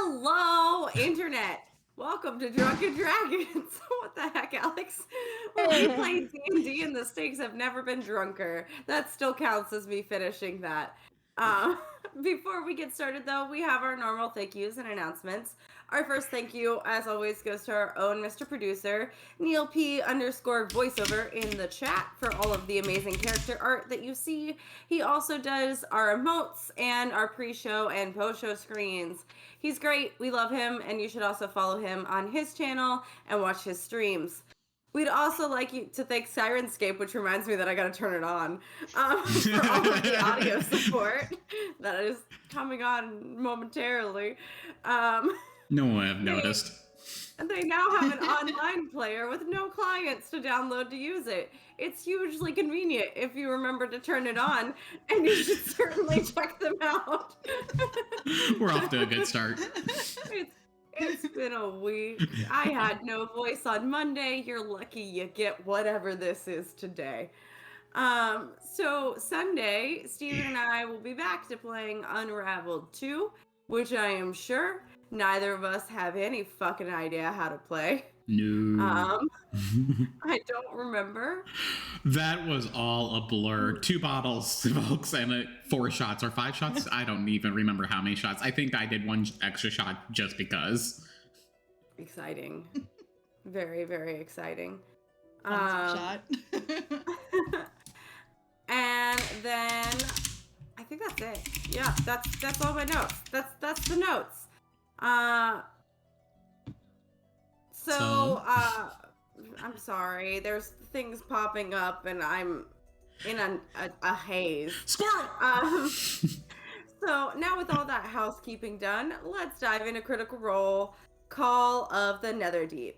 Hello, Internet. Welcome to Drunken Dragons. What the heck, Alex? Well, we played D&D and the stakes have never been drunker. That still counts as me finishing that. Before we get started, though, we have our normal thank yous and announcements. Our first thank you, as always, goes to our own Mr. Producer, Neil P. _voiceover in the chat for all of the amazing character art that you see. He also does our emotes and our pre-show and post-show screens. He's great. We love him, and you should also follow him on his channel and watch his streams. We'd also like you to thank Sirenscape, which reminds me that I gotta turn it on, for all of the audio support that is coming on momentarily. No, I've noticed. They now have an online player with no clients to download to use it. It's hugely convenient if you remember to turn it on, and you should certainly check them out. We're off to a good start. It's been a week. I had no voice on Monday. You're lucky you get whatever this is today. So Sunday, Steven and I will be back to playing Unraveled 2, which I am sure neither of us have any fucking idea how to play. No. I don't remember. That was all a blur. 2 bottles, folks, and 4 shots or 5 shots. I don't even remember how many shots. I think I did 1 extra shot just because. Exciting. Very, very exciting. Shot. And then I think that's it. Yeah, that's all my notes. That's the notes. So I'm sorry. There's things popping up, and I'm in a haze. Squirrel! So now with all that housekeeping done, let's dive into Critical Role, Call of the Netherdeep.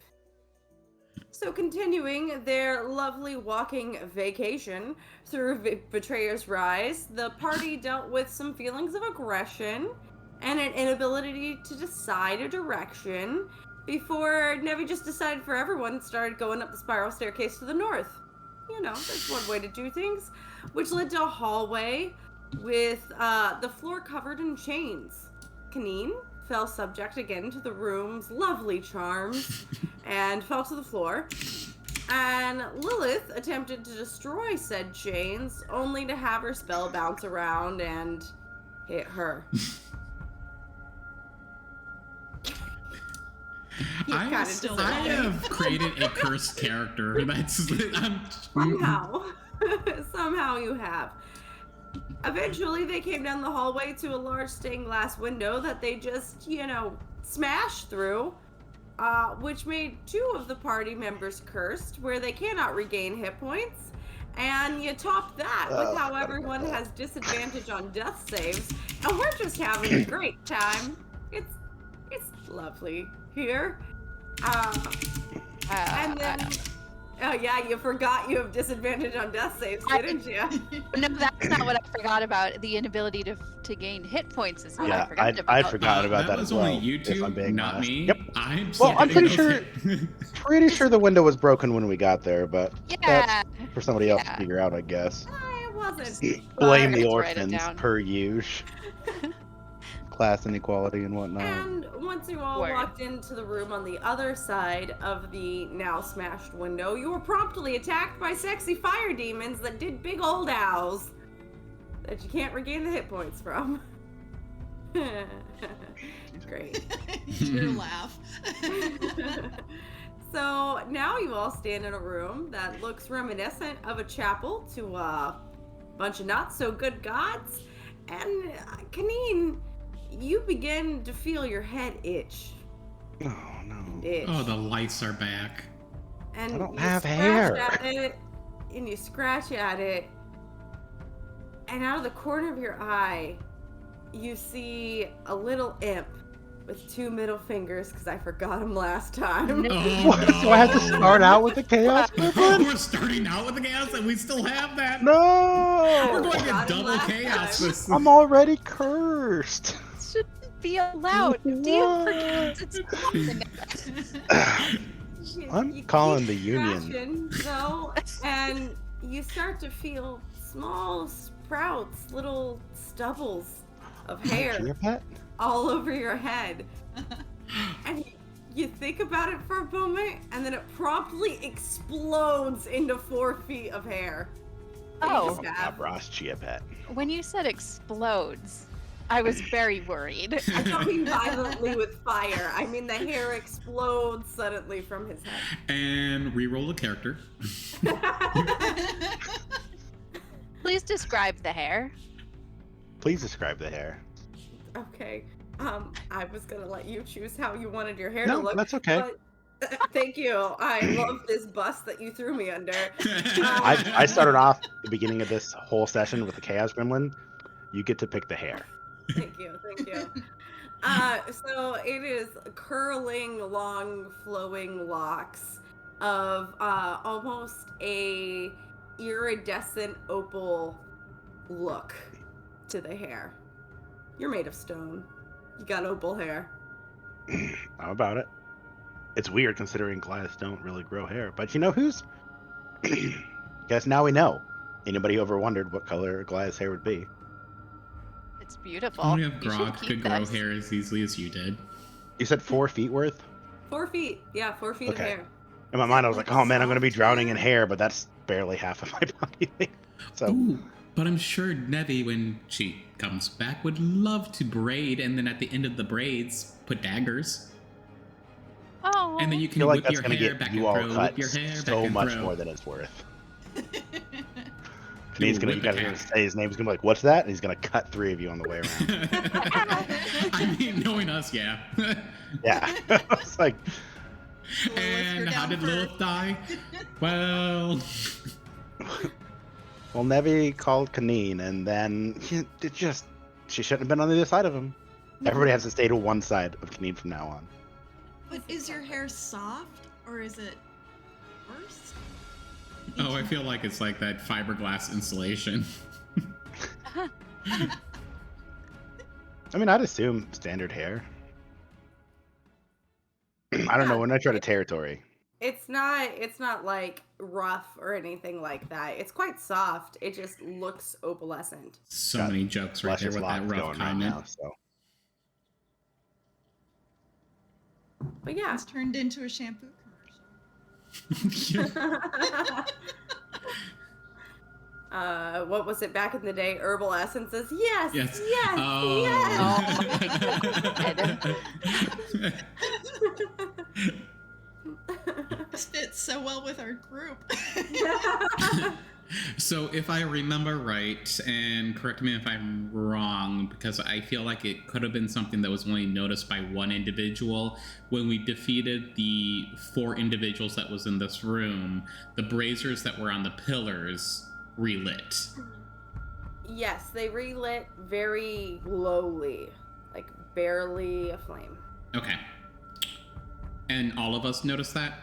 So continuing their lovely walking vacation through Betrayer's Rise, the party dealt with some feelings of aggression and an inability to decide a direction before Nevi just decided for everyone and started going up the spiral staircase to the north. You know, that's one way to do things, which led to a hallway with the floor covered in chains. Kaneen fell subject again to the room's lovely charms and fell to the floor. And Lilith attempted to destroy said chains, only to have her spell bounce around and hit her. I have created a cursed character. That's Somehow. Somehow you have. Eventually, they came down the hallway to a large stained glass window that they just, smashed through, which made two of the party members cursed, where they cannot regain hit points. And you top that with how Forgot about everyone that. has disadvantage on death saves, and we're just having a great time. It's lovely here. And then, oh yeah, you forgot you have disadvantage on death saves, didn't you? No, that's not what I forgot about. The inability to gain hit points is what I Yeah, forgot about. I'd forgotten about that was as well. only you if I'm two, being not honest. me. Yep. I'm Well, I'm getting pretty those Pretty sure the window was broken when we got there, but Yeah. that's for somebody else to figure out, I guess. It wasn't. Blame but- the to write it orphans down. per usual. Class inequality and whatnot. And once you all Word. walked into the room on the other side of the now smashed window, you were promptly attacked by sexy fire demons that did big old owls that you can't regain the hit points from. Great. Your laugh. So now you all stand in a room that looks reminiscent of a chapel to a bunch of not so good gods. And Kaneen, you begin to feel your head itch. Oh no. Itch. Oh, the lights are back. And I don't you have scratch hair. At it, and you scratch at it, and out of the corner of your eye, you see a little imp with two middle fingers, because I forgot him last time. Oh, What? no. So I have to start out with the chaos gremlin? We're starting out with the chaos and we still have that. No! We're going to Forgot him double last chaos time. this. I'm already cursed. Shouldn't be allowed. Do you forget it's I'm You calling keep the union. scratching, though, and you start to feel small sprouts, little stubbles of hair Your pet? all over your head. And you think about it for a moment, and then it promptly explodes into 4 feet of hair. that you Oh. just have. Ross Chia pet. When you said explodes, I was very worried. I don't mean violently with fire. I mean the hair explodes suddenly from his head. And reroll a character. Please describe the hair. Please describe the hair. Okay. I was gonna let you choose how you wanted your hair to No, look. that's okay. But, thank you. I love this bus that you threw me under. I started off the beginning of this whole session with the Chaos Gremlin. You get to pick the hair. Thank you. So it is curling, long, flowing locks of almost a iridescent opal look to the hair. You're made of stone. You got opal hair. How about it? It's weird considering Goliaths don't really grow hair, but you know who's? Guess now we know. Anybody who ever wondered what color Goliath's hair would be? It's beautiful. Only if You should Grog keep could grow this. hair as easily as you did. You said 4 feet worth? 4 feet. Yeah, 4 feet Okay. of hair. In my mind, I was like, oh man, I'm going to be Soft drowning in hair. hair, but that's barely half of my body. So, Ooh, but I'm sure Nevi, when she comes back, would love to braid, and then at the end of the braids, put daggers. Oh. And then you I can feel like whip that's your going to hair get back you and all throw, cut whip your hair back so and much throw. more than it's worth. Ooh, He's going whip the to cat. say his name's going to be like, what's that? And he's going to cut 3 of you on the way around. I mean, knowing us, yeah. Yeah. It's like, And you're how down did for- Lilith die? Well, well, Nevi called Kaneen, and then she shouldn't have been on the other side of him. Everybody has to stay to one side of Kaneen from now on. But is your hair soft or is it worse? oh, I feel like it's like that fiberglass insulation. I mean, I'd assume standard hair. I don't know, when I try to territory. It's not like rough or anything like that. It's quite soft. It just looks opalescent. So Got many jokes right there Luscious with that locks rough going right comment. now, so. But yeah. It's turned into a shampoo commercial. What was it back in the day? Herbal essences. Yes. Yes. Yes. Oh. Yes. This fits so well with our group. So if I remember right, and correct me if I'm wrong, because I feel like it could have been something that was only noticed by one individual, when we defeated the 4 individuals that was in this room, the braziers that were on the pillars relit. Yes, they relit very lowly, like barely a flame. Okay. And all of us noticed that?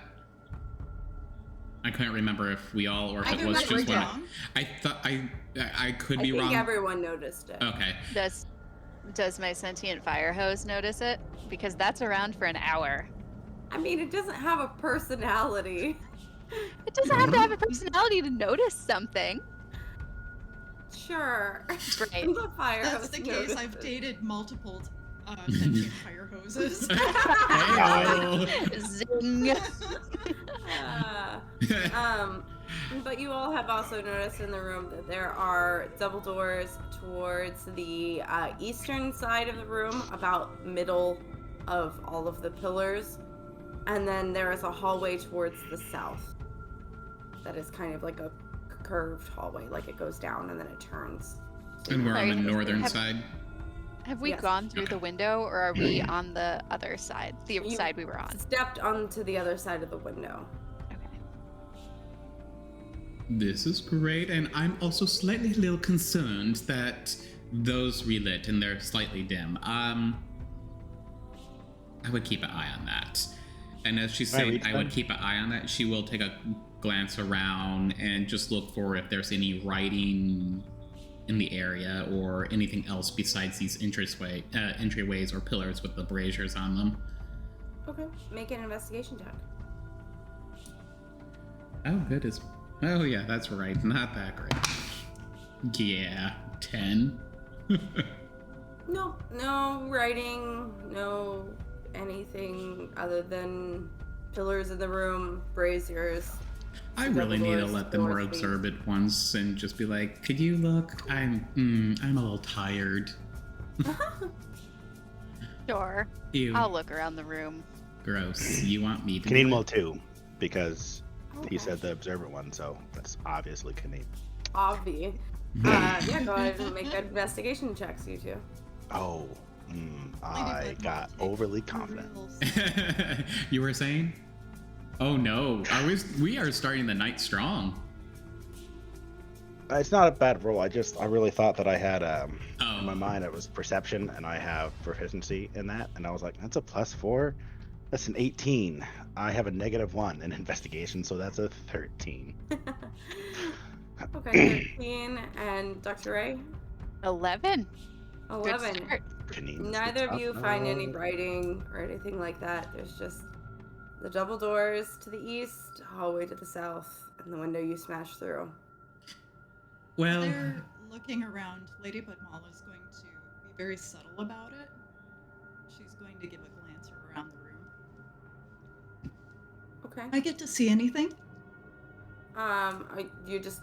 I couldn't remember if we all or if it was just one. I thought I could be wrong. I think everyone noticed it. Okay. Does my sentient fire hose notice it? Because that's around for an hour. I mean, it doesn't have a personality. It doesn't have to have a personality to notice something. Sure. Great. The fire That's hose the case. notices. I've dated multiple sentient fire hoses. Zing. But you all have also noticed in the room that there are double doors towards the eastern side of the room, about middle of all of the pillars. And then there is a hallway towards the south that is kind of like a curved hallway, like it goes down and then it turns. And we're on the northern side. Have we Yes. gone through the window, or are we on the other side? The You side we were on. Stepped onto the other side of the window. Okay. This is great, and I'm also slightly a little concerned that those relit and they're slightly dim. I would keep an eye on that. And as she's saying, I would keep an eye on that, she will take a glance around and just look for if there's any writing in the area or anything else besides these entryways or pillars with the braziers on them. Okay. Make an investigation check. Oh, good. Oh, yeah, that's right. Not that great. Yeah, 10. No writing, no anything other than pillars in the room, braziers. I really need to doors, let the more doors, please. observant ones and just be like, could you look? I'm a little tired. Sure. Ew. I'll look around the room. Gross. You want me to? Kaneen will too, because he Okay. said the observant one, so that's obviously Kaneen. Obvi. Yeah, go ahead and make investigation checks, you two. Oh, I Ladybug got will take overly confident. reels. You were saying? Oh no. We are starting the night strong. It's not a bad roll. I really thought that I had Oh. in my mind it was perception, and I have proficiency in that, and I was like, that's a +4. That's an 18. I have a -1 in investigation, so that's a 13. Okay, 13. And Dr. Ray? 11. Good 11. start. Kaneen is the Neither of you top find any dog. writing or anything like that. There's just the double doors to the east, hallway to the south, and the window you smash through. Well, They're looking around. Ladybug Mall is going to be very subtle about it. She's going to give a glance around the room. Okay. I get to see anything? Are you just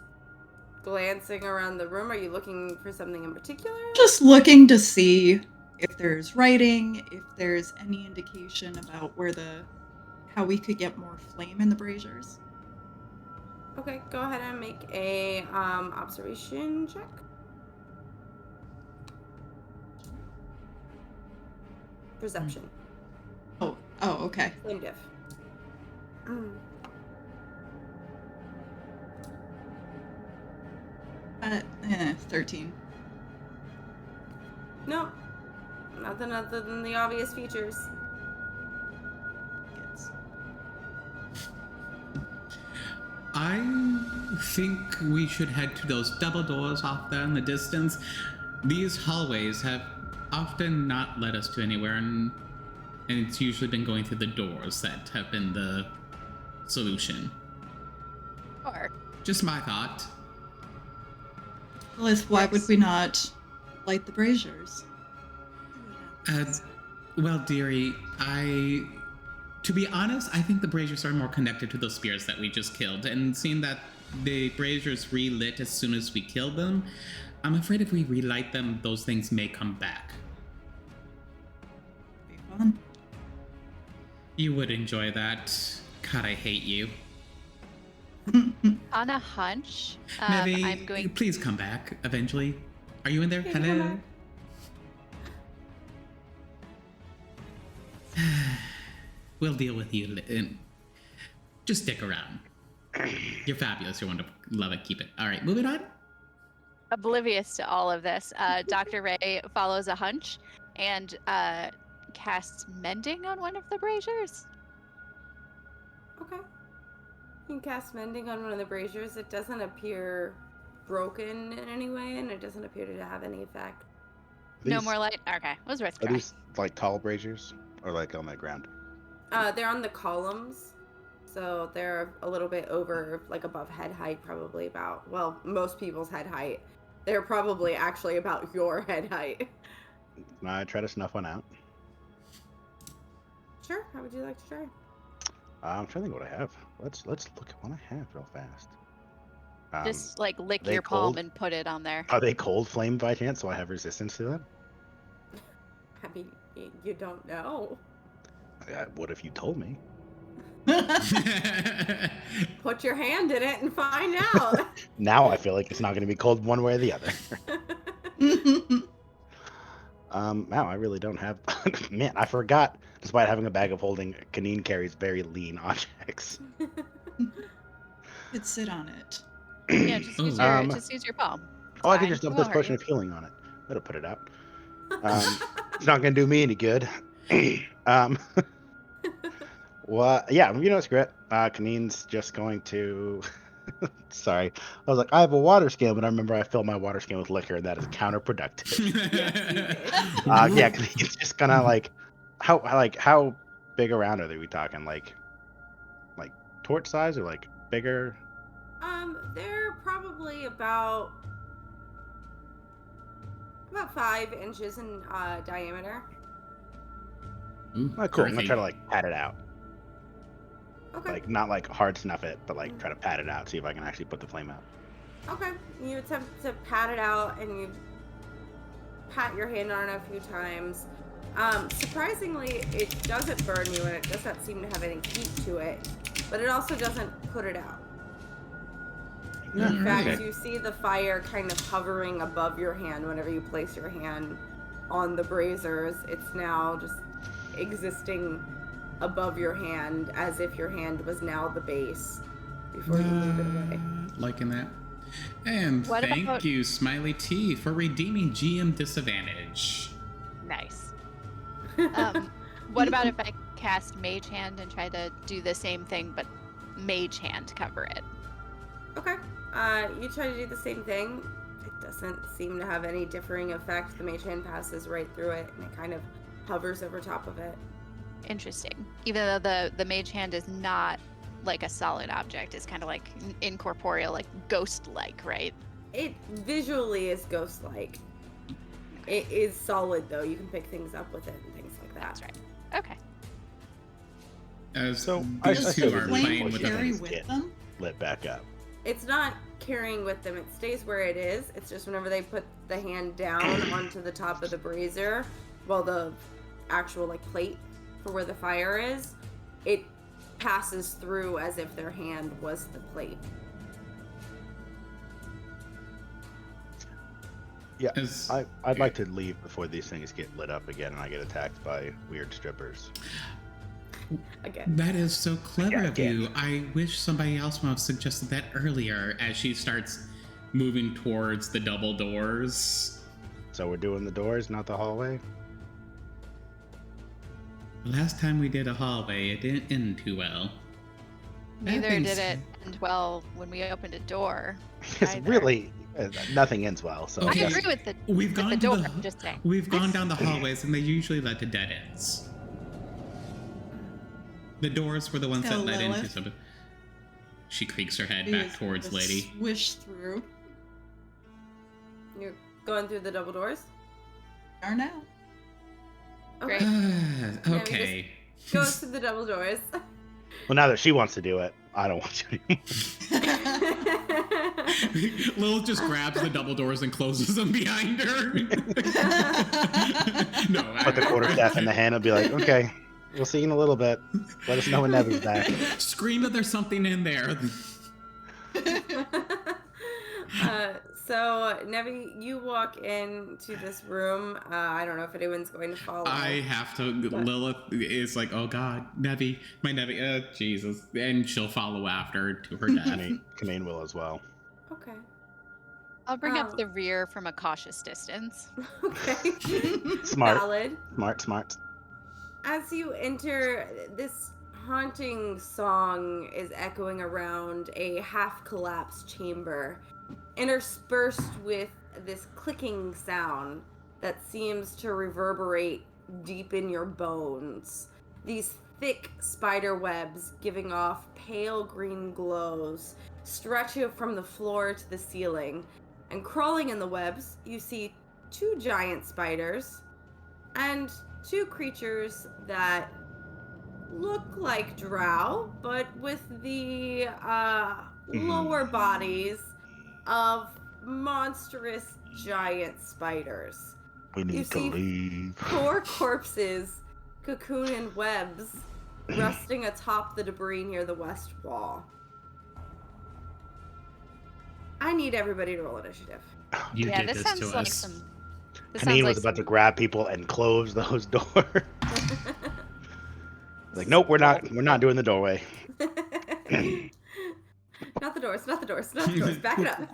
glancing around the room? Are you looking for something in particular? Just looking to see if there's writing, if there's any indication about how we could get more flame in the braziers. Okay, go ahead and make a observation check. Perception. Oh, okay. Same diff. 13. No, nothing other than the obvious features. Yes. I think we should head to those double doors off there in the distance. These hallways have often not led us to anywhere, and it's usually been going through the doors that have been the solution. Or Just my thought. Lilith, why would we not light the braziers? Well, dearie, to be honest, I think the braziers are more connected to those spirits that we just killed, and seeing that the braziers relit as soon as we killed them, I'm afraid if we relight them, those things may come back. Be fun. You would enjoy that. God, I hate you. On a hunch, Maybe I'm going. please come back eventually. Are you in there? Yeah, you come Hello. We'll deal with you. Just stick around. You're fabulous. You're wonderful. Love it. Keep it. All right, moving on. Oblivious to all of this, Dr. Ray follows a hunch and casts mending on one of the braziers. Okay. You can cast mending on one of the braziers. It doesn't appear broken in any way, and it doesn't appear to have any effect. No more light? Okay, was worth Are trying. these like tall braziers or like on the ground? They're on the columns, so they're a little bit over, like above head height, probably about, well, most people's head height. They're probably actually about your head height. Can I try to snuff one out? Sure. How would you like to try? I'm trying to think what I have. Let's look at what I have real fast. Just like lick they your palm cold? and put it on there. Are they cold flame by chance, so I have resistance to them? I mean, you don't know. What if you told me? Put your hand in it and find out. Now I feel like it's not going to be cold one way or the other. Wow, I really don't have. Man, I forgot. Despite having a bag of holding, Kaneen carries very lean objects. Could sit on it. Yeah, just use your just use your palm. Oh, I could fine. just dump It this won't hurt potion you. of healing on it. That'll put it out. It's not going to do me any good. Well, yeah, you know, it's great. Kaneen's just going to. Sorry, I was like, I have a water skin, but I remember I filled my water skin with liquor, and that is counterproductive. Yeah, Kaneen's just gonna like, how big around are we talking? Like torch size or like bigger? They're probably about 5 inches in diameter. Ooh, Oh, cool. I'm gonna terrific. try to like pat it out. Okay. Like not like hard snuff it, but like try to pat it out, see if I can actually put the flame out. Okay. You attempt to pat it out, and you pat your hand on it a few times. Surprisingly, it doesn't burn you, and it does not seem to have any heat to it, but it also doesn't put it out. In fact, Okay. you see the fire kind of hovering above your hand whenever you place your hand on the braziers. It's now just existing above your hand as if your hand was now the base before you move it away. Liking that. And What thank about- you, Smiley T, for redeeming GM disadvantage. Nice. What about if I cast Mage Hand and try to do the same thing, but Mage Hand cover it? Okay. You try to do the same thing. It doesn't seem to have any differing effect. The mage hand passes right through it, and it kind of hovers over top of it. Interesting. Even though the Mage Hand is not like a solid object, it's kind of like incorporeal, like ghost-like, right? It visually is ghost-like. It is solid, though. You can pick things up with it and things like that. That's right. Okay. As So, these Does two the are flame playing with carry the things with get- them? Lit back up. It's not carrying with them. It stays where it is. It's just whenever they put the hand down onto the top of the brazier, well, the actual like plate for where the fire is, it passes through as if their hand was the plate. Yeah, As- I'd like to leave before these things get lit up again and I get attacked by weird strippers. Again. That is so clever Yeah, of you. I wish somebody else would have suggested that earlier as she starts moving towards the double doors. So we're doing the doors, not the hallway? Last time we did a hallway, it didn't end too well. That Neither being did said- it end well when we opened a door. It's either. really nothing ends well. So Okay. I agree with the We've with gone the to door. the I'm just saying. we've gone down the hallways and they usually led to dead ends. The doors were the ones Tell that led into Lilith. something. She creaks her head We back just towards gotta Lady. Swish through. You're going through the double doors? Are now. Okay. Great. Okay. Go through the double doors. well, now that she wants to do it, I don't want to. Lilith just grabs the double doors and closes them behind her. No, Put the quarterstaff in the hand and be like, okay, we'll see you in a little bit. Let us know when Nevin's back. Scream that there's something in there. So Nevi, you walk into this room. I don't know if anyone's going to follow. I have to. But- Lilith is like, oh God, Nevi, my Nevi, Jesus. And she'll follow after to her death. Kaneen will as well. Okay. I'll bring Um, up the rear from a cautious distance. Okay. Smart. Valid. Smart. As you enter, this haunting song is echoing around a half-collapsed chamber, interspersed with this clicking sound that seems to reverberate deep in your bones. These thick spider webs giving off pale green glows stretch you from the floor to the ceiling. And crawling in the webs, you see 2 giant spiders and 2 creatures that look like drow, but with the lower bodies of monstrous giant spiders. We need to see leave. 4 corpses cocoon in webs resting atop the debris near the west wall. I need everybody to roll initiative. You Yeah, did this this sounds to like us. some. This Kaneen sounds was like about to some- grab people and close those doors. Like, nope, we're not doing the doorway. Not the doors, not the doors, not the doors. Back it up.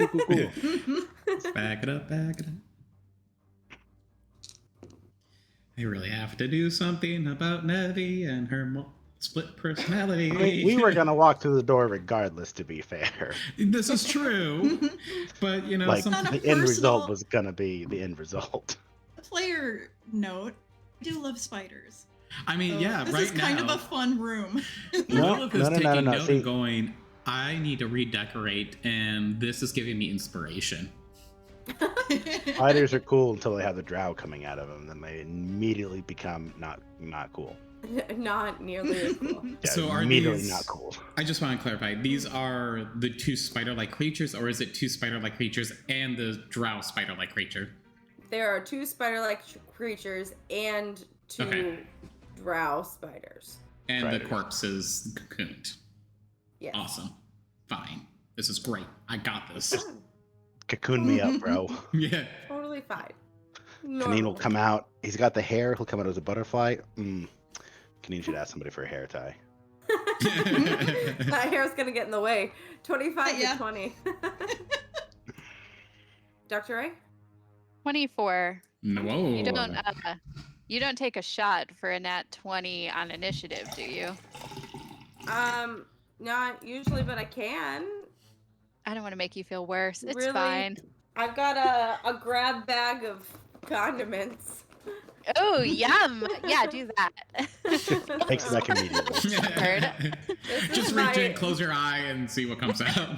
Back it up. I really have to do something about Nevi and her split personality. I mean, we were gonna walk through the door regardless, to be fair. This is true, but you know, Like, On a the end result personal- was gonna be the end result. Player note: I do love spiders. I mean, yeah, This right is kind now, of a fun room. No, Lilith is no, taking note see- and going, I need to redecorate, and this is giving me inspiration. Spiders are cool until they have the drow coming out of them, then they immediately become not cool. Not nearly as cool. Yeah, So are immediately these- not cool. I just want to clarify, these are the 2 spider-like creatures, or is it 2 spider-like creatures and the drow spider-like creature? There are 2 spider-like creatures and 2 Okay. drow spiders. And the Predators. corpse is cocooned. Yes. Awesome. Fine. This is great. I got this. Fine. Cocoon me up, bro. Yeah. Totally fine. Kaneen will Normal. come out. He's got the hair. He'll come out as a butterfly. Kaneen should ask somebody for a hair tie. My hair's gonna get in the way. 25 Yeah. to 20. Dr. Ray? 24. Whoa. You don't take a shot for a nat 20 on initiative, do you? Not usually, but I can. I don't want to make you feel worse. It's Really? fine. I've got a grab bag of condiments. Oh, yum. Yeah, do that. Takes it back immediately. This Just is reach my- in, close your eye, and see what comes out.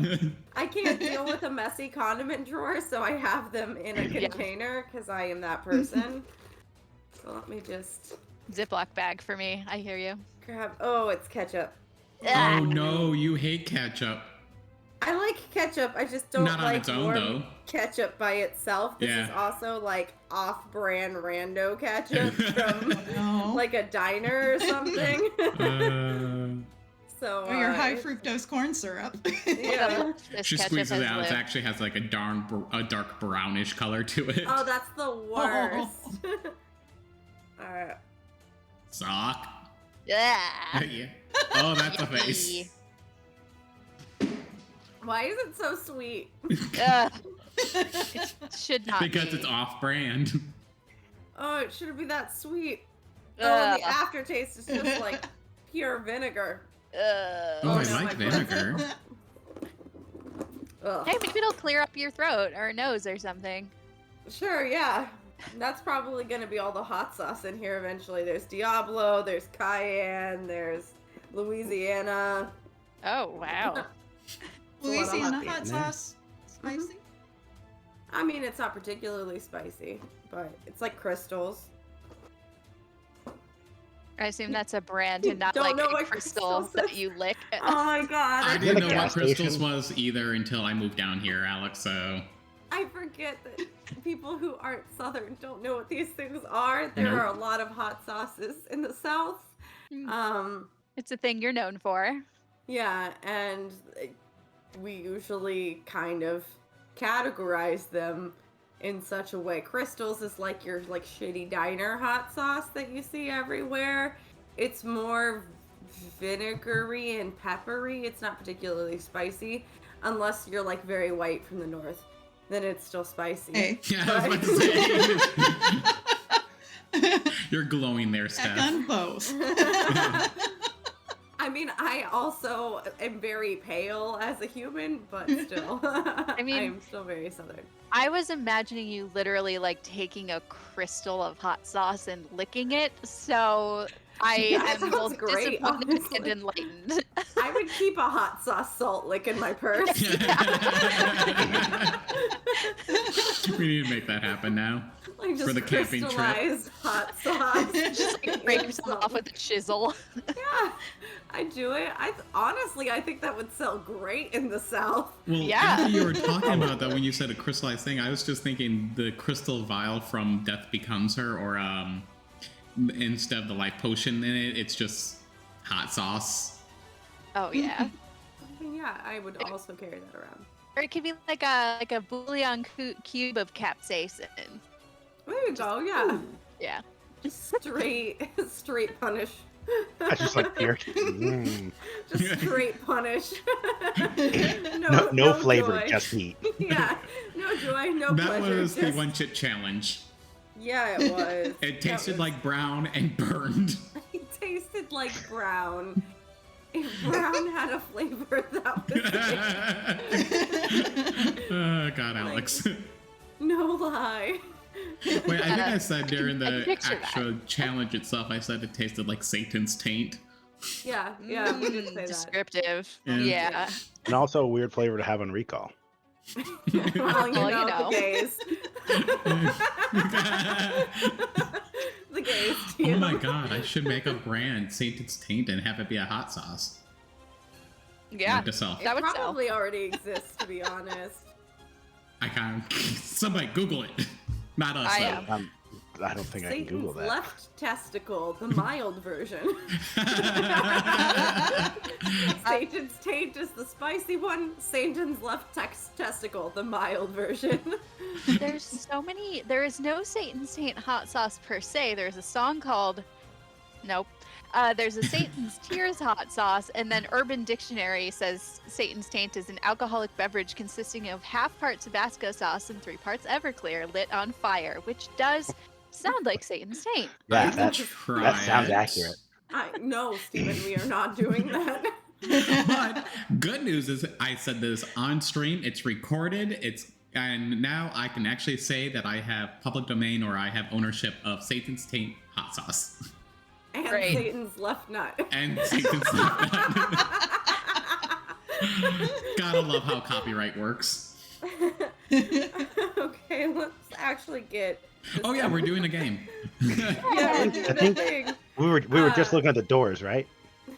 I can't deal with a messy condiment drawer, so I have them in a Yeah. container because I am that person. So let me just Ziploc bag for me. I hear you. grab. Oh, it's ketchup. Oh no, you hate ketchup. I like ketchup. I just don't Not on like its own, warm though. ketchup by itself. This is Yeah. also like off-brand rando ketchup from No. like a diner or something. So Or your high fructose corn syrup. Yeah. This She ketchup squeezes has it out. It lived. actually has like a dark brownish color to it. Oh, that's the worst. Alright. Sock. Yeah. Yeah. Oh, that's a face. Yucky. Why is it so sweet? Ugh. It should not Because be. it's off-brand. Oh, it shouldn't be that sweet. Oh, and the Ugh. aftertaste is just like pure vinegar. Oh, Oh, I no, like my vinegar. Ugh. Hey, maybe it'll clear up your throat or nose or something. Sure, yeah. That's probably gonna be all the hot sauce in here eventually. There's Diablo, there's Cayenne, there's Louisiana. Oh, wow. Louisiana hot hot in there. sauce. Spicy. I mean, it's not particularly spicy, but it's like crystals. I assume that's a brand and not Don't like know a what crystal crystals that is. you lick. Oh my god. I In didn't a know what gas crystals station. was either until I moved down here, Alex, so... I forget that people who aren't Southern don't know what these things are. There Nope. are a lot of hot sauces in the South. It's a thing you're known for. Yeah, and we usually kind of categorize them in such a way. Crystals is like your like shitty diner hot sauce that you see everywhere. It's more vinegary and peppery. It's not particularly spicy unless you're like very white from the north. Then it's still spicy. Hey. Yeah, I was about to say. You're glowing there, Back Steph. on both. I mean, I also am very pale as a human, but still, I mean- am still very southern. I was imagining you literally like taking a crystal of hot sauce and licking it, so I That am sounds both great, disappointed and honestly. enlightened. I would keep a hot sauce salt lick in my purse. We need to make that happen now. Like just For the camping trip. crystallized hot sauce. Just like break yourself off with a chisel. Yeah, I do it. Honestly, I think that would sell great in the South. Well, Yeah. after you were talking about that, when you said a crystallized thing, I was just thinking the crystal vial from Death Becomes Her, or instead of the life potion in it, it's just hot sauce. Oh yeah. I mean, yeah, I would also carry that around. Or it could be like a bouillon cube of capsaicin. There you go. Yeah, Yeah. just straight punish. I just like beer. Mm. Just straight punish. No flavor, joy. just meat. Yeah, no joy, no That pleasure. was the just- one chip challenge. Yeah, it was. It That tasted was- like brown and burned. It tasted like brown. If brown had a flavor, that was it. Oh, God, Alex. No lie. Wait, I think I said during I can the picture that. actual challenge itself, I said it tasted like Satan's taint. Yeah, we did say that. Descriptive. Yeah. Yeah. And also a weird flavor to have on recall. Well, you Well, you know, know. the gays. The gays. Oh my God, I should make a brand, Satan's Taint, and have it be a hot sauce. Yeah. Note to self. That It would sell. probably already exists, to be honest. I can't. Somebody Google it. Not us. I though. am. I don't think I can Google Satan's that. left testicle, the mild version. Satan's taint is the spicy one. Satan's left testicle, the mild version. There's so many. There is no Satan's Taint hot sauce per se. There's a song called. Nope. There's a Satan's Tears hot sauce, and then Urban Dictionary says Satan's Taint is an alcoholic beverage consisting of half part Tabasco sauce and 3 parts Everclear lit on fire, which does sound like Satan's Taint. Yeah, I that, can try that sounds it. accurate. No, Steven, we are not doing that. But good news is I said this on stream. It's recorded. And now I can actually say that I have public domain, or I have ownership of Satan's Taint hot sauce And Great. Satan's left nut. and Satan's. Gotta love how copyright works. Okay, let's actually get. Oh yeah, we're doing a game. Yeah, I we're doing a think- thing. We were just looking at the doors, right?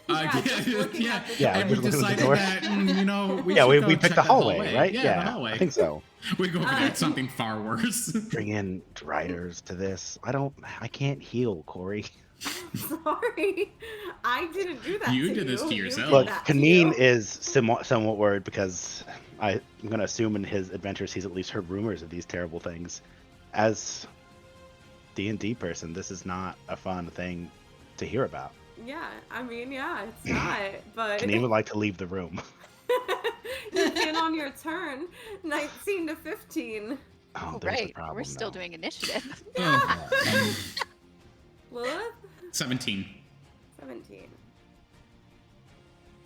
Just looking at the Yeah, And we're we looking at the decided door. that, we Yeah, should we go picked check the that hallway, right? Yeah, the hallway. I think so. We go get something far worse. Bring in writers to this. I can't heal, Corey. Sorry, I didn't do that. You to did this to You yourself. did Look, that to Kaneen you. is somewhat worried because I'm going to assume in his adventures he's at least heard rumors of these terrible things. As D&D person, this is not a fun thing to hear about. Yeah, I mean, yeah, it's not, but Kaneen would like to leave the room. you've been on your turn, 19 to 15. Oh, there's Right. the problem. We're still though. doing initiative. Oh, Lilith, 17. 17.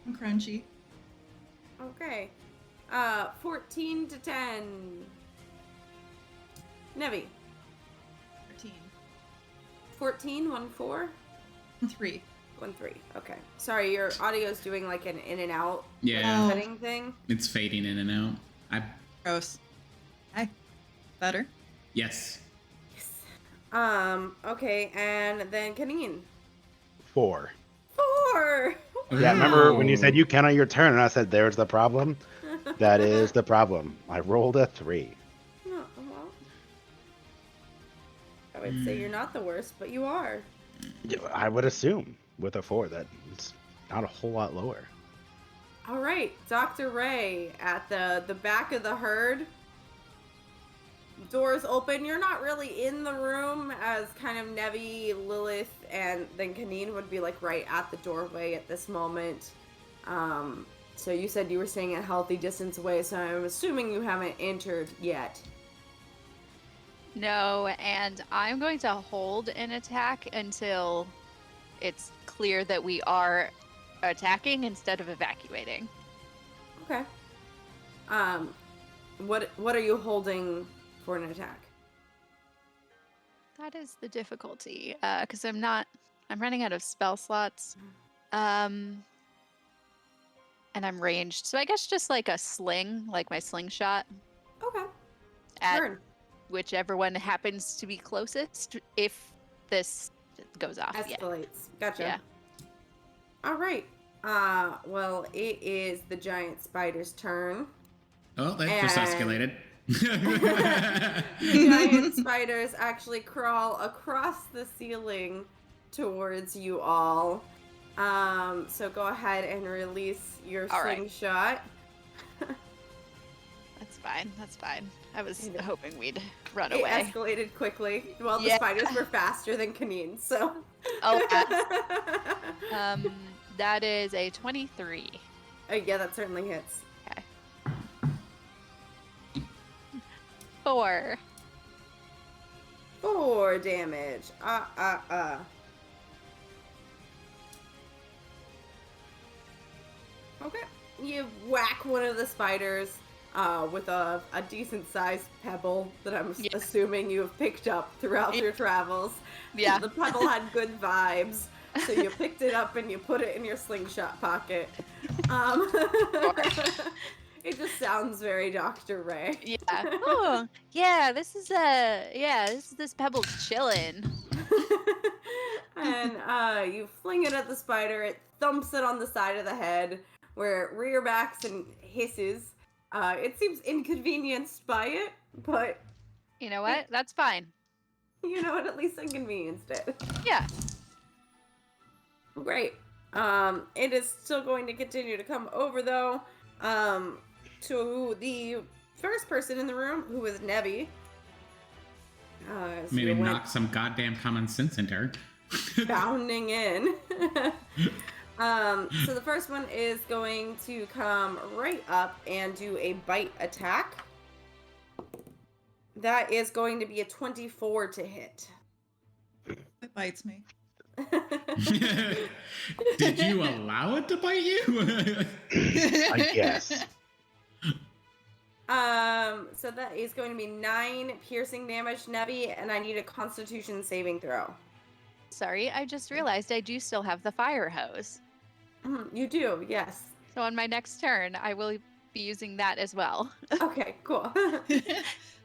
I'm crunchy. Okay, 14 to 10. Nevi, 13. 14, 1, 4, 3. 1, 3. Okay, sorry, your audio's doing like an in and out Yeah, Oh. cutting thing. it's fading in and out. Gross. Hi. Better? Yes. Yes. Okay, and then Kaneen. 4. 4. Yeah, remember when you Ooh. said you count on your turn and I said there's the problem? That is the problem. I rolled a 3. No, well, I would say you're not the worst, but you are. I would assume with a 4 that it's not a whole lot lower. All right, Dr. Ray at the back of the herd. Doors open. You're not really in the room, as kind of Nevi, Lilith, and then Kaneen would be like right at the doorway at this moment. So you said you were staying a healthy distance away, so I'm assuming you haven't entered yet. No, and I'm going to hold an attack until it's clear that we are attacking instead of evacuating. Okay. What are you holding for an attack? That is the difficulty, because I'm running out of spell slots, and I'm ranged. So I guess just like a sling, like my slingshot, Okay. at Turn. whichever one happens to be closest if this goes off. Yeah. Escalates. Gotcha. Yeah. All right. Well, it is the giant spider's turn. Oh, that just escalated. The giant spiders actually crawl across the ceiling towards you all. So go ahead and release your All right. slingshot. That's fine. That's fine. I was hoping we'd run It away. escalated quickly. Well, the Yeah. spiders were faster than Kaneen, so. Oh, yes. That is a 23. Yeah, that certainly hits. Okay. 4. 4 damage. Okay. You whack one of the spiders with a decent sized pebble that I'm assuming you have picked up throughout your travels. Yeah. The pebble had good vibes, so you picked it up and you put it in your slingshot pocket. It just sounds very Dr. Ray. Yeah. Oh, yeah. This is this pebble's chillin'. And you fling it at the spider. It thumps it on the side of the head, where it rear backs and hisses. It seems inconvenienced by it, but You know what? That's fine. you know, it at least inconvenienced it. Yeah. Great. It is still going to continue to come over, though, to the first person in the room, who is Nevi. Maybe knock some goddamn common sense into her. Bounding in. So the first one is going to come right up and do a bite attack. That is going to be a 24 to hit. It bites me. Did you allow it to bite you? I guess. So that is going to be 9 piercing damage, Nevi, and I need a Constitution saving throw. Sorry, I just realized I do still have the fire hose. You do, yes. So on my next turn, I will be using that as well. Okay, cool.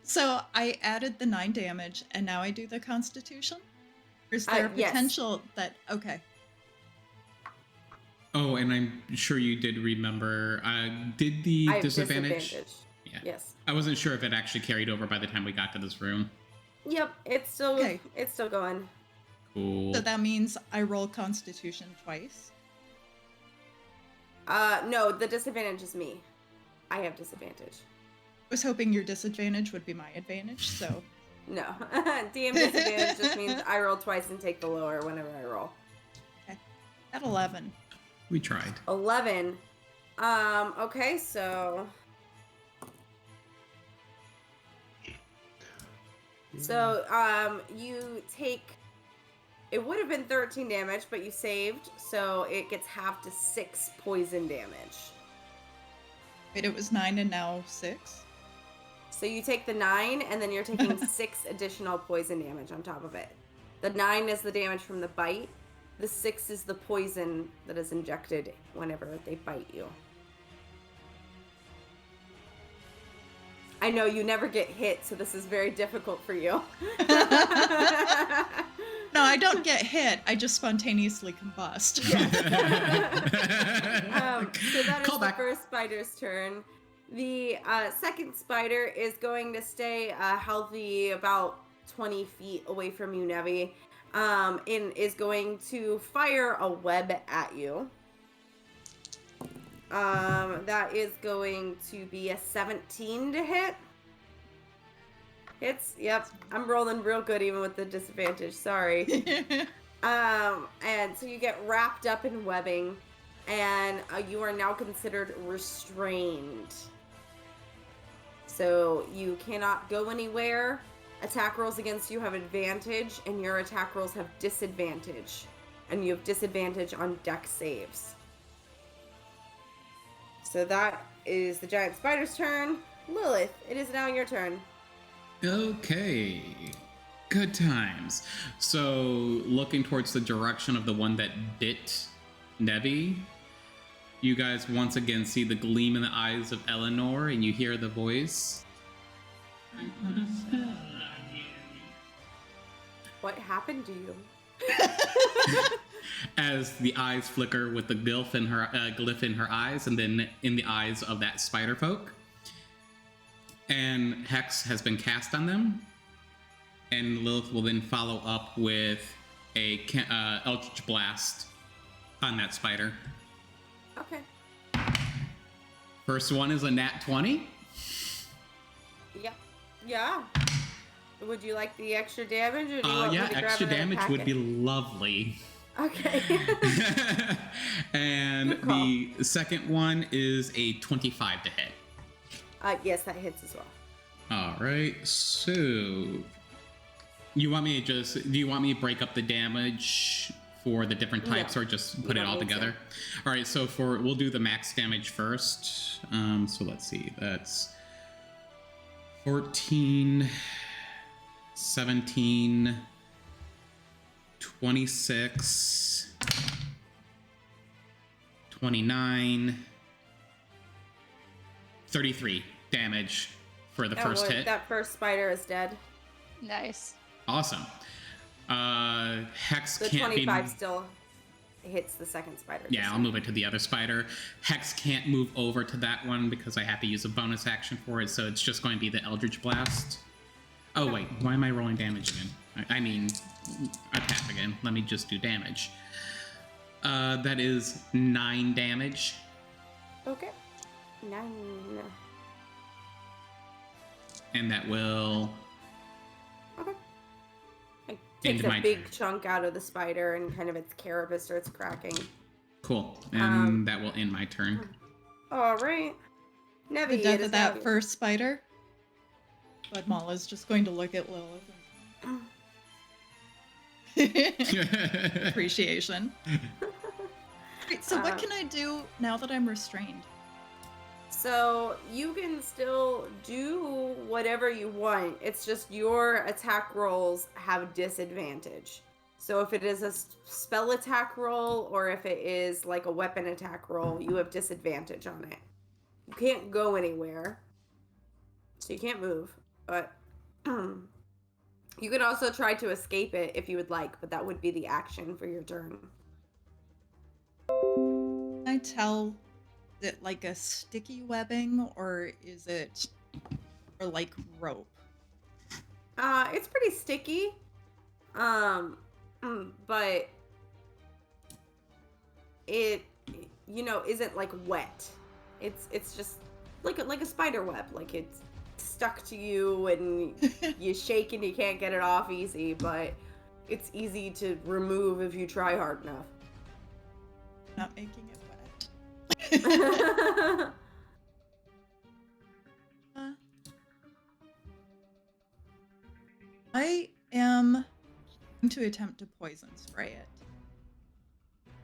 So I added the 9 damage, and now I do the Constitution? Or is there a Yes. potential that... Okay. Oh, and I'm sure you did remember. Did the I have disadvantage? Yeah. Yes. I wasn't sure if it actually carried over by the time we got to this room. Yep, it's still Okay. it's still going. Cool. So that means I roll Constitution twice. No, the disadvantage is me. I have disadvantage. I was hoping your disadvantage would be my advantage, so... No. DM disadvantage just means I roll twice and take the lower whenever I roll. Okay. At 11. We tried. 11. Okay, so... So, you take... It would have been 13 damage, but you saved, so it gets half to 6 poison damage. Wait, it was 9 and now 6? So you take the 9, and then you're taking 6 additional poison damage on top of it. The 9 is the damage from the bite. The 6 is the poison that is injected whenever they bite you. I know you never get hit, so this is very difficult for you. No, I don't get hit. I just spontaneously combust. So that is Call the back. first spider's turn. The second spider is going to stay healthy about 20 feet away from you, Nevi, and is going to fire a web at you. That is going to be a 17 to hit. Hits. Yep. I'm rolling real good even with the disadvantage. Sorry. And so you get wrapped up in webbing, and you are now considered restrained. So you cannot go anywhere. Attack rolls against you have advantage, and your attack rolls have disadvantage. And you have disadvantage on dex saves. So that is the giant spider's turn. Lilith, it is now your turn. Okay. Good times. So, looking towards the direction of the one that bit Nevi, you guys once again see the gleam in the eyes of Eleanor, and you hear the voice. I put a spell on you. What happened to you? As the eyes flicker with the glyph in her eyes, and then in the eyes of that spider folk. And Hex has been cast on them. And Lilith will then follow up with a Eldritch Blast on that spider. Okay. First one is a nat 20. Yep. Yeah. Would you like the extra damage? Or do you want me to grab extra another damage would packet? be lovely. Okay. And Good call. the second one is a 25 to hit. Yes, that hits as well. All right, so you want me to do you want me to break up the damage for the different types, No, or just you put it don't all need to. together? All right, so we'll do the max damage first. So let's see, that's 14, 17, 26, 29, 33 damage for the first hit. That first spider is dead. Nice. Awesome. Hex The can't be... 25 still hits the second spider. Yeah, I'll move it to the other spider. Hex can't move over to that one because I have to use a bonus action for it, so it's just going to be the Eldritch Blast. Oh, wait. Why am I rolling damage again? I mean, attack again. Let me just do damage. That is 9 damage. Okay. 9. And that will... Okay. It End takes my a big turn. chunk out of the spider, and kind of its carapace starts cracking. Cool. And that will end my turn. All right. Nevi, The it death is of now that first spider. But Mala's just going to look at Lilith and appreciation. Wait, so what can I do now that I'm restrained? So you can still do whatever you want. It's just your attack rolls have disadvantage. So if it is a spell attack roll, or if it is like a weapon attack roll, you have disadvantage on it. You can't go anywhere. So you can't move. But you could also try to escape it if you would like, but that would be the action for your turn. Can I tell it like a sticky webbing, or is it or like rope? It's pretty sticky. But it, isn't like wet. It's just like a spider web. Like it's stuck to you, and you shake and you can't get it off easy. But it's easy to remove if you try hard enough. Not making it wet. I am going to attempt to poison spray it.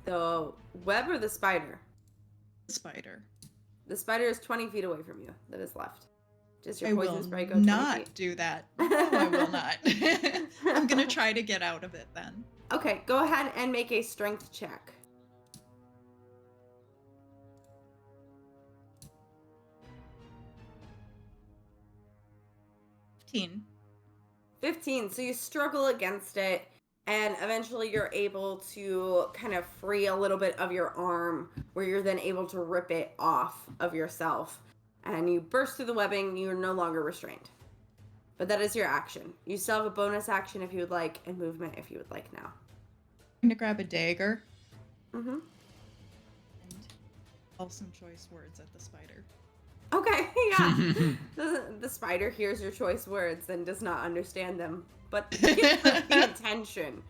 The web or the spider? Spider. The spider is 20 feet away from you. That is left. Does your I poison will spray go 20 not feet? do that. No, I will not. I'm gonna try to get out of it then. Okay, go ahead and make a strength check. $15. 15. So you struggle against it, and eventually you're able to kind of free a little bit of your arm, where you're then able to rip it off of yourself. And you burst through the webbing, you're no longer restrained. But that is your action. You still have a bonus action if you would like, and movement if you would like now. I'm gonna grab a dagger Mm-hmm. and All some choice words at the spider. Okay, yeah. The spider hears your choice words and does not understand them, but gets the intention.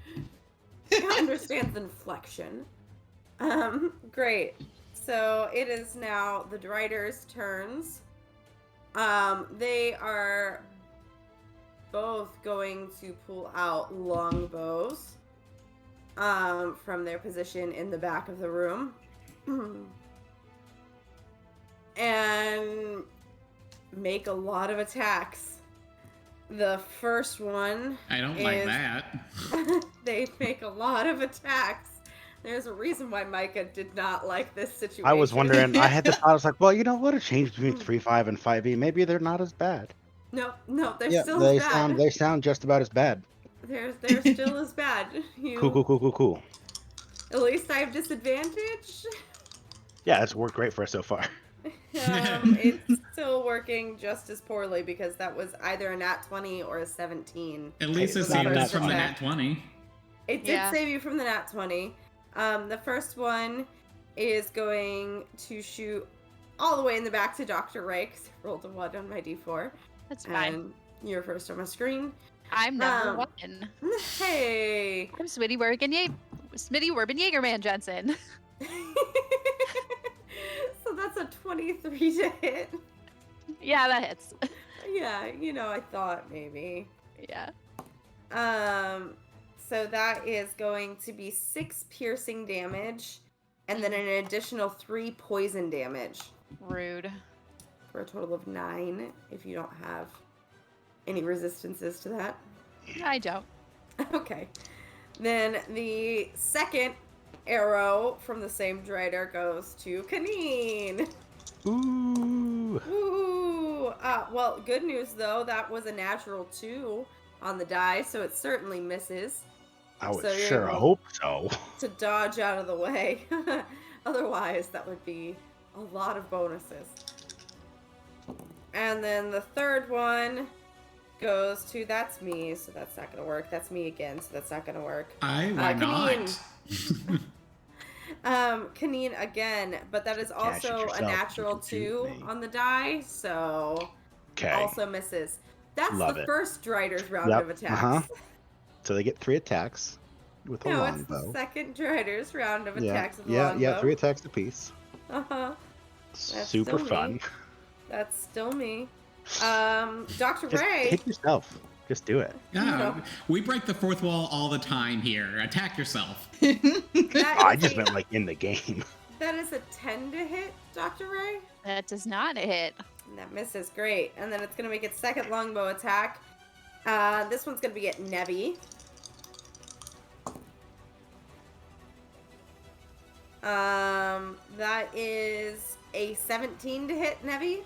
It understands inflection. Great. So it is now the Driders' turns. They are both going to pull out longbows from their position in the back of the room. And make a lot of attacks. The first one I don't like that. They make a lot of attacks. There's a reason why Micah did not like this situation. I was wondering. I had the thought. I was like, well, you know what? A change between 3.5 and 5e. Maybe they're not as bad. No, they're Yeah, still they as bad. They sound just about as bad. They're still as bad. Cool. At least I have disadvantage. Yeah, it's worked great for us so far. It's still working just as poorly because that was either a nat 20 or a 17. At least it It's saved not us a from the attack. nat 20. It did save you from the nat 20. The first one is going to shoot all the way in the back to Dr. Ray because I rolled a 1 on my d4. That's fine. And you're first on my screen. I'm number 1. Hey! I'm Smitty Werben Jaegerman Jensen. So that's a 23 to hit. Yeah, that hits. Yeah, I thought maybe. Yeah. So that is going to be 6 piercing damage, and then an additional 3 poison damage. Rude. For a total of 9, if you don't have any resistances to that. I don't. Okay. Then the second arrow from the same Drider goes to Kaneen. Ooh. Ooh. Well, good news though, that was a natural 2 on the die, so it certainly misses. I would So you're sure able hope so. to dodge out of the way. Otherwise, that would be a lot of bonuses. And then the third one goes to, that's me, so that's not going to work. That's me again, so that's not going to work. Why not? Kaneen again, but that is also a natural 2 on the die, so also misses. That's Love the it. first Drider's round of attacks. So they get 3 attacks with a No, longbow. it's the second Drider's round of attacks with a longbow. Yeah, 3 attacks apiece. Uh-huh. Super fun. That's still me. Dr. Just Ray. hit yourself. Just do it. Yeah, we break the fourth wall all the time here. Attack yourself. I just meant like in the game. That is a 10 to hit, Dr. Ray. That does not hit. And that misses. Great. And then it's going to make its second longbow attack. This one's going to be at Nevi. That is a 17 to hit, Nevi.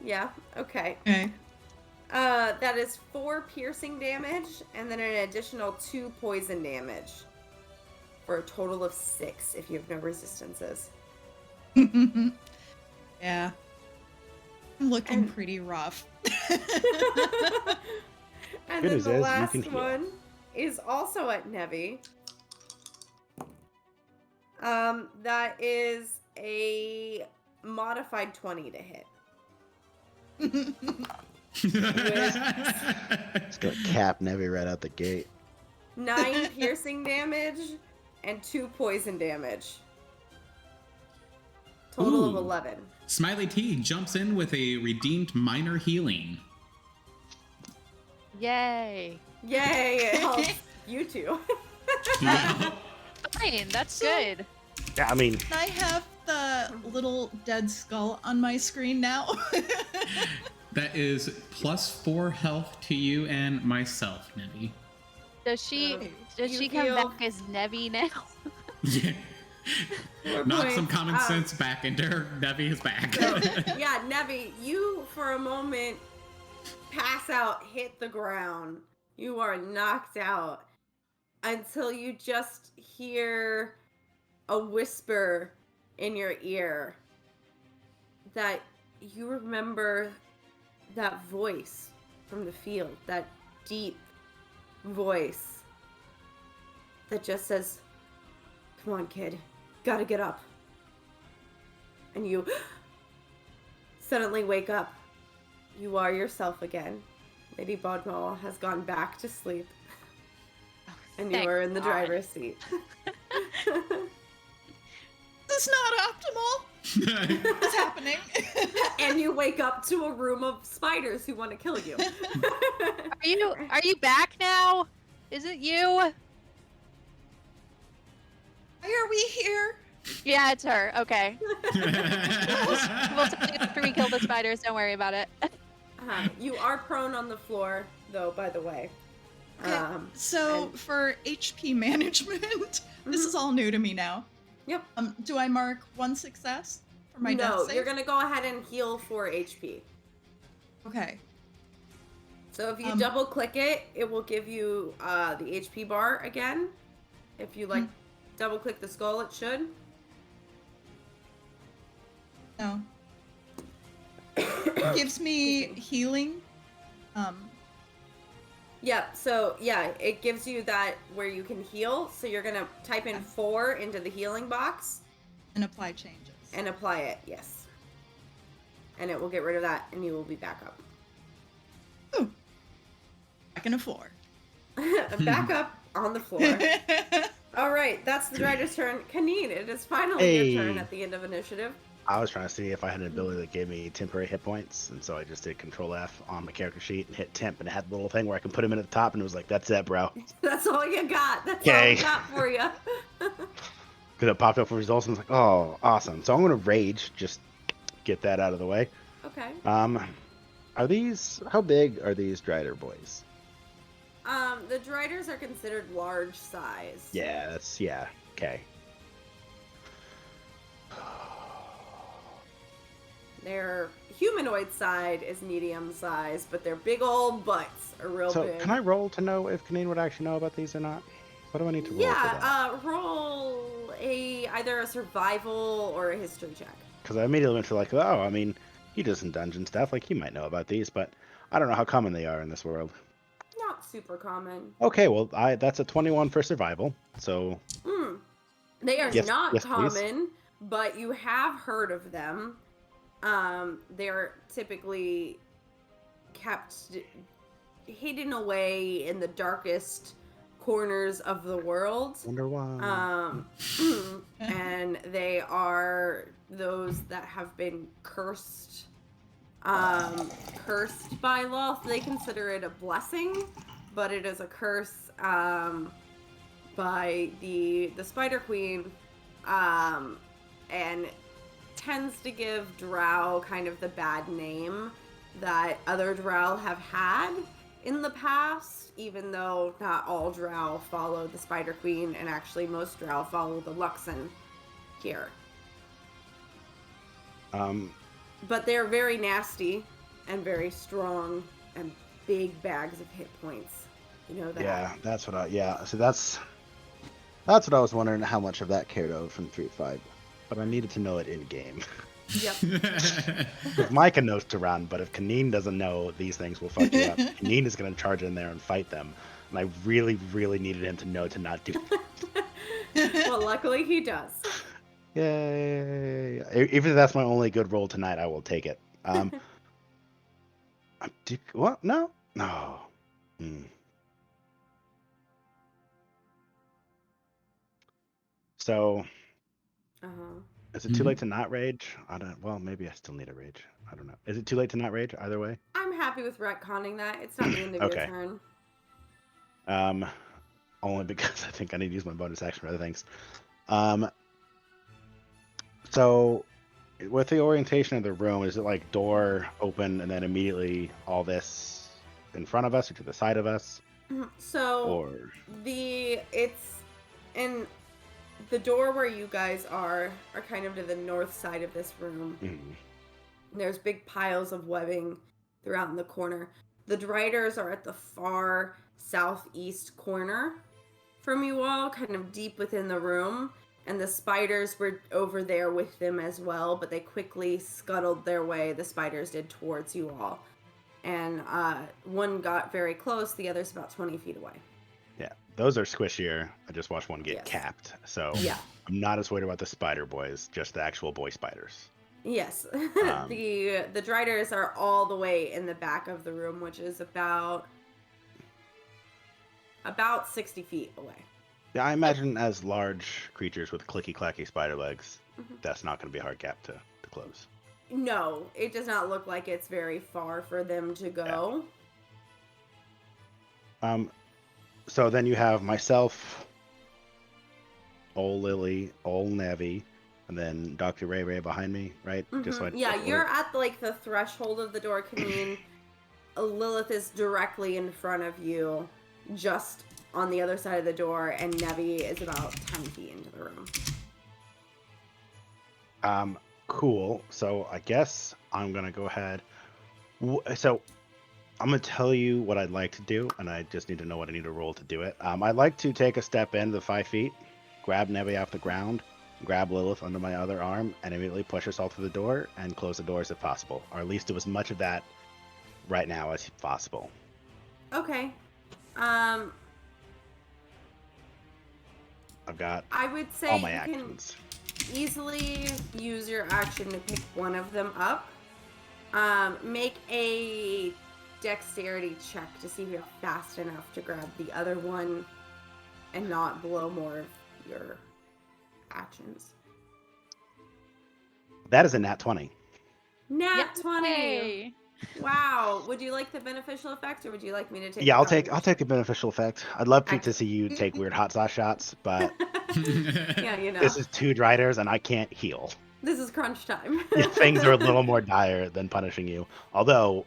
Yeah, okay. Okay. That is 4 piercing damage, and then an additional 2 poison damage. For a total of 6, if you have no resistances. Yeah. I'm looking pretty rough. And Good then as the is, you last can heal. one is also at Nevi. That is a modified 20 to hit. It's gonna cap Nevi right out the gate. 9 piercing damage and 2 poison damage. Total of Ooh. 11. Smiley T jumps in with a redeemed minor healing. Yay. Yay! It helps you two. Fine, that's good. Yeah, I mean, I have the little dead skull on my screen now. That is +4 health to you and myself, Nevi. Does she you come heal- back as Nevi now? Yeah. More Knock some points. common sense back into her. Nevi is back. So, yeah, Nevi, you for a moment pass out, hit the ground. You are knocked out until you just hear a whisper in your ear that you remember that voice from the field, that deep voice that just says, Come on, kid. Gotta get up. And you suddenly wake up. You are yourself again. Lady Bodmall has gone back to sleep. And you Thank are in the God. driver's seat. This is not optimal. What's happening? And you wake up to a room of spiders who want to kill you. Are you back now? Is it you? Why are we here? Yeah, it's her. Okay. We'll tell you after we kill the spiders. Don't worry about it. You are prone on the floor, though, by the way. Okay, so for HP management, this is all new to me now. Yep. Do I mark 1 success for my death No, save? you're going to go ahead and heal 4 HP. Okay. So if you double click it, it will give you the HP bar again. If you double click the skull, it should. No. It gives me healing. Yep, so yeah, it gives you that where you can heal. So you're going to type in 4 into the healing box. And apply changes. And apply it, yes. And it will get rid of that, and you will be back up. Ooh. Back in a 4. Back up on the floor. All right, that's the driver's turn. Kaneen, it is finally your turn at the end of initiative. I was trying to see if I had an ability that gave me temporary hit points, and so I just did Control F on my character sheet and hit temp, and it had the little thing where I can put him in at the top, and it was like, "That's it, bro." That's all you got. That's all you got for you. Because it popped up with results, and I was like, "Oh, awesome!" So I'm gonna rage, just get that out of the way. Okay. Are these? How big are these Drider boys? The Driders are considered large size. Yeah, okay. Their humanoid side is medium size, but their big old butts are real So big. can I roll to know if Kaneen would actually know about these or not? What do I need to roll for that? Yeah, roll either a survival or a history check. Because I immediately went to like, oh, I mean, he does some dungeon stuff, like he might know about these, but I don't know how common they are in this world. Not super common. Okay, well, that's a 21 for survival, so... They are not yes, common, please. but you have heard of them. They're typically kept hidden away in the darkest corners of the world. Wonder why. And they are those that have been cursed by Loth. They consider it a blessing, but it is a curse by the Spider Queen, and tends to give Drow kind of the bad name that other Drow have had in the past, even though not all Drow follow the Spider Queen, and actually most Drow follow the Luxon here. But they're very nasty and very strong and big bags of hit points. You know that? Yeah, that's what so that's what I was wondering, how much of that carried over from 3.5. But I needed to know it in game. Yep. If Micah knows to run, but if Kaneen doesn't know, these things will fuck you up. Kaneen is going to charge in there and fight them. And I really, really needed him to know to not do it. Well, luckily he does. Yay. Even if that's my only good roll tonight, I will take it. What? No? No. So, is it too late to not rage? Well, maybe I still need a rage. I don't know. Is it too late to not rage either way? I'm happy with retconning that. It's not the end of your turn. Only because I think I need to use my bonus action for other things. So, with the orientation of the room, is it like door open and then immediately all this in front of us or to the side of us? So it's in the door where you guys are kind of to the north side of this room. There's big piles of webbing throughout in the corner. The Driders are at the far southeast corner from you all, kind of deep within the room. And the spiders were over there with them as well, but they quickly scuttled their way, the spiders did, towards you all. And one got very close, the other's about 20 feet away. Yeah. those are squishier. I just watched one get Yes. capped, so Yeah. I'm not as worried about the spider boys, just the actual boy spiders. Yes. Um, The driders are all the way in the back of the room, which is about 60 feet away. Yeah, I imagine as large creatures with clicky clacky spider legs, Mhm. that's not going to be a hard gap to close. No, it does not look like it's very far for them to go. So then you have myself, old Lily, old Navi, and then Dr. Ray Ray behind me, right? Just so I Yeah, like, you're at like the threshold of the door, Kameen. Lilith is directly in front of you, just on the other side of the door, and Nevi is about 10 feet into the room. Cool. So I guess I'm gonna go ahead. So I'm gonna tell you what I'd like to do, and I just need to know what I need to roll to do it. I'd like to take a step into the 5 feet, grab Nevi off the ground, grab Lilith under my other arm, and immediately push herself through the door and close the doors if possible, or at least do as much of that right now as possible. Okay. I've got I would say all my you actions. can easily use your action to pick one of them up. Make a dexterity check to see if you're fast enough to grab the other one and not blow more of your actions. That is a nat 20. Nat 20. Yay! Wow. Would you like the beneficial effect, or would you like me to take? Yeah, I'll the take the beneficial effect. I'd love to Excellent. see you take weird hot sauce shots, but Yeah, you know. this is 2 driders and I can't heal. This is crunch time. Things are a little more dire than punishing you. Although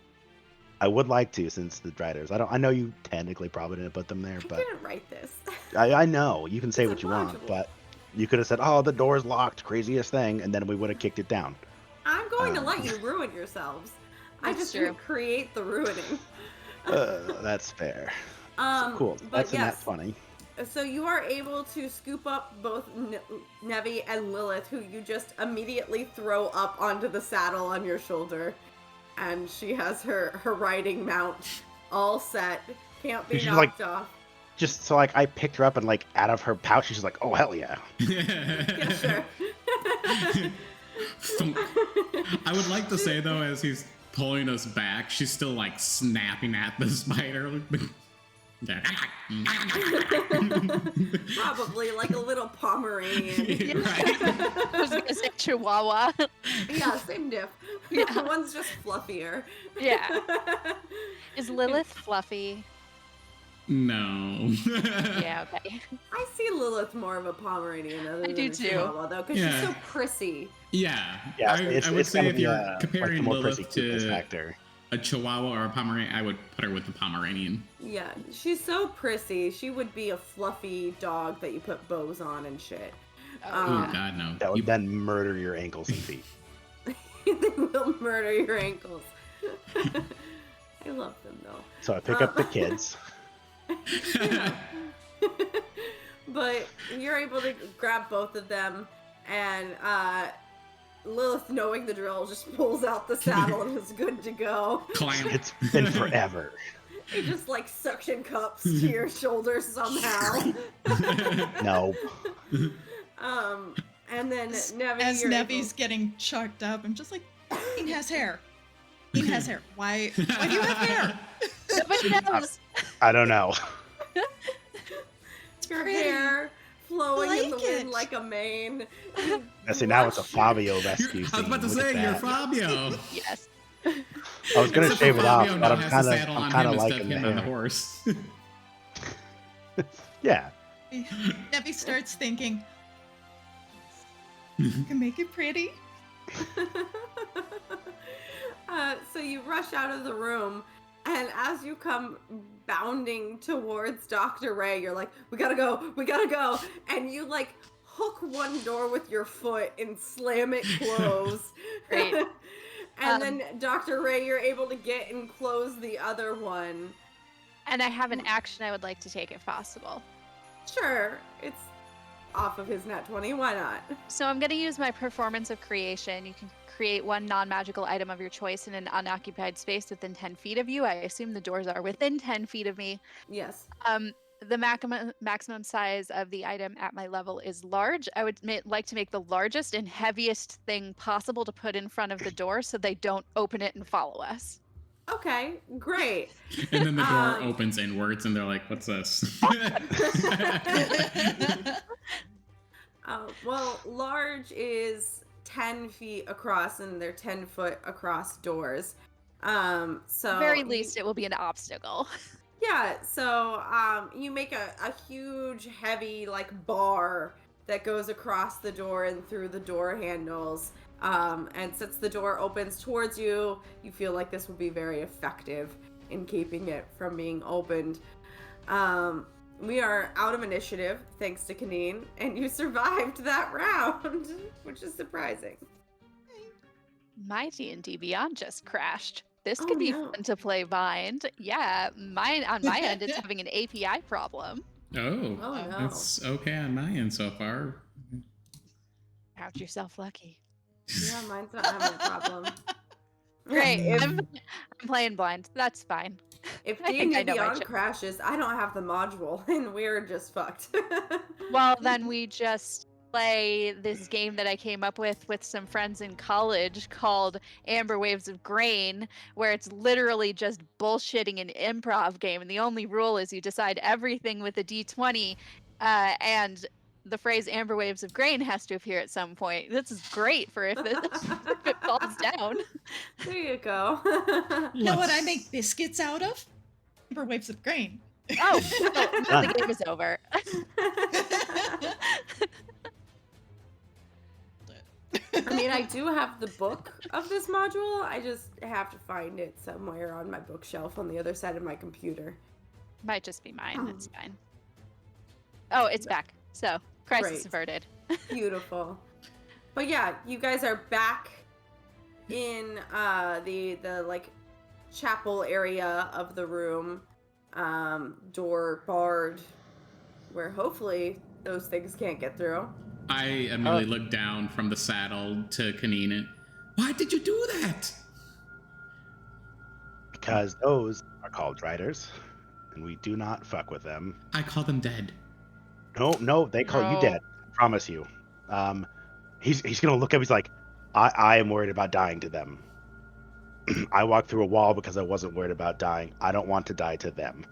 I would like to, since the driders. I know you technically probably didn't put them there, I but didn't write this. I know you can say It's what a you want, module. but you could have said, "Oh, the door's locked, craziest thing," and then we would have kicked it down. I'm going to let you ruin yourselves. I That's just true. create the ruining. That's fair. So cool. But That's a nat yes. 20. So you are able to scoop up both Nevi and Lilith, who you just immediately throw up onto the saddle on your shoulder. And she has her riding mount all set. Can't be She's knocked off. Just so I picked her up and out of her pouch, she's like, "Oh hell yeah!" Yeah, sure. I would like to say though, as he's pulling us back, she's still snapping at the spider. Probably like a little Pomeranian. Right. I was gonna say Chihuahua. Yeah, same diff. Yeah. One's just fluffier. Yeah. Is Lilith fluffy? No. Yeah, okay. I see Lilith more of a Pomeranian other than do a too. Chihuahua, though, because Yeah. she's so prissy. Yeah. Yeah, I would say gonna if be, you're comparing the more prissy Lilith cuteness to factor. a Chihuahua or a Pomeranian, I would put her with the Pomeranian. Yeah, she's so prissy. She would be a fluffy dog that you put bows on and shit. Oh God, no. That would then murder your ankles and feet. They will murder your ankles. I love them though. So I pick up the kids. But you're able to grab both of them, and Lilith, knowing the drill, just pulls out the saddle and is good to go. Climb. It's been forever. It just suction cups to your shoulders somehow. No. And then Nevi, As you're Nevi's getting chucked up, I'm just like, Dean has hair. Dean has hair. Why do you have hair? Nobody knows. I don't know. your pretty. hair flowing in the Like wind it. like a mane. See, now it's a Fabio rescue I was about to scene. Look say, at you're that. Fabio. Yes. I was gonna Except for shave it off, Fabio but now I'm has the kind saddle of on him instead liking of the him on the hair. horse. Yeah. Nevi starts thinking, you can make it pretty. So you rush out of the room, and as you come bounding towards Dr. Ray, you're like, we gotta go, and you hook one door with your foot and slam it closed. Great. And then Dr. Ray, you're able to get and close the other one. And I have an action I would like to take if possible. Sure, it's off of his nat 20, why not? So I'm going to use my performance of creation. You can create one non-magical item of your choice in an unoccupied space within 10 feet of you. I assume the doors are within 10 feet of me. Yes. the maximum size of the item at my level is large. I would like to make the largest and heaviest thing possible to put in front of the door so they don't open it and follow us. Okay, great. And then the door opens inwards, and they're like, "What's this?" Well, large is 10 feet across, and they're 10-foot across doors. So Very least, it will be an obstacle. yeah, so you make a huge, heavy, like, bar that goes across the door and through the door handles. And since the door opens towards you, you feel like this will be very effective in keeping it from being opened. We are out of initiative, thanks to Kaneen, and you survived that round, which is surprising. My D&D Beyond just crashed. This Oh, could be no. fun to play Bind. Yeah, on my end, it's having an API problem. Oh, Oh, no. that's okay on my end so far. Count yourself lucky. Yeah, mine's not having a problem. Great. If, I'm playing blind. That's fine. if I think I D&D know my Beyond shit. crashes, I don't have the module, and we're just fucked. Well, then we just play this game that I came up with some friends in college called Amber Waves of Grain, where it's literally just bullshitting an improv game, and the only rule is you decide everything with a d20, and the phrase Amber Waves of Grain has to appear at some point. This is great for if it falls down. There you go. You know what I make biscuits out of? Amber Waves of Grain. Oh, no, the game is over. I mean, I do have the book of this module. I just have to find it somewhere on my bookshelf on the other side of my computer. Might just be mine. It's fine. Oh, it's back. So, crisis Great. averted. Beautiful. But yeah, you guys are back in the like chapel area of the room, door barred, where hopefully those things can't get through. I immediately look down from the saddle to Kaneen and, why did you do that? Because those are called riders, and we do not fuck with them. I call them dead. No, they call you No. dead. I promise you. He's gonna look up. He's like, I am worried about dying to them. I walked through a wall because I wasn't worried about dying. I don't want to die to them.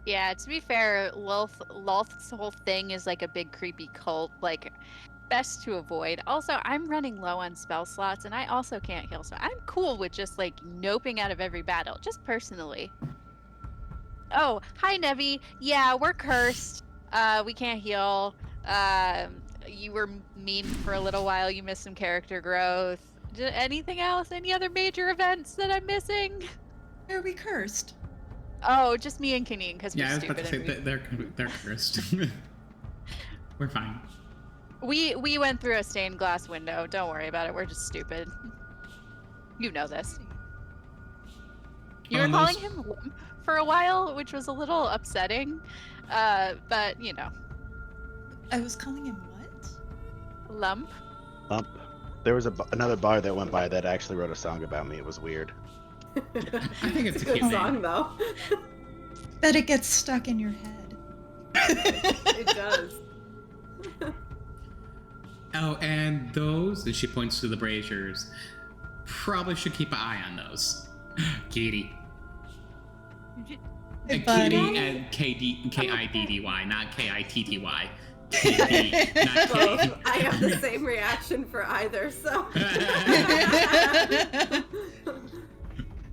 Yeah, to be fair, Lolth's whole thing is like a big creepy cult, like best to avoid. Also, I'm running low on spell slots and I also can't heal, so I'm cool with just like noping out of every battle, just personally. Oh, hi Nevi. Yeah, we're cursed. We can't heal. You were mean for a little while, you missed some character growth. Anything else? Any other major events that I'm missing? Are we cursed? Oh, just me and Kaneen, because we're Yeah, I was about stupid. to say and they're cursed. We're fine. we went through a stained glass window. Don't worry about it. We're just stupid. You know this. You were calling him Limp for a while, which was a little upsetting. But you know, I was calling him what? Lump. Lump. There was another bar that went by that actually wrote a song about me. It was weird. I think it's a good cute song name. though. Bet it gets stuck in your head. It does. Oh, and those, and she points to the braziers, probably should keep an eye on those. Katie. Hey, And buddy. Katie and Kiddy, not Kitty. Katie, not Both. Katie. I have the same reaction for either, so.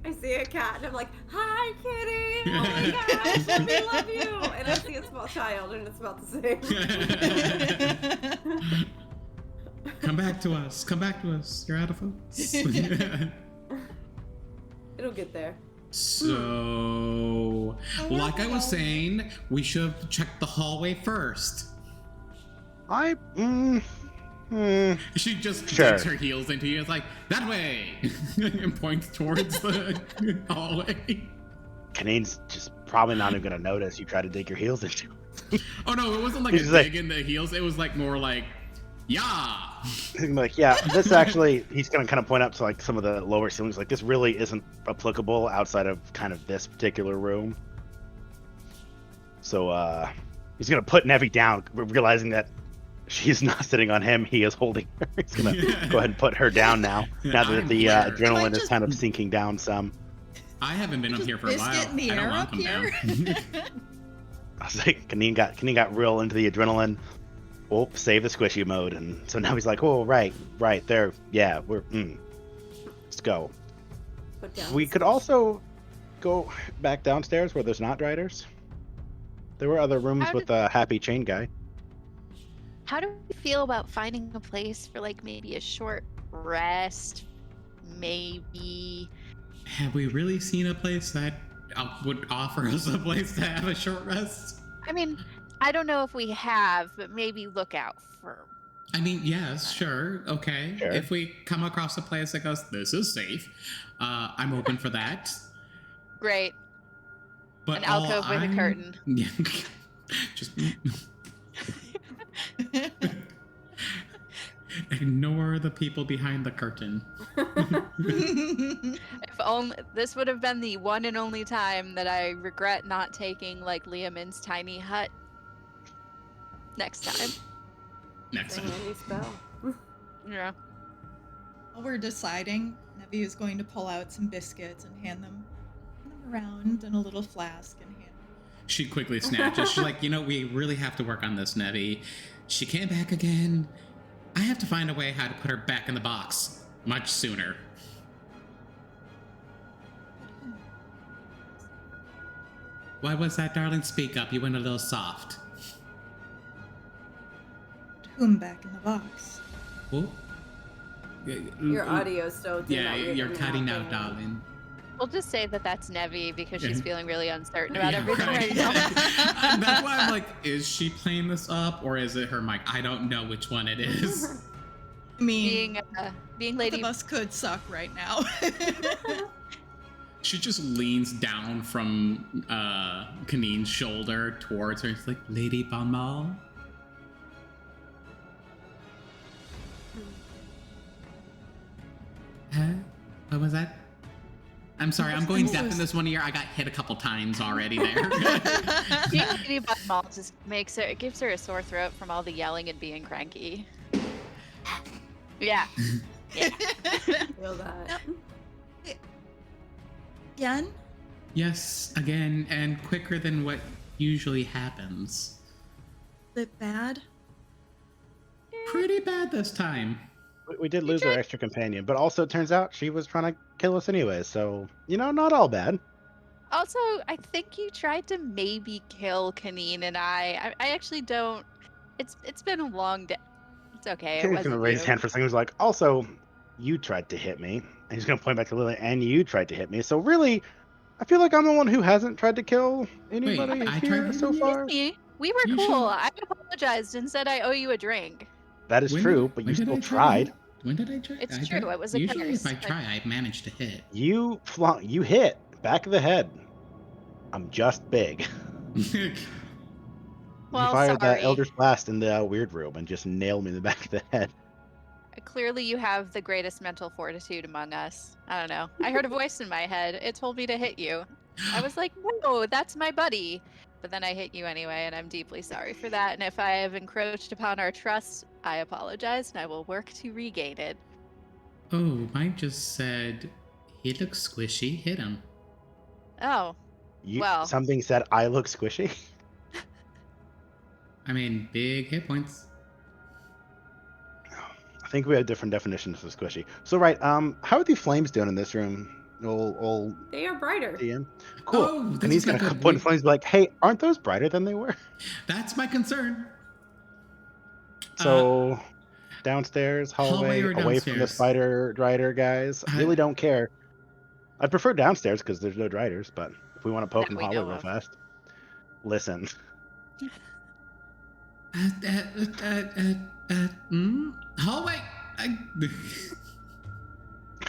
I see a cat and I'm like, hi kitty! Oh my gosh, let me love you! And I see a small child and it's about the same. Come back to us. You're out of focus. It'll get there. So, like I was saying, we should have checked the hallway first. She just Sure. digs her heels into you. It's like, that way! And points towards the hallway. Kaneen's just probably not even gonna notice you try to dig your heels into. Oh no, it wasn't like He's a like- dig in the heels. It was like more like, yeah! I'm like, yeah, this actually, he's gonna kind of point up to like some of the lower ceilings. Like, this really isn't applicable outside of kind of this particular room. So he's gonna put Nevi down, realizing that she's not sitting on him. He is holding her. He's gonna go ahead and put her down now. Now that I'm the here. adrenaline is just- kind of sinking down some. I haven't been up Just here for a while. biscuit in the I don't air want up to come here. down. I was like, Kaneen got real into the adrenaline. Oh, save the squishy mode, and so now he's like, oh, right there, yeah, let's go. Put down We the could switch. also go back downstairs where there's not riders. There were other rooms How with a happy chain guy. How do we feel about finding a place for like maybe a short rest? Maybe. Have we really seen a place that would offer us a place to have a short rest? I mean, I don't know if we have, but maybe look out for. I mean, yes, sure, okay. Sure. If we come across a place that goes, this is safe, I'm open for that. Great. But An alcove with a curtain. Yeah. Just ignore the people behind the curtain. If only this would have been the one and only time that I regret not taking like Liamin's tiny hut. Next time. Next It's a time. handy spell. Yeah. While we're deciding, Nevi is going to pull out some biscuits and hand them around in a little flask and hand them. She quickly snatches. She's like, we really have to work on this, Nevi. She came back again. I have to find a way how to put her back in the box much sooner. What was that, darling? Speak up. You went a little soft. Whom back in the box? Oh. Your audio still doing Yeah, that weird you're in and cutting out out, thing. darling. We'll just say that that's Nevi because she's Yeah. feeling really uncertain about Yeah, everything right. right now. And that's why I'm like, is she playing this up or is it her mic? I don't know which one it is. I mean, Being both Lady of us could suck right now. She just leans down from Kaneen's shoulder towards her. It's like, Lady Bonmal. Huh? What was that? I'm sorry, I'm going deaf in this one ear. I got hit a couple times already there. Being Lady Butmall just gives her a sore throat from all the yelling and being cranky. Yeah. Feel that. Again? Yes, again, and quicker than what usually happens. Bit bad? Pretty bad this time. We did lose our extra companion, but also it turns out she was trying to kill us anyway, so, not all bad. Also, I think you tried to maybe kill Kaneen and I actually don't. It's been a long day. It's okay. It He's wasn't gonna raise you. his hand for a second. He's like, also, you tried to hit me. And he's gonna point back to Lily, and you tried to hit me. So really, I feel like I'm the one who hasn't tried to kill anybody I here tried to so hit far. Me. We were You cool. should- I apologized and said I owe you a drink. That is When true, did- but when you did I still try? tried. When did I try? It's I true, did- it was a Usually if curse, I but- try, I manage to hit. You hit back of the head. I'm just big. Well, you fired sorry. that Elder's Blast in the weird room and just nailed me in the back of the head. Clearly, you have the greatest mental fortitude among us. I don't know. I heard a voice in my head. It told me to hit you. I was like, no, that's my buddy. But then I hit you anyway, and I'm deeply sorry for that. And if I have encroached upon our trust, I apologize, and I will work to regain it. Oh, mine just said, he looks squishy, hit him. Oh, Well. Something said I look squishy. I mean, big hit points. I think we have different definitions of squishy. So right, how are the flames doing in this room? Old They are brighter. DM. Cool. Oh, this and he's is gonna not good. point flames, and be like, "Hey, aren't those brighter than they were?" That's my concern. So downstairs, hallway hallway, or away from the downstairs? spider drider guys. I really don't care. I prefer downstairs because there's no driders, but if we want to poke That in the we hallway know real of. fast, listen. Hallway.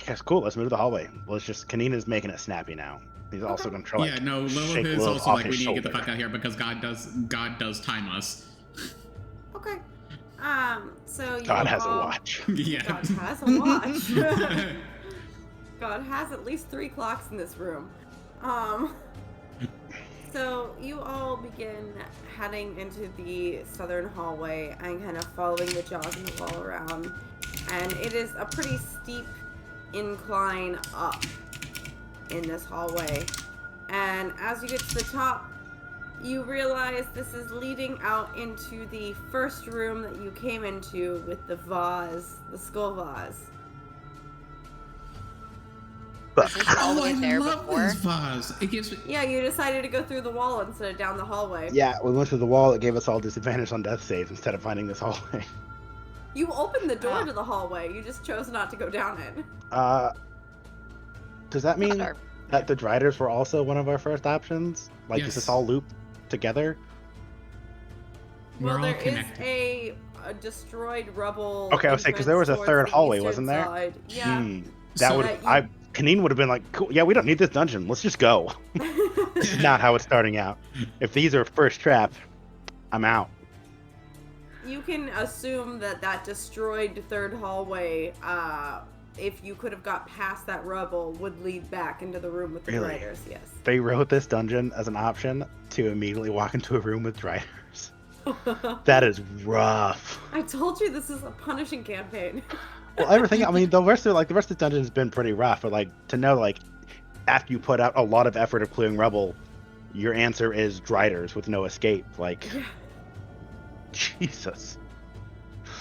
Yes, cool. Let's move to the hallway. Well, it's just Kanina's making it snappy now. He's also gonna try. Yeah, no, Lilith shake is Lilith also off like, we his need to get the shoulder. fuck out here because God does time us. Okay. So you God has a all- watch. Yeah. God has a watch. God has at least 3 clocks in this room. So you all begin heading into the southern hallway and kind of following the jog in the wall around. And it is a pretty steep incline up in this hallway. And as you get to the top, you realize this is leading out into the first room that you came into with the vase, the skull vase. Was this all the Oh, way I there love before? this vase. It gives me. Yeah, you decided to go through the wall instead of down the hallway. Yeah, we went through the wall. It gave us all disadvantage on death saves instead of finding this hallway. You opened the door Ah. to the hallway. You just chose not to go down it. Does that mean Our- that the Driders were also one of our first options? Like, does this Yes. all loop together? We're Well, all there is connected. a destroyed rubble. Okay, I was saying, 'cause there was a entrance third towards the hallway, eastern wasn't there? side. Yeah. That So- would that you- Kaneen would have been like, cool, yeah, we don't need this dungeon. Let's just go. This is not how it's starting out. If these are first trap, I'm out. You can assume that that destroyed third hallway, if you could have got past that rubble, would lead back into the room with the Really? riders. Yes. They wrote this dungeon as an option to immediately walk into a room with Driders. That is rough. I told you this is a punishing campaign. Well, everything. I mean, the rest of the dungeon has been pretty rough. But like to know, like after you put out a lot of effort of clearing rubble, your answer is Driders with no escape. Like, Yeah. Jesus.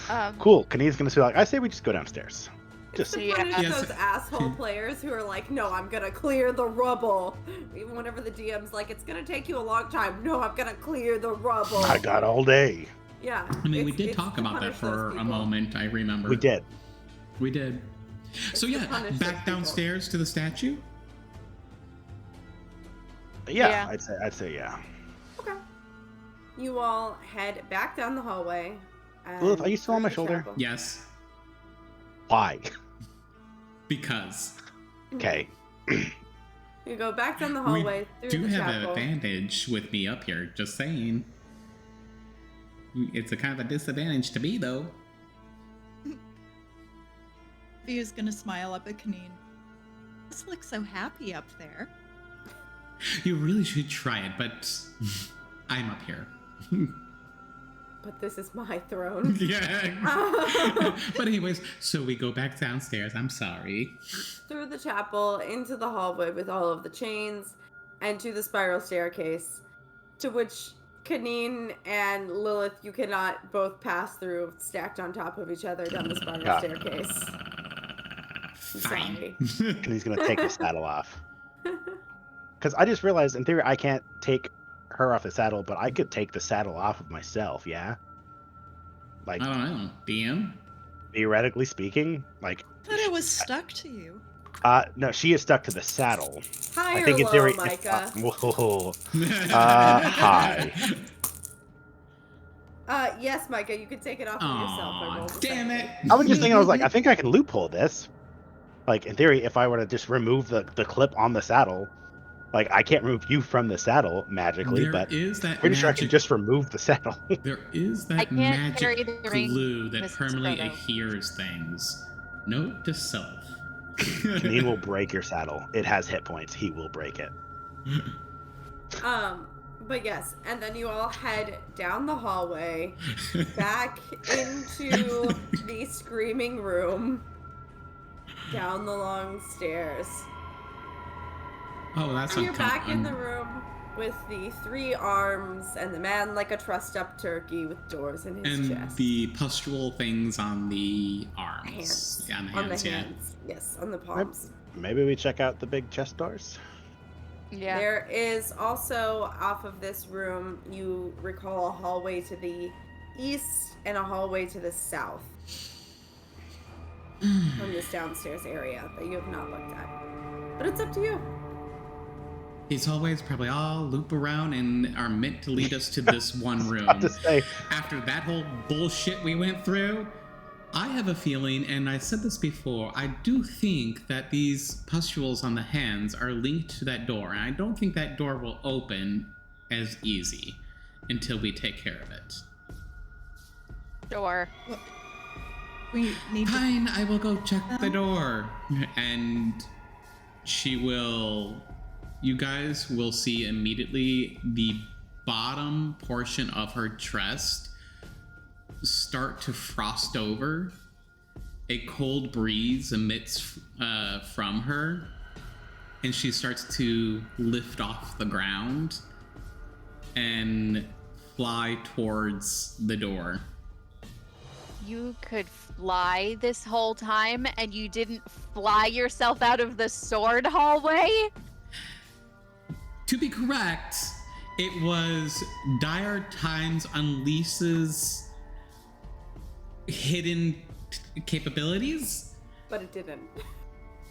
Um, Cool. Kaneen's gonna say like, I say we just go downstairs. Just to Yeah. punish Yes. those asshole players who are like, no, I'm gonna clear the rubble. Even whenever the DM's like, it's gonna take you a long time. No, I'm gonna clear the rubble. I got all day. Yeah. I mean, we it's- did it's talk to about that punish those for a people. moment. I remember. We did. We did. So to yeah, punish those back people. downstairs to the statue. Yeah, Yeah. I'd say yeah. Okay. You all head back down the hallway. and Lilith, are you still on through my the shoulder? chapel. Yes, Why? because Okay. You go back down the hallway we through do the have chapel. an advantage with me up here. Just saying. It's a kind of a disadvantage to me, though. Via's gonna smile up at Kaneen. This looks so happy up there. You really should try it, but I'm up here. But this is my throne. Yeah. But anyways, so we go back downstairs. I'm sorry. Through the chapel, into the hallway with all of the chains, and to the spiral staircase, to which Kaneen and Lilith, you cannot both pass through stacked on top of each other down the spiral Got staircase. I'm Fine. sorry. And he's gonna take the saddle off. Because I just realized, in theory, I can't take her off the saddle, but I could take the saddle off of myself. Yeah. Like, I don't know. DM? theoretically speaking, like, I thought it was stuck to you. no, she is stuck to the saddle. High I or think in low, theory, Micah? whoa. Hi. Yes, Micah, you can take it off of yourself. I Aw, rolled a damn second. it. I was just thinking, I was like, I think I can loophole this. Like, in theory, if I were to just remove the clip on the saddle, like, I can't remove you from the saddle magically, There but is that pretty sure I can magic. just remove the saddle. There is I that can't carry magic the ring, glue that Mrs. permanently Frodo. adheres things. Note to self. Kaneen will break your saddle. It has hit points. He will break it. But yes, and then you all head down the hallway, back into the screaming room, down the long stairs. Oh, that's And you're back in the room with the 3 arms and the man like a trussed up turkey with doors in his And chest. the pustule things on the arms. hands. Yeah, on the on hands, the yeah. hands. Yes, on the palms. Maybe we check out the big chest doors. Yeah. There is also, off of this room, you recall a hallway to the east and a hallway to the south from this downstairs area that you have not looked at. But it's up to you. These hallways probably all loop around and are meant to lead us to this one room. I'll just say, After that whole bullshit we went through, I have a feeling, and I said this before, I do think that these pustules on the hands are linked to that door, and I don't think that door will open as easy until we take care of it. Sure. We need to. Fine, I will go check the door. And she will you guys will see immediately the bottom portion of her chest start to frost over. A cold breeze emits from her, and she starts to lift off the ground and fly towards the door. You could fly this whole time and you didn't fly yourself out of the sword hallway? To be correct, it was Dire Times unleashes hidden capabilities, But it didn't.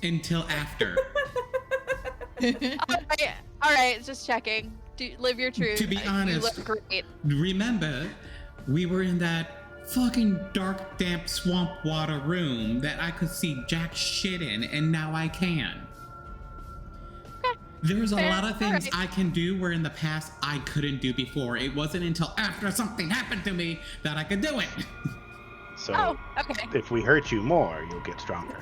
until after. All right, just checking. Live your truth. To be honest, you look great. remember, we were in that fucking dark, damp swamp water room that I could see jack shit in, and now I can. There's a Fair. lot of things Alright. I can do where in the past I couldn't do before. It wasn't until after something happened to me that I could do it. So Oh, okay. if we hurt you more, you'll get stronger.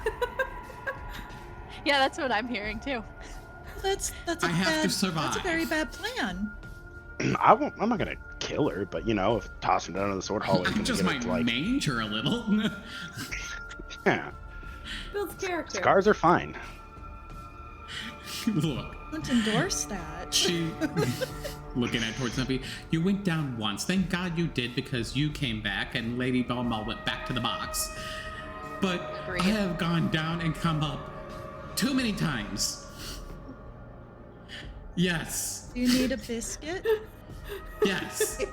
Yeah, that's what I'm hearing too. That's a I have to bad, survive. That's a very bad plan. I'm not gonna kill her, but if tossing her down to the sword hallway, is I gonna just get her might to, like, mange her a little. yeah, Builds character. scars are fine. Look, Don't endorse that. she looking at towards Snuffy. You went down once. Thank God you did, because you came back and Lady Belmont went back to the box. But Agreed. I have gone down and come up too many times. Yes. Do you need a biscuit? Yes.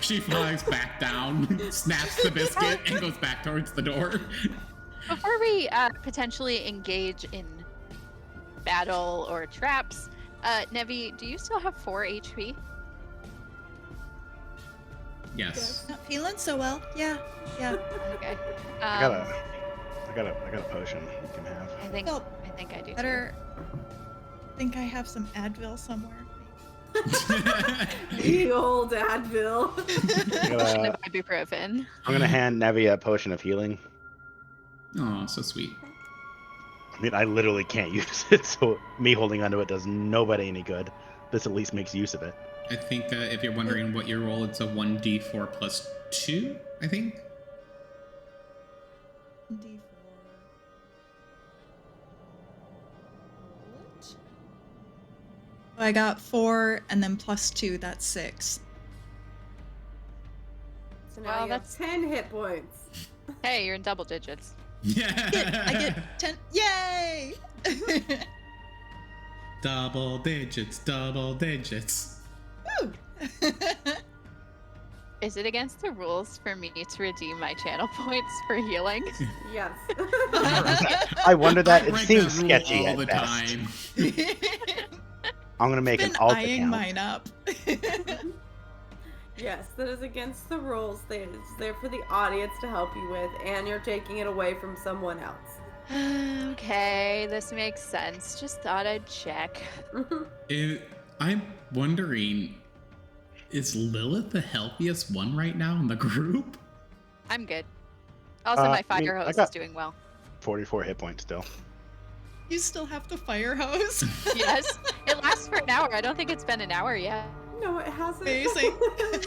She flies back down, snaps the biscuit, and goes back towards the door. Before we potentially engage in battle or traps, Nevi, do you still have 4 HP? Yes. Not feeling so well. Yeah. Okay. I got a potion you can have. I think Well, I do. Better. I think I have some Advil somewhere. The old Advil. I gotta- Ibuprofen. I'm gonna hand Nevi a potion of healing. Oh, so sweet. I mean, I literally can't use it, so me holding onto it does nobody any good. This at least makes use of it. I think if you're wondering what your roll, it's a 1d4 plus 2, I think. D4. I got 4 and then plus 2, that's 6. So now Well, you have that's- 10 hit points. Hey, you're in double digits. I get 10. Yay! Double digits, double digits. Woo! Is it against the rules for me to redeem my channel points for healing? Yes. I wonder that. I It break seems that rule sketchy all at the best. time. I'm gonna make Been an alt eyeing account. mine up. Yes, that is against the rules. It's there for the audience to help you with, and you're taking it away from someone else. Okay, this makes sense. Just thought I'd check. I'm wondering, is Lilith the healthiest one right now in the group? I'm good. Also, my I mean, fire I hose got- is doing well. 44 hit points still. You still have the fire hose? Yes, it lasts for an hour. I don't think it's been an hour yet. No, it hasn't. Amazing. I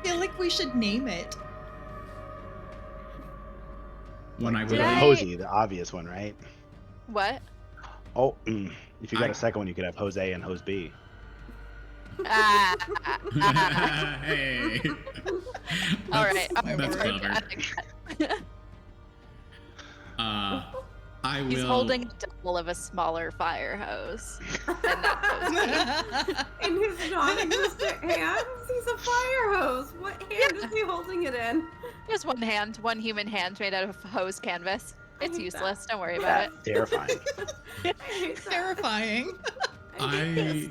feel like we should name it. When I Like, would Did I- Hosey, the obvious one, right? What? Oh, if you got I- a second one, you could have Jose and Hose B. Ah, Hey. All That's- right. That's word. clever. I will. He's holding a double of a smaller fire hose. And not hose. In his non-existent hands, he's a fire hose. What hand is he holding it in? Just one hand, one human hand made out of hose canvas. It's hate useless. Don't worry about it. Terrifying. I hate that. Terrifying. I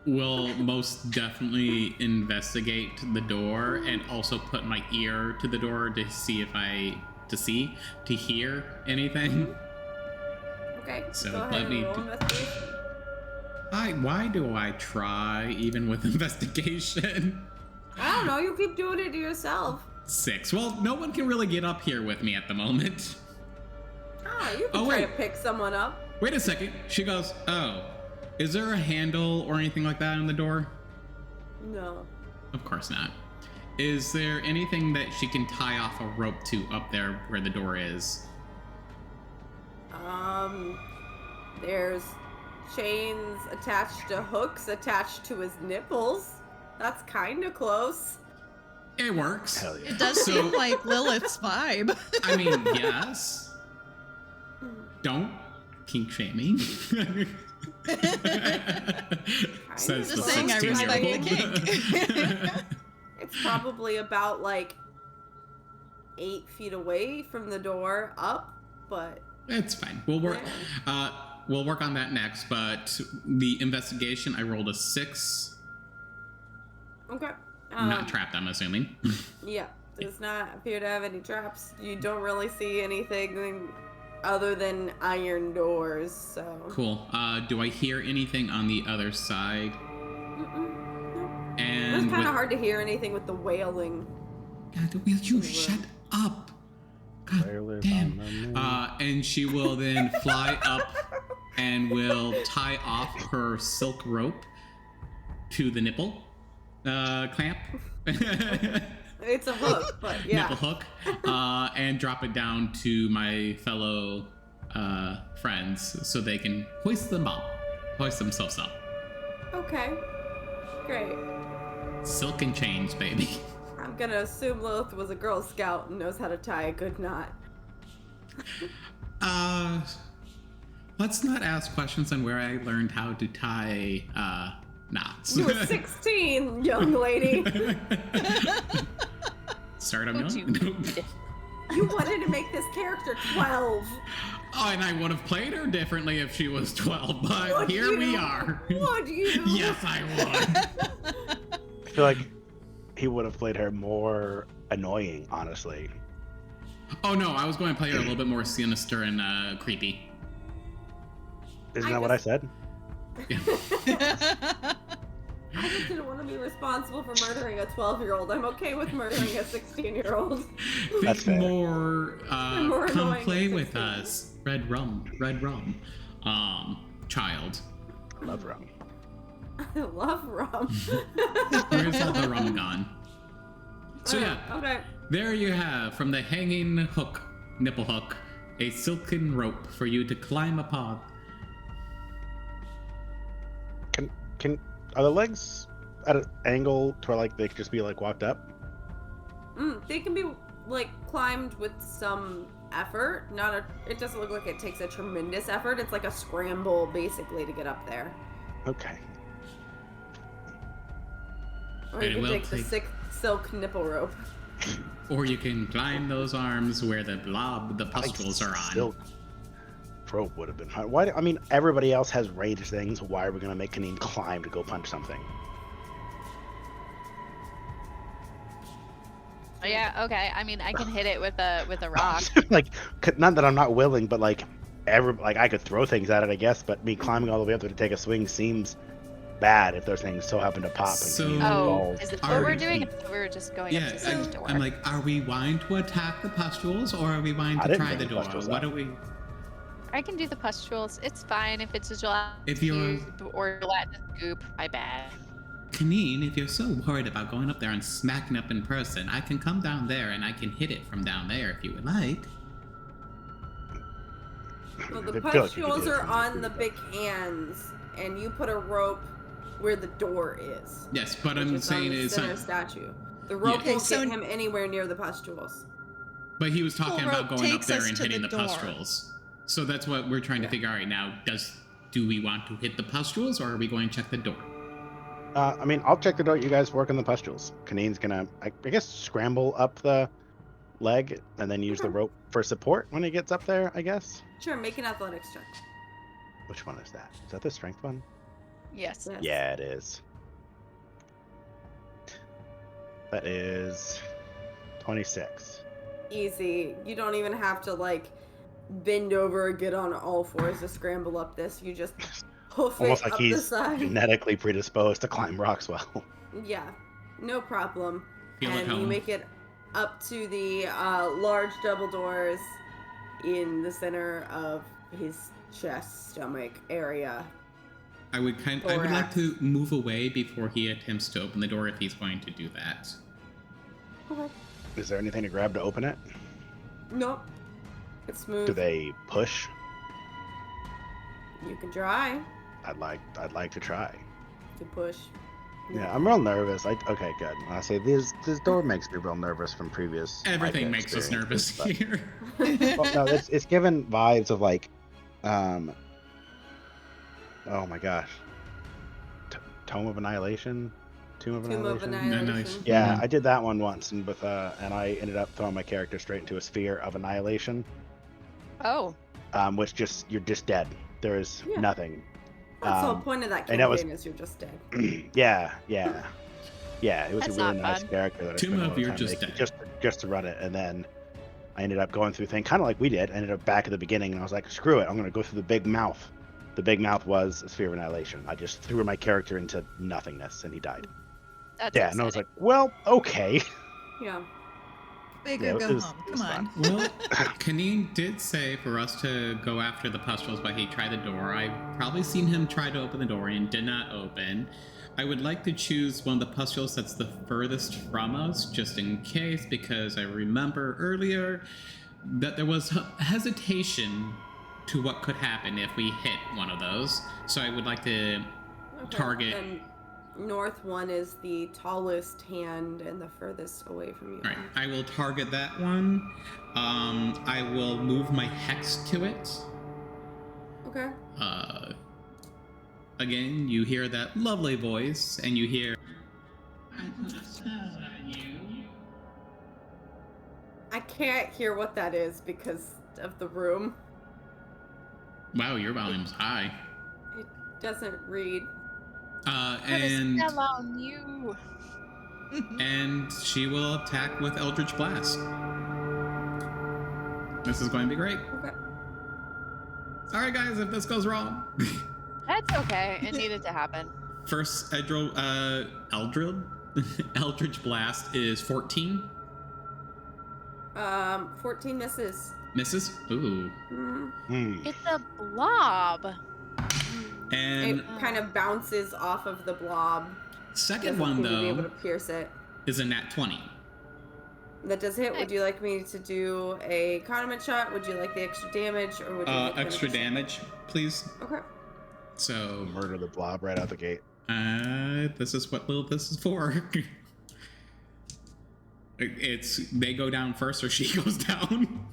will most definitely investigate the door and also put my ear to the door to see if to hear anything. Okay, So go ahead let and me roll do- investigation. Why do I try even with investigation? I don't know, you keep doing it to yourself. 6. Well, no one can really get up here with me at the moment. Ah, you can Oh, try to wait. pick someone up. Wait a second. She goes, oh, is there a handle or anything like that on the door? No. Of course not. Is there anything that she can tie off a rope to up there where the door is? There's chains attached to hooks attached to his nipples. That's kind of close. It works. Hell yeah. It does seem like Lilith's vibe. I mean, yes. Don't kink shame me. Says Just the saying I respect the 16-year-old. It's probably about like 8 feet away from the door up, but It's fine. We'll work. We'll work on that next. But the investigation, I rolled a 6. okay. Not trapped, I'm assuming. Yeah, does not appear to have any traps. You don't really see anything other than iron doors, so. Cool. Do I hear anything on the other side? Nope. And It's kind with- of hard to hear anything with the wailing. God, will you shut up? God Sailors damn. on the moon. And she will then fly up and will tie off her silk rope to the nipple clamp. It's a hook, but yeah. Nipple hook. And drop it down to my fellow friends so they can hoist themselves up. Okay. Great. Silk and chains, baby. I'm gonna assume Lilith was a Girl Scout and knows how to tie a good knot. Let's not ask questions on where I learned how to tie knots. You were 16, young lady. Start of Would you? You wanted to make this character 12. Oh, and I would have played her differently if she was 12, but Would here we you? are. Would you? Yes, I would. I feel like he would have played her more annoying, honestly. Oh no, I was going to play her a little bit more sinister and creepy. Isn't I that what I said? I just didn't want to be responsible for murdering a 12-year-old. I'm okay with murdering a 16-year-old. That's Think fair. more, more come annoying play than with 16. us. Red rum. Child. Love rum. I love rum. Where's all the rum gone? So yeah, Okay. there you have, from the hanging hook, nipple hook, a silken rope for you to climb upon. Can are the legs at an angle to where like they could just be like walked up? They can be like climbed with some effort. It doesn't look like it takes a tremendous effort. It's like a scramble basically to get up there. Okay. Or It you can will take the take- silk nipple rope. Or you can climb those arms where the pustules are on. Silk rope would have been hard. Why? I mean, everybody else has rage things. Why are we gonna make Kaneen climb to go punch something? Oh, yeah, okay. I mean, I can hit it with a rock. Like, not that I'm not willing, but like, I could throw things at it, I guess. But me climbing all the way up there to take a swing seems bad if those things so happen to pop. And So- Kaneen Oh, falls. is it Are what we're we- doing? I thought we were just going up to the door. I'm like, are we wanting to attack the pustules or are we wanting I to didn't try bring the the door? pustules What up. do we? I can do the pustules. It's fine if it's a gelatinous If you're- cube or gelatinous goop. My bad. Kaneen, if you're so worried about going up there and smacking up in person, I can come down there and I can hit it from down there if you would like. Well, I the feel like you could pustules do it are from on the the big hands, and you put a rope where the door is. Yes, but which I'm is saying on the is, center statue. The rope Okay, won't so- get him anywhere near the pustules. but he was talking Full about rope going up takes there us and to hitting the the door. pustules. So that's what we're trying to Yeah. figure out right now. Do we want to hit the pustules or are we going to check the door? I mean, I'll check the door. You guys work on the pustules. Kaneen's gonna, I guess, scramble up the leg and then use the rope for support when he gets up there. I guess. Sure, make an athletics check. Which one is that? Is that the strength one? Yes. Yes. Yeah, it is. That is 26. Easy. You don't even have to like bend over or get on all fours to scramble up this. You just hoof Almost it like up the he's side. genetically predisposed to climb rocks well. Yeah, no problem. Feel at And you home. make it up to the large double doors in the center of his chest, stomach area. I would like to move away before he attempts to open the door if he's going to do that. Okay. Is there anything to grab to open it? Nope. It's smooth. Do they push? You can try. I'd like to try. To push. Yeah, I'm real nervous. Okay, good. I say this door makes me real nervous from previous. Everything makes us nervous here. Well, no, it's given vibes of like, oh my gosh, Tomb of Annihilation. Yeah, I did that one once, and and I ended up throwing my character straight into a sphere of annihilation. Oh. Which you're just dead. There is nothing. That's the whole point of that campaign is you're just dead. Yeah. It was That's a really not nice fun. character that I Tomb spent a of lot you're time just making, dead. just to run it, and then I ended up going through things kind of like we did. I ended up back at the beginning, and I was like, screw it, I'm gonna go through the big mouth. The big mouth was a sphere of annihilation. I just threw my character into nothingness, and he died. That's And I was like, well, okay. Yeah. Baker, go home. Come on. Well, Kaneen did say for us to go after the pustules, but he tried the door. I've probably seen him try to open the door and did not open. I would like to choose one of the pustules that's the furthest from us, just in case, because I remember earlier that there was hesitation to what could happen if we hit one of those. So I would like to target... And north one is the tallest hand and the furthest away from you. Right. I will target that one. I will move my hex to it. Okay. Again, you hear that lovely voice, and you hear... I can't hear what that is because of the room. Wow, your volume's high. It doesn't read. And Put a spell on you. and she will attack with Eldritch Blast. This is going to be great. Okay. Sorry, guys, if this goes wrong. That's okay. It needed to happen. First Eldritch Blast is 14. 14 misses. Misses? Ooh. It's a blob. And it kind of bounces off of the blob. Second one, To be able though, to pierce it. is a nat 20. That does hit. Would you like me to do a condiment shot? Would you like the extra damage, or would you like Extra damage, please. Okay. So Murder the blob right out the gate. this is what this is for. They go down first, or she goes down.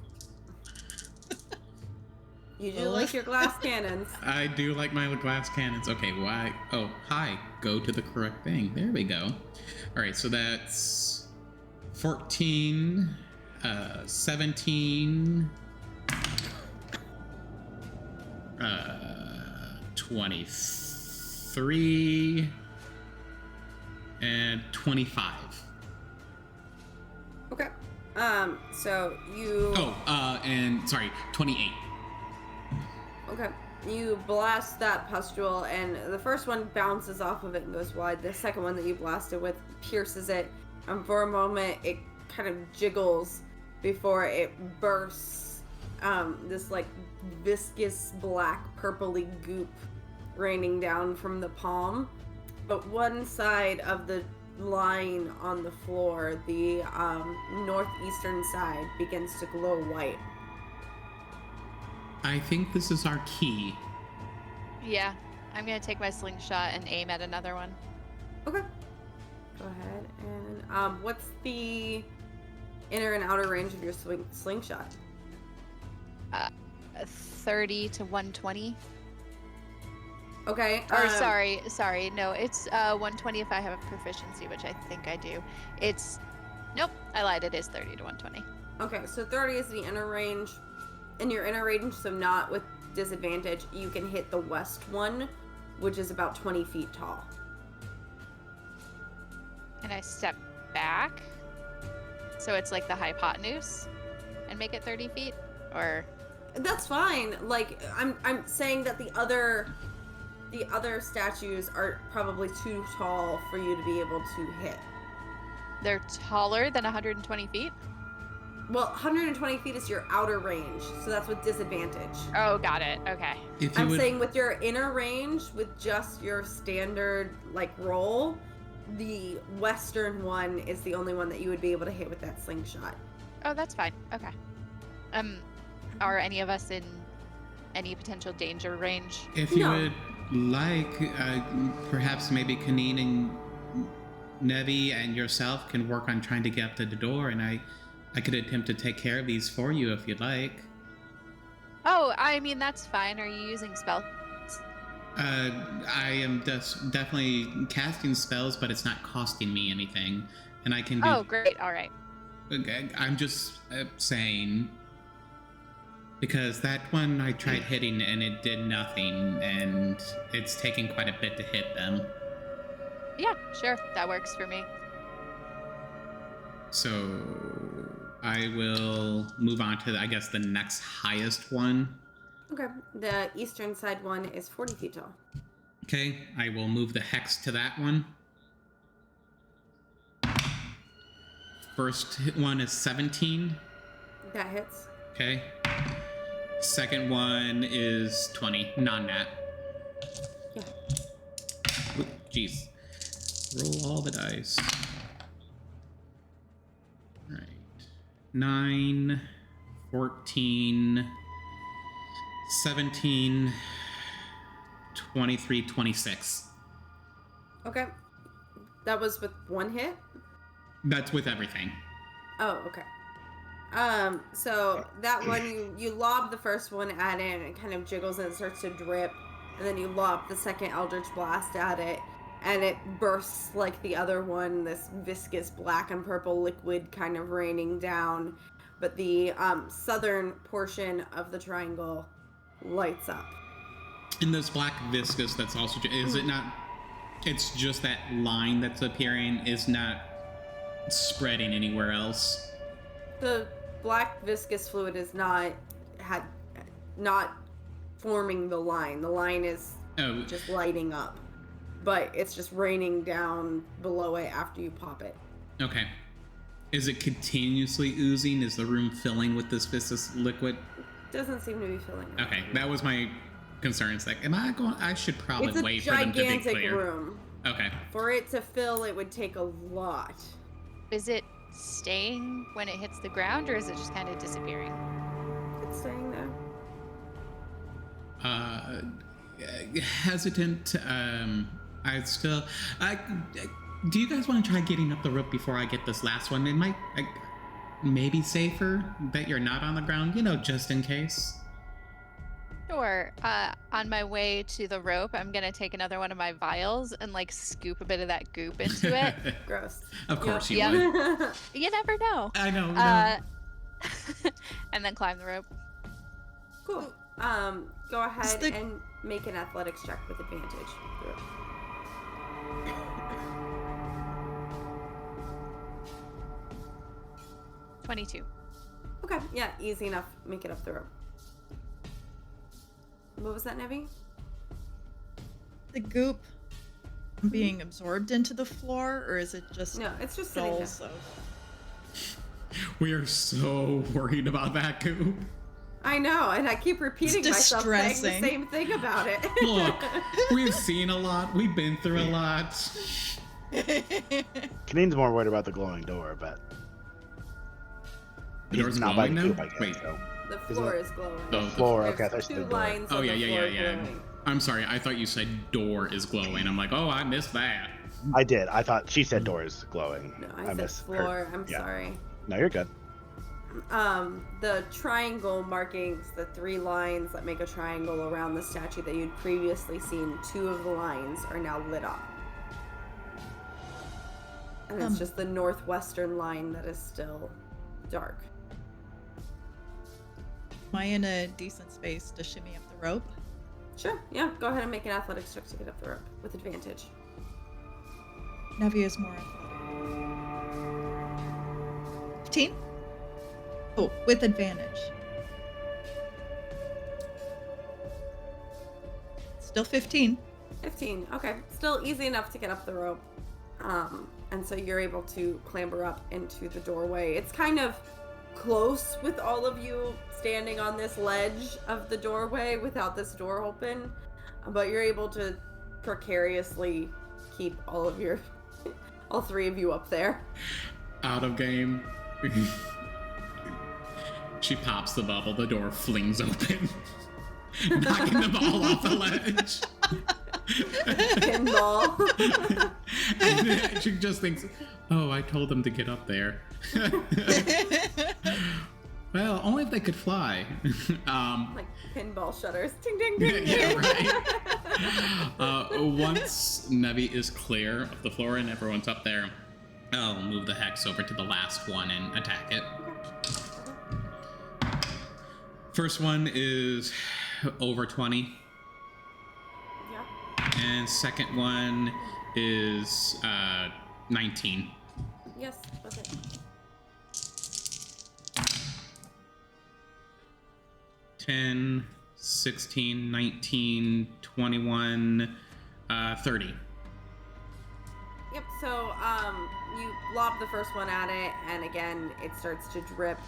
You do like your glass cannons. I do like my glass cannons. Okay, why? Oh, hi. Go to the correct thing. There we go. All right, so that's 14, 17, 23, and 25. Okay. So you. And sorry, 28. Okay. You blast that pustule, and the first one bounces off of it and goes wide. The second one that you blasted with pierces it, and for a moment it kind of jiggles before it bursts. This like viscous black purpley goop raining down from the palm. But one side of the line on the floor, the northeastern side, begins to glow white. I think this is our key. Yeah, I'm gonna take my slingshot and aim at another one. Okay. Go ahead. And what's the inner and outer range of your slingshot? 30 to 120. Okay. Or sorry, no, it's 120 if I have a proficiency, which I think I do. Nope, I lied. It is 30 to 120. Okay, so 30 is the inner range. In your inner range, so not with disadvantage, you can hit the west one, which is about 20 feet tall. And I step back, so it's like the hypotenuse, and make it 30 feet, or That's fine. Like I'm saying that the other statues are probably too tall for you to be able to hit. they're taller than 120 feet. Well, 120 feet is your outer range, so that's with disadvantage. Oh, got it. Okay. If you I'm would, saying with your inner range, with just your standard like roll, the western one is the only one that you would be able to hit with that slingshot. Oh, that's fine. Okay. Are any of us in any potential danger range? if you No. would like, perhaps maybe Kaneen and Nevi and yourself can work on trying to get up to the door, and I could attempt to take care of these for you if you'd like. Oh, I mean, that's fine. Are you using spells? I am definitely casting spells, but it's not costing me anything, and I can do. Oh, great. All right. Okay, I'm just saying, because that one I tried hitting and it did nothing, and it's taking quite a bit to hit them. Yeah, sure. That works for me. So I will move on to, I guess, the next highest one. Okay. The eastern side one is 40 feet tall. Okay, I will move the hex to that one. First one is 17. That hits. Okay. Second one is 20, non-nat. Yeah. Oop, jeez. Roll all the dice. All right. 9, 14, 17, 23, 26. Okay. That was with one hit? That's with everything. Oh, okay. So that one, you lob the first one at it, and it kind of jiggles and it starts to drip, and then you lob the second Eldritch Blast at it, and it bursts like the other one, this viscous black and purple liquid kind of raining down, but the southern portion of the triangle lights up. In this black viscous, that's also, is it not, it's just that line that's appearing, is not spreading anywhere else? The black viscous fluid is not forming the line. The line is just lighting up, but it's just raining down below it after you pop it. Okay. Is it continuously oozing? Is the room filling with this viscous liquid? Doesn't seem to be filling up. Okay, that was my concern. It's like, I should probably It's a wait for them to be gigantic clear. room. Okay. For it to fill, it would take a lot. Is it staying when it hits the ground, or is it just kind of disappearing? It's staying there. Hesitant. Do you guys want to try getting up the rope before I get this last one? It might, maybe safer that you're not on the ground, just in case. Sure. On my way to the rope, I'm gonna take another one of my vials and scoop a bit of that goop into it. Gross. Of course you Yeah. would. You never know. I know. And then climb the rope. Cool. Go ahead the- and make an athletics check with advantage. 22. Okay, yeah, easy enough. Make it up the rope. What was that, Nevi? The goop being absorbed into the floor, or is it just No, it's just sitting there. dolls of... We are so worried about that goop. I know, and I keep repeating myself saying distressing. the same thing about it. Look, we've seen a lot. We've been through a lot. Kaneen's more worried about the glowing door, but The door's not by glowing the now? cube, I guess. Wait. So. The floor is glowing. Oh, The floor, okay, I There's thought you two said the door. lines Oh, on yeah, the yeah, floor yeah. glowing. I'm sorry. I thought you said door is glowing. I'm like, oh, I missed that. I did. I thought she said door is glowing. No, I said misheard. floor. I'm Yeah. sorry. No, you're good. The triangle markings, the three lines that make a triangle around the statue that you'd previously seen, two of the lines are now lit up. And it's just the northwestern line that is still dark. Am I in a decent space to shimmy up the rope? Sure, yeah, go ahead and make an athletics check to get up the rope with advantage. Nevi is more athletic. 15? Oh, with advantage. Still 15. 15, okay. Still easy enough to get up the rope. And so you're able to clamber up into the doorway. It's kind of close with all of you standing on this ledge of the doorway without this door open, but you're able to precariously keep all three of you up there. Out of game. She pops the bubble, the door flings open, knocking them all off the ledge. Pinball. And she just thinks, oh, I told them to get up there. Well, only if they could fly. Like pinball shutters. Ding, ding, ding. Yeah, right. Once Nevi is clear of the floor and everyone's up there, I'll move the hex over to the last one and attack it. First one is over 20. Yeah. And second one is 19. Yes, that's it. 10, 16, 19, 21, 30. Yep, so you lob the first one at it, and again, it starts to drip,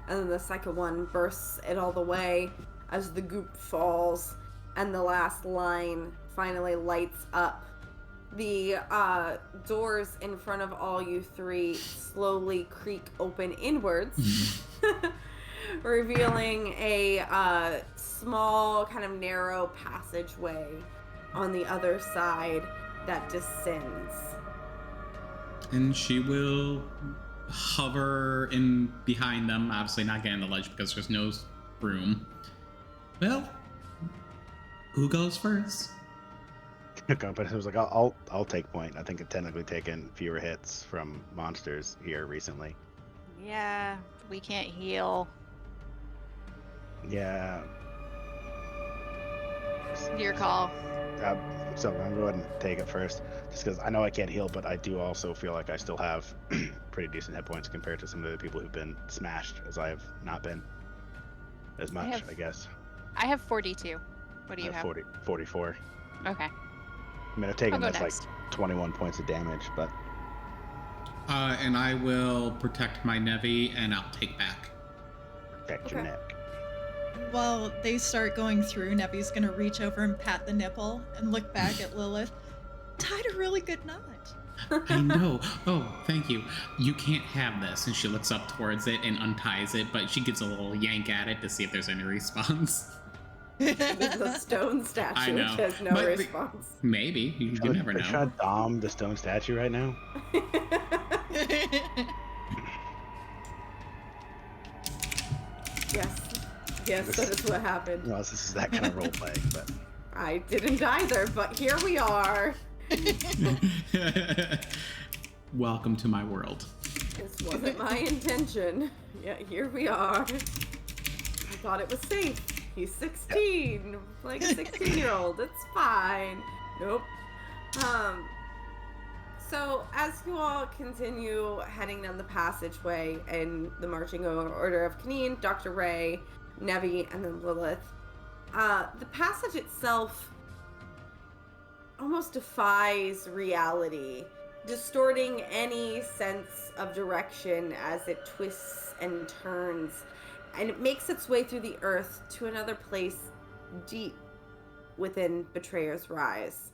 and then the second one bursts it all the way as the goop falls, and the last line finally lights up. The doors in front of all you three slowly creak open inwards, revealing a small, kind of narrow passageway on the other side that descends. And she will hover in behind them, obviously not getting the ledge because there's no room. Well, who goes first? Okay, but it was like, I'll take point. I think I've technically taken fewer hits from monsters here recently. Yeah, we can't heal. Yeah. Your call. So I'm going to go ahead and take it first, just because I know I can't heal, but I do also feel like I still have pretty decent hit points compared to some of the people who've been smashed, as I have not been as much, I guess. I have 42. What do you I have? 44. Okay. I mean, I've taken I'll go that's next. like 21 points of damage, but And I will protect my Nevi, and I'll take back. protect your Okay. neck. While they start going through, Nevi's gonna reach over and pat the nipple and look back at Lilith. Tied a really good knot. I know. Oh, thank you. You can't have this. And she looks up towards it and unties it, but she gives a little yank at it to see if there's any response. The stone statue, I know. which has no But response. Maybe. You never Are you know. trying to dom the stone statue right now? Yes, that is what happened. No, this is that kind of role play, but I didn't either, but here we are. Welcome to my world. This wasn't my intention. Yet here we are. I thought it was safe. He's 16, like a 16-year-old. It's fine. Nope. So as you all continue heading down the passageway in the marching order of Kaneen, Dr. Ray, Nevi, and then Lilith, the passage itself almost defies reality, distorting any sense of direction as it twists and turns, and it makes its way through the earth to another place deep within Betrayer's Rise.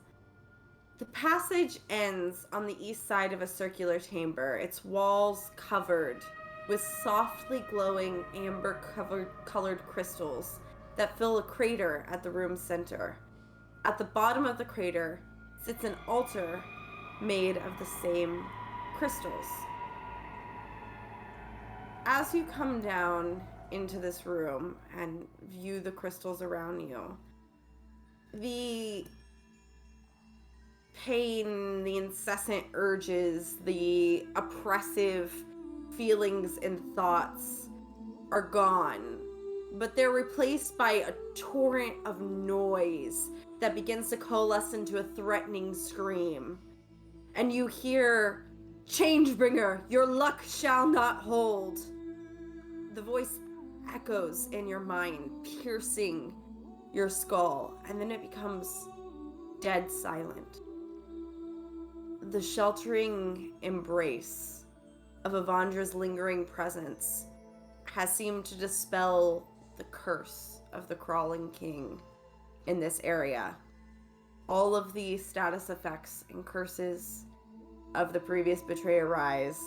The passage ends on the east side of a circular chamber, its walls covered with softly glowing amber-colored crystals that fill a crater at the room's center. At the bottom of the crater sits an altar made of the same crystals. As you come down into this room and view the crystals around you, the pain, the incessant urges, the oppressive feelings and thoughts are gone, but they're replaced by a torrent of noise that begins to coalesce into a threatening scream. And you hear, "Changebringer, your luck shall not hold." The voice echoes in your mind, piercing your skull, and then it becomes dead silent. The sheltering embrace of Avandra's lingering presence has seemed to dispel the curse of the Crawling King in this area. All of the status effects and curses of the previous Betrayer Rise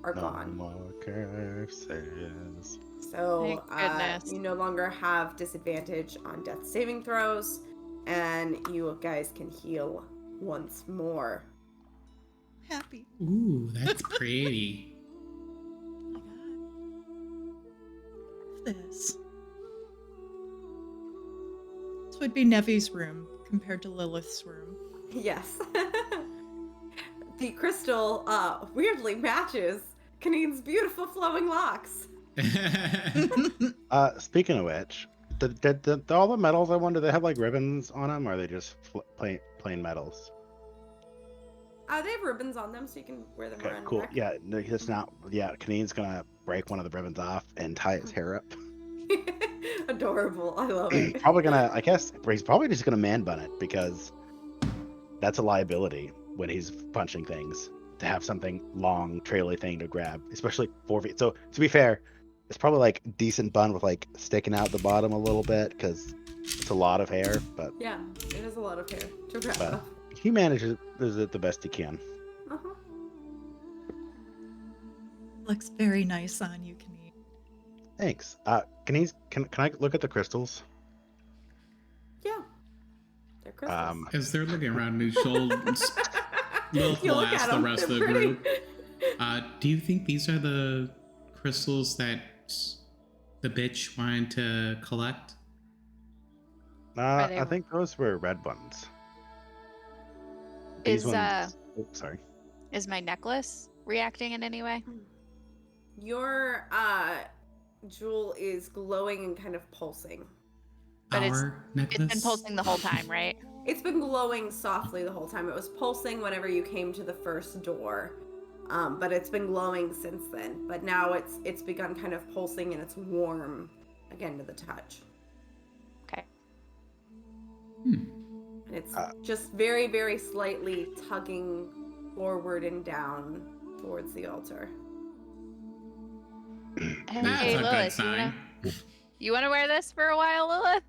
are No gone. more curses. So Thank goodness. you no longer have disadvantage on death saving throws, and you guys can heal once more. Happy. Ooh, that's pretty. Oh my god. This. This would be Nevi's room compared to Lilith's room. Yes. The crystal weirdly matches Kaneen's beautiful flowing locks. Speaking of which, did all the medals, I wonder, they have like ribbons on them, or are they just plain medals? They have ribbons on them, so you can wear them Okay, around cool. your neck. Yeah, no, it's not. Yeah, Kaneen's gonna break one of the ribbons off and tie his hair up. Adorable. I love it. Probably gonna, I guess, he's probably just gonna man bun it because that's a liability when he's punching things to have something long, traily thing to grab, especially 4 feet. So to be fair, it's probably like decent bun with like sticking out the bottom a little bit because it's a lot of hair, but Yeah, it is a lot of hair to grab But- off. he manages it the best he can. Uh-huh. Looks very nice on you, Kaneen. Thanks. Can I look at the crystals? Yeah. They're crystals. As they're looking around, Lilith You will look ask at the 'em, rest of the they're pretty. group, do you think these are the crystals that the bitch wanted to collect? they I think those were red ones. These Is ones. Oh, sorry. is my necklace reacting in any way? Your jewel is glowing and kind of pulsing. But Our necklace? It's been pulsing the whole time, right? It's been glowing softly the whole time. It was pulsing whenever you came to the first door. But it's been glowing since then. But now it's begun kind of pulsing and it's warm again to the touch. Okay. Hmm. And it's just very, very slightly tugging forward and down towards the altar. That's Hey, a good Lilith, sign. you wanna wear this for a while, Lilith?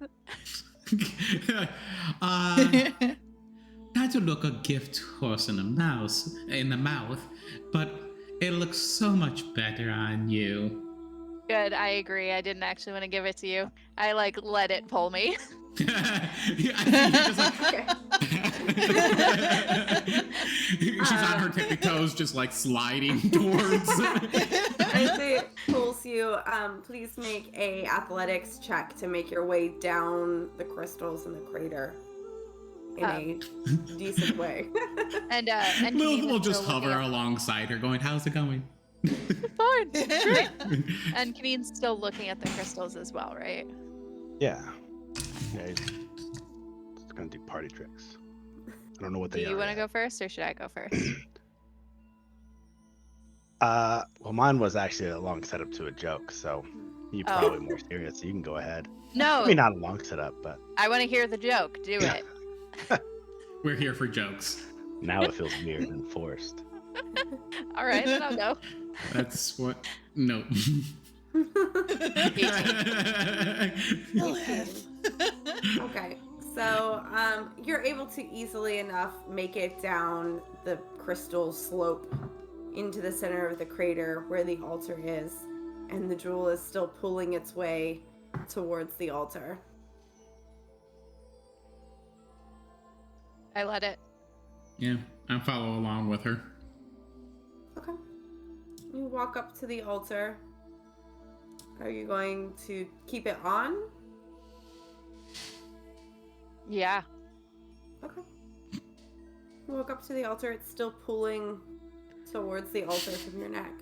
Not to look a gift horse in the mouth, but it looks so much better on you. Good, I agree. I didn't actually want to give it to you. I let it pull me. I think you're just like, she's on her tippy toes, just like sliding towards. As it pulls you, please make a athletics check to make your way down the crystals in the crater in a decent way. And Lilith Kaneen will is just still looking hover at- alongside her, going, "How's it going?" Fine, great. And Kaneen's still looking at the crystals as well, right? Yeah. Yeah. He's gonna do party tricks. I don't know what Do they are. you want to yet. go first, or should I go first? Well, mine was actually a long setup to a joke, so you're Oh. probably more serious. So you can go ahead. No, I mean, not a long setup, but I want to hear the joke. Do it. We're here for jokes. now it feels weird and forced. All right, then I'll go. That's what. No. Lilith. Okay, so you're able to easily enough make it down the crystal slope into the center of the crater where the altar is, and the jewel is still pulling its way towards the altar. I let it. Yeah, I follow along with her. Okay. You walk up to the altar. Are you going to keep it on? Yeah. Okay. You walk up to the altar. It's still pulling towards the altar from your neck.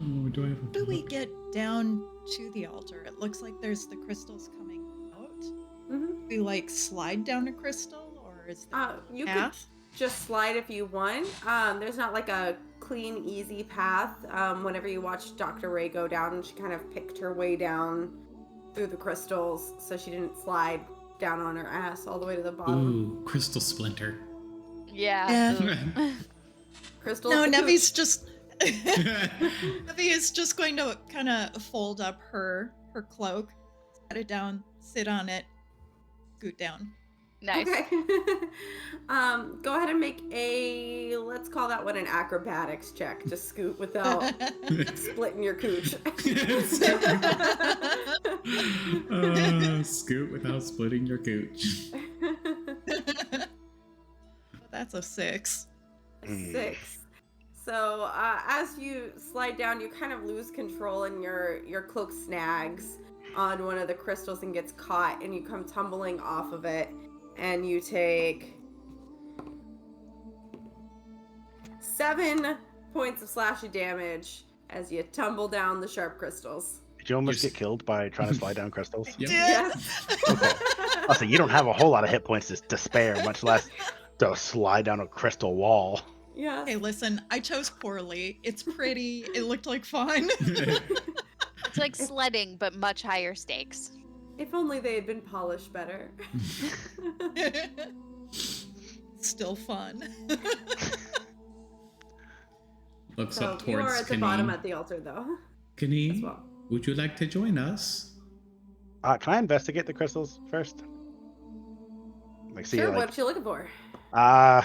Oh, do I have a How do we get down to the altar? It looks like there's the crystals coming out. Mm-hmm. We slide down a crystal, or is there You a could path? just slide if you want. There's not like a clean, easy path. Whenever you watch Dr. Ray go down, she kind of picked her way down through the crystals so she didn't slide down on her ass all the way to the bottom. Ooh, crystal splinter. Yeah. Yeah. Crystal. No, Nevi's just Evie is just going to kind of fold up her cloak, set it down, sit on it, scoot down. Nice. Okay. Go ahead and make let's call that one an acrobatics check to scoot without splitting your cooch. Scoot without splitting your gooch. That's a 6. 6. So as you slide down, you kind of lose control, and your cloak snags on one of the crystals and gets caught, and you come tumbling off of it, and you take 7 points of slashy damage as you tumble down the sharp crystals. Did you almost get killed by trying to slide down crystals? Yep. Yes. Okay. Also, you don't have a whole lot of hit points to spare, much less to slide down a crystal wall. Yeah. Hey, listen, I chose poorly. It's pretty. It looked like fun. It's like sledding, but much higher stakes. If only they had been polished better. Still fun. Looks So up you are towards at the bottom Kaneen. at the altar, though. Kaneen, As well. would you like to join us? Can I investigate the crystals first? Like, see, Sure. like, What you looking for? I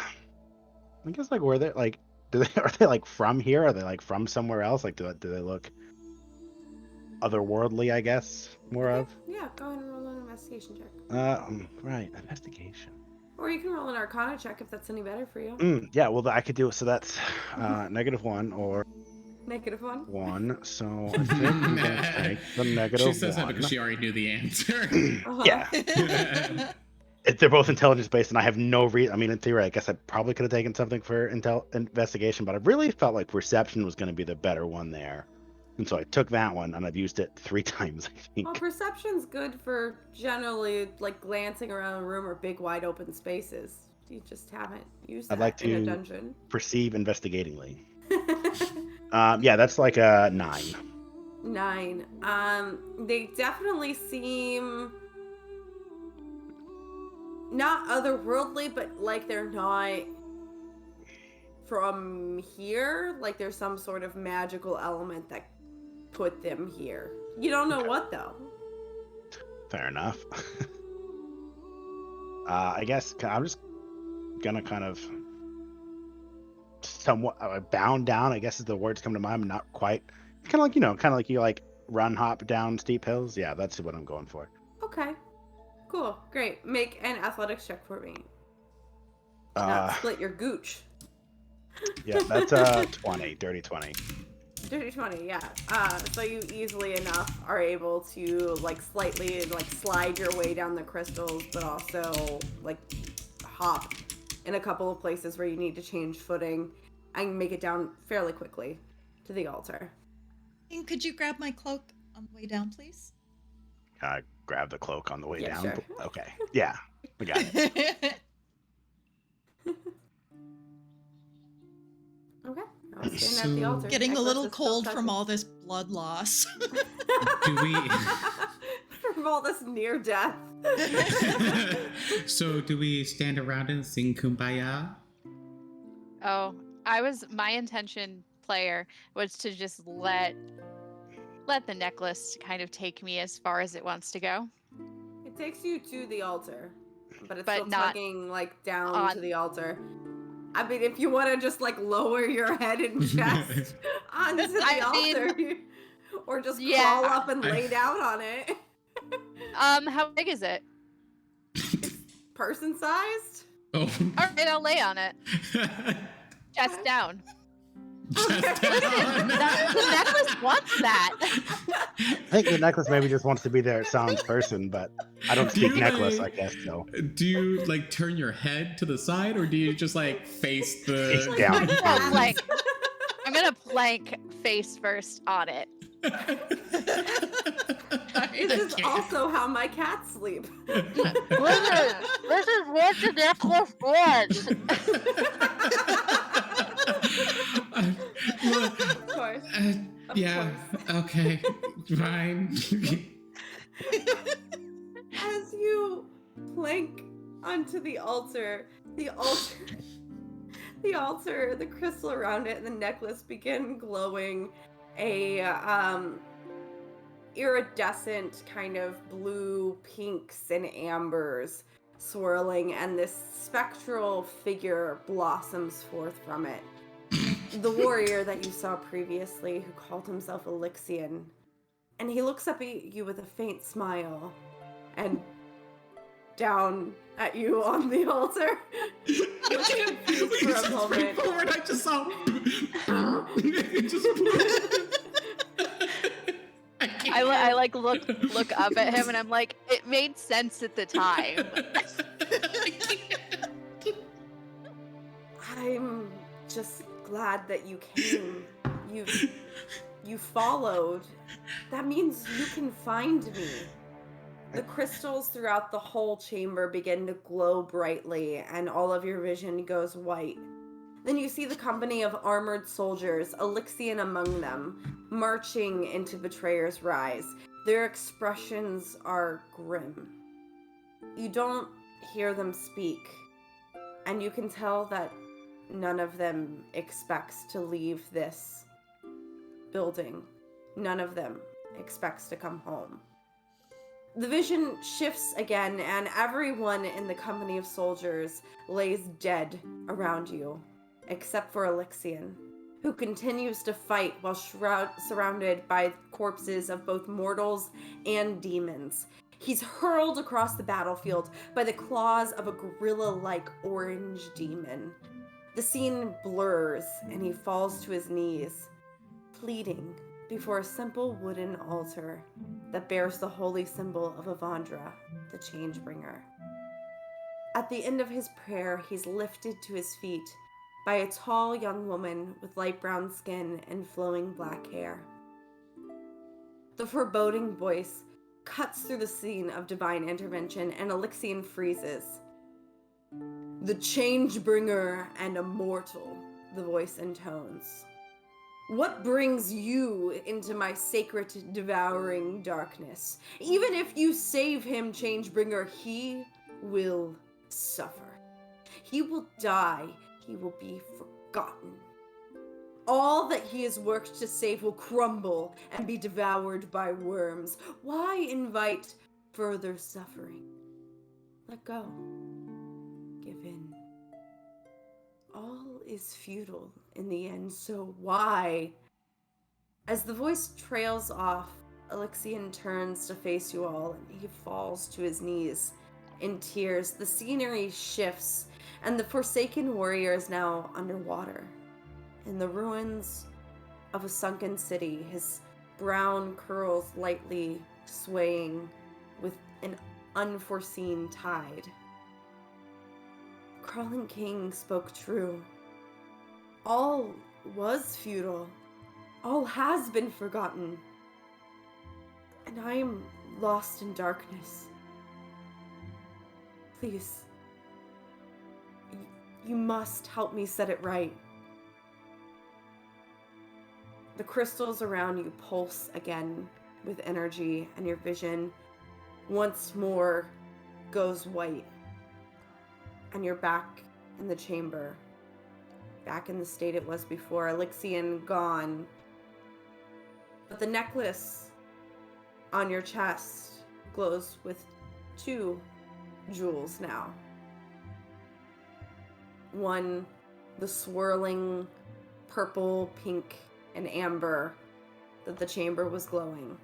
guess like where they're like, are they like from here? Are they like from somewhere else? Like, do they look otherworldly? I guess more of. Yeah. Go ahead and roll an investigation check, Right, investigation. or you can roll an Arcana check if that's any better for you. Yeah, well, I could do it. So that's -1 or -1. 1. So I think I'm gonna take the negative She says that one. because she already knew the answer. Uh-huh. Yeah. They're both intelligence based, and I have no reason. I mean, in theory, I guess I probably could have taken something for investigation, but I really felt like perception was going to be the better one there, and so I took that one, and I've used it 3 times, I think. Well, perception's good for generally like glancing around a room or big wide open spaces. You just haven't used that I'd like in a to dungeon. perceive investigatingly. Yeah, that's like a 9. 9. They definitely seem not otherworldly, but like they're not from here. Like there's some sort of magical element that put them here. You don't know what though. Fair enough. I guess I'm just gonna kind of somewhat bound down, I guess is the words come to mind. I'm not quite kind of like, kind of like you like run hop down steep hills. Yeah, that's what I'm going for. Okay. Cool. Great. Make an athletics check for me. Not Uh, split your gooch. yeah, that's 20, dirty 20. Dirty 20, yeah. So you easily enough are able to like slightly like slide your way down the crystals, but also like hop in a couple of places where you need to change footing and make it down fairly quickly to the altar. And could you grab my cloak on the way down, please? Grab the cloak on the way Yeah, down. sure. Okay. Yeah, I got it. Okay. I'll stand at the So- altar. Getting a Echoes little is still cold from touching. all this blood loss. Do we? From all this near death. So do we stand around and sing Kumbaya? Oh, my intention, player, was to just let the necklace kind of take me as far as it wants to go. It takes you to the altar, but it's But still not tugging like down on- to the altar. I mean, if you want to just like lower your head and chest onto the I mean, altar, or just yeah. crawl up and lay down on it. How big is it? Person sized? Oh. All right, I'll lay on it. Chest down. Just Listen, the necklace wants that. I think the necklace maybe just wants to be there. It sounds person, but I don't Do speak you, necklace, I like- guess, so. Do you like turn your head to the side, or do you just like face the? Face down. I'm gonna plank face first on it. This is also how my cats sleep. This is what the necklace wants. Of course. Of Yeah. course. Okay. Fine. As you plank onto the altar The altar, the crystal around it, and the necklace begin glowing a iridescent kind of blue pinks and ambers swirling, and this spectral figure blossoms forth from it. The warrior that you saw previously, who called himself Elixion, and he looks up at you with a faint smile and down at you on the altar. Looking confused for a moment. Forward, I just saw. I like look up at him and I'm like, it made sense at the time. I'm just glad that you came. You followed. That means you can find me. The crystals throughout the whole chamber begin to glow brightly, and all of your vision goes white. Then you see the company of armored soldiers, Elixion among them, marching into Betrayer's Rise. Their expressions are grim. You don't hear them speak, and you can tell that none of them expects to leave this building. None of them expects to come home. The vision shifts again, and everyone in the company of soldiers lays dead around you, except for Elixion, who continues to fight while surrounded by corpses of both mortals and demons. He's hurled across the battlefield by the claws of a gorilla-like orange demon. The scene blurs, and he falls to his knees, pleading before a simple wooden altar that bears the holy symbol of Avandra, the Changebringer. At the end of his prayer, he's lifted to his feet by a tall young woman with light brown skin and flowing black hair. The foreboding voice cuts through the scene of divine intervention, and Elixion freezes. The Changebringer and Immortal, the voice intones. What brings you into my sacred devouring darkness? Even if you save him, Changebringer, he will suffer. He will die. He will be forgotten. All that he has worked to save will crumble and be devoured by worms. Why invite further suffering? Let go. Give in. All is futile in the end, so why? As the voice trails off, Elixion turns to face you all, and he falls to his knees in tears. The scenery shifts, and the Forsaken Warrior is now underwater, in the ruins of a sunken city, his brown curls lightly swaying with an unforeseen tide. Crawling King spoke true. All was futile. All has been forgotten. And I am lost in darkness. Please, you must help me set it right. The crystals around you pulse again with energy, and your vision once more goes white. And you're back in the chamber, back in the state it was before. Elixion gone. But the necklace on your chest glows with 2 jewels now. One, the swirling purple, pink, and amber that the chamber was glowing.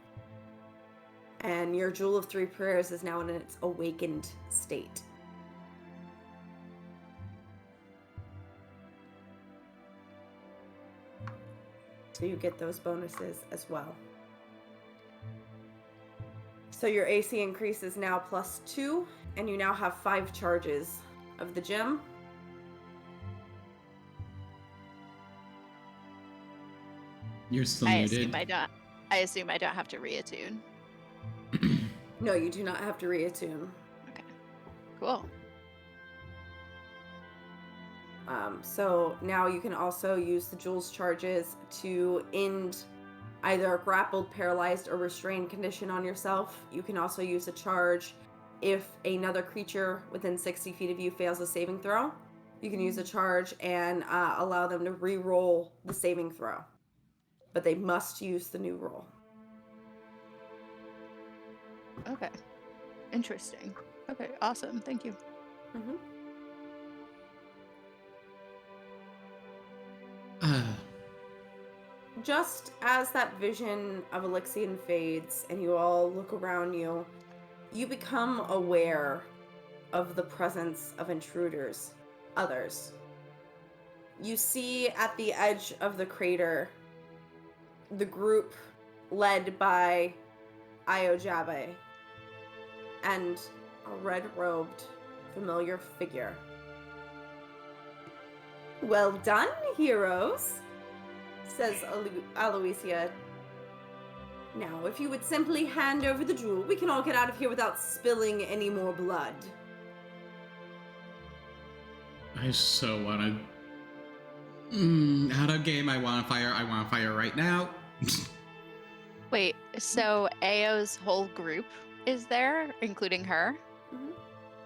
And your Jewel of 3 Prayers is now in its awakened state. So you get those bonuses as well. So your AC increases now +2, and you now have 5 charges of the gem. You're still I muted. assume I don't have to reattune. No, you do not have to reattune. Okay. Cool. So now you can also use the Jewel's charges to end either a grappled, paralyzed, or restrained condition on yourself. You can also use a charge if another creature within 60 feet of you fails a saving throw. You can use a charge and allow them to re-roll the saving throw. But they must use the new roll. Okay. Interesting. Okay, awesome. Thank you. Mm-hmm. Just as that vision of Elixion fades and you all look around you, you become aware of the presence of intruders, others. You see at the edge of the crater the group led by Iojabe and a red-robed familiar figure. Well done, heroes, says Aloysia. Now, if you would simply hand over the jewel, we can all get out of here without spilling any more blood. I so wanna. Out of game, I want to fire right now. Wait, so Ao's whole group is there, including her? Mm-hmm.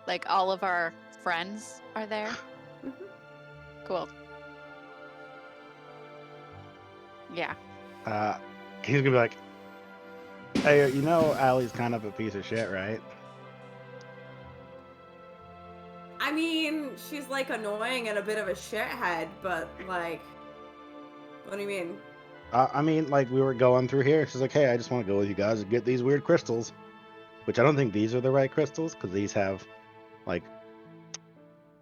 Like all of our friends are there? Mm-hmm. Cool. Yeah. He's gonna be like, hey, you know Allie's kind of a piece of shit, right? I mean, she's like annoying and a bit of a shithead, but like, what do you mean? I mean, like, we were going through here. She's like, hey, I just want to go with you guys and get these weird crystals. Which I don't think these are the right crystals, because these have, like,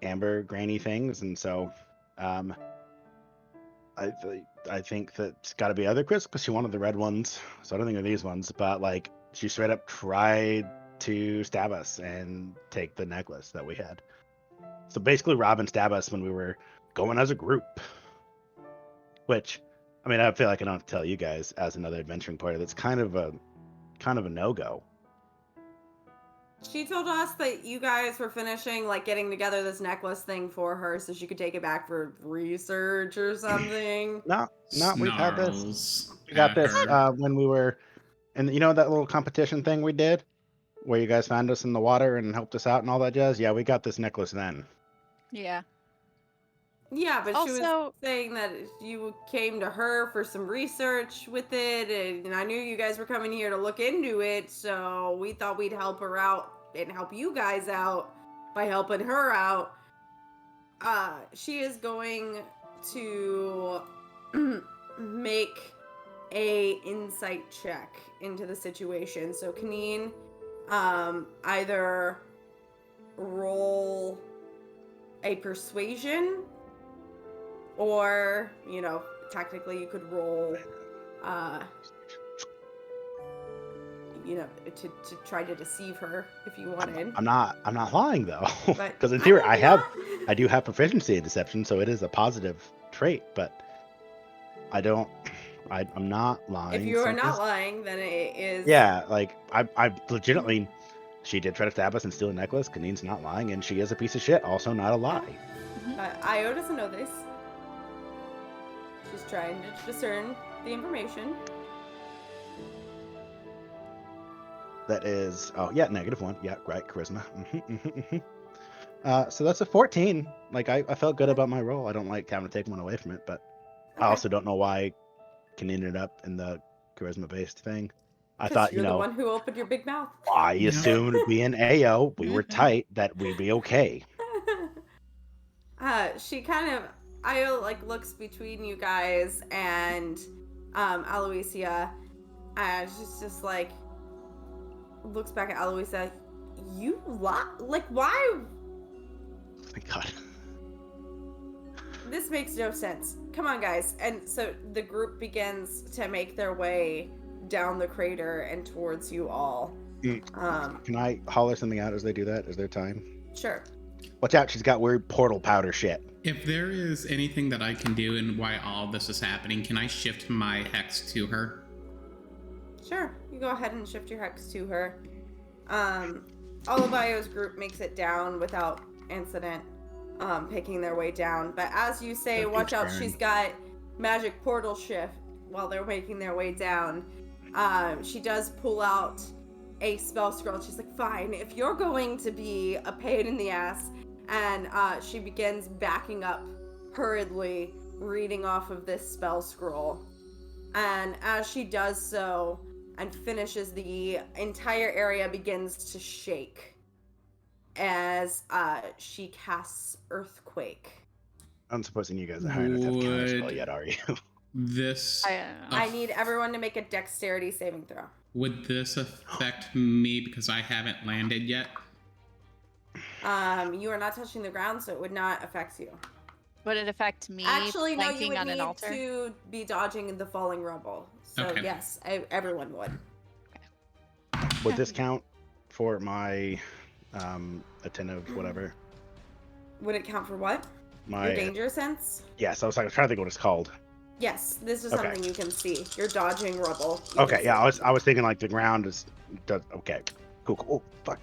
amber, grainy things. And so, I think that it's got to be other crystals, because she wanted the red ones. So I don't think they're these ones. But, like, she straight up tried to stab us and take the necklace that we had. So basically, rob and stab us when we were going as a group. Which, I mean, I feel like I don't have to tell you guys as another adventuring party. That's kind of a no-go. She told us that you guys were finishing, like, getting together this necklace thing for her so she could take it back for research or something. No, we've had this. Snarls We got at this her. when we were, and you know that little competition thing we did, where you guys found us in the water and helped us out and all that jazz. Yeah, we got this necklace then. Yeah. Yeah, but she was Also- saying that you came to her for some research with it, and I knew you guys were coming here to look into it, so we thought we'd help her out and help you guys out by helping her out. She is going to make a insight check into the situation. So Kaneen, either roll a persuasion, or, you know, technically you could roll, you know, to try to deceive her if you wanted. I'm not lying though, But because in theory I know I do have proficiency in deception, so it is a positive trait. But I'm not lying. if you are so not just- lying, then it is. Yeah, like I legitimately, she did try to stab us and steal a necklace. Kaneen's not lying, and she is a piece of shit. Also, not a lie. Io doesn't know this. She's trying to discern the information. That is, oh yeah, -1. Yeah, right, charisma. So that's a 14. Like I felt good about my roll. I don't like having to take one away from it, but I Okay. also don't know why Kaneen ended up in the charisma-based thing. I 'Cause thought, you're the one who opened your big mouth. I Yeah. assumed being AO, we were tight, that we'd be okay. She kind of, Io like looks between you guys and Aloysia, and she's just like looks back at Aloysia. You like why? Thank God. This makes no sense. Come on, guys. And so the group begins to make their way down the crater and towards you all. Can I holler something out as they do that? Is there time? Sure. Watch out, she's got weird portal powder shit. If there is anything that I can do and why all this is happening, can I shift my hex to her? Sure. You go ahead and shift your hex to her. All of Io's group makes it down without incident, picking their way down. But as you say, That watch out, keeps she's got magic portal shift while they're making their way down. She does pull out a spell scroll. She's like, fine, if you're going to be a pain in the ass and she begins backing up hurriedly, reading off of this spell scroll. And as she does so and finishes, the entire area begins to shake as she casts Earthquake. I'm supposing you guys haven't had counterspell yet, are you? This I don't know. I need everyone to make a dexterity saving throw. would this affect me because I haven't landed yet? You are not touching the ground, so it would not affect you. Would it affect me Actually, no, you flanking would on an need altar? to be dodging the falling rubble. So Okay. yes, everyone would. Would this count for my attentive whatever? Would it count for what? My Your danger sense? Yes, I was trying to think what it's called. Yes, this is Okay. something you can see. You're dodging rubble. You Okay, can yeah, see. I was thinking like the ground does okay. Cool. Oh fuck.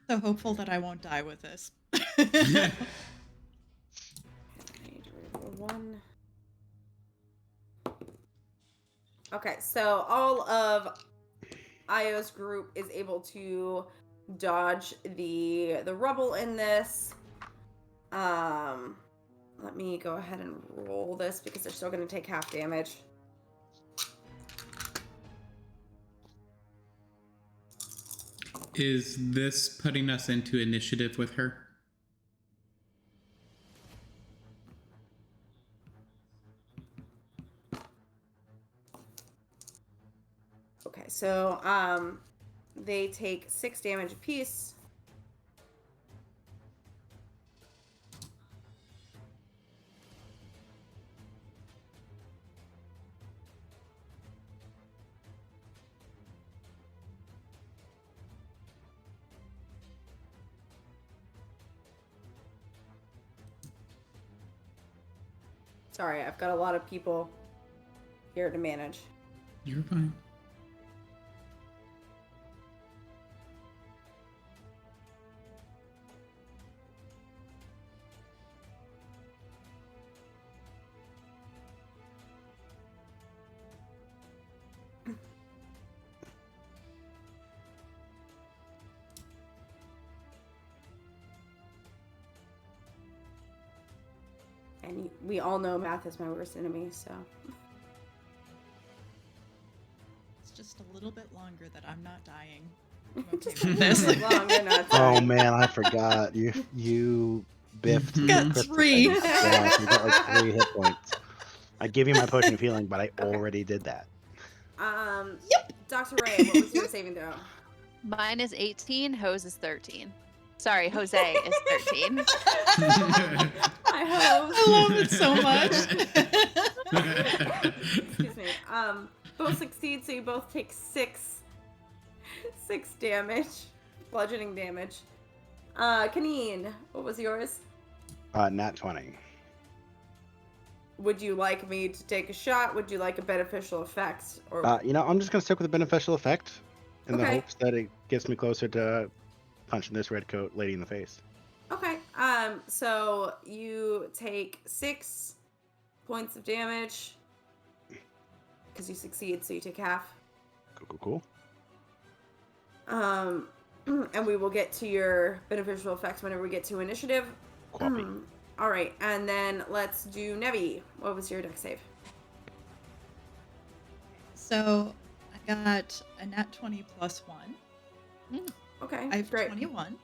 So hopeful that I won't die with this. Okay, one. Okay, so all of Io's group is able to dodge the rubble in this. Let me go ahead and roll this because they're still going to take half damage. Is this putting us into initiative with her? Okay, so they take 6 damage apiece. Sorry, I've got a lot of people here to manage. You're fine. And we all know math is my worst enemy, so. It's just a little bit longer that I'm not dying. I'm okay with this. Longer, not Oh dying. man, I forgot. You biffed. Mhm. the Got crystal 3. thing. Yeah, you got like 3 hit points. I give you my potion of healing, but I Okay. already did that. Dr. Ray, what was your saving throw? Mine is 18. Hose is 13. Sorry, Jose is 13. I hope. I love it so much. Excuse me. Both succeed, so you both take 6 damage. Bludgeoning damage. Kaneen, what was yours? Nat 20. Would you like me to take a shot? Would you like a beneficial effect? Or I'm just gonna stick with the beneficial effect in the Okay. hopes that it gets me closer to punching this redcoat lady in the face. Okay. So you take 6 points of damage because you succeed, so you take half. Cool. And we will get to your beneficial effects whenever we get to initiative. Copy. All right, and then let's do Nevi. What was your dex save? So I got a nat 20 plus 1. Okay, I have great. 21.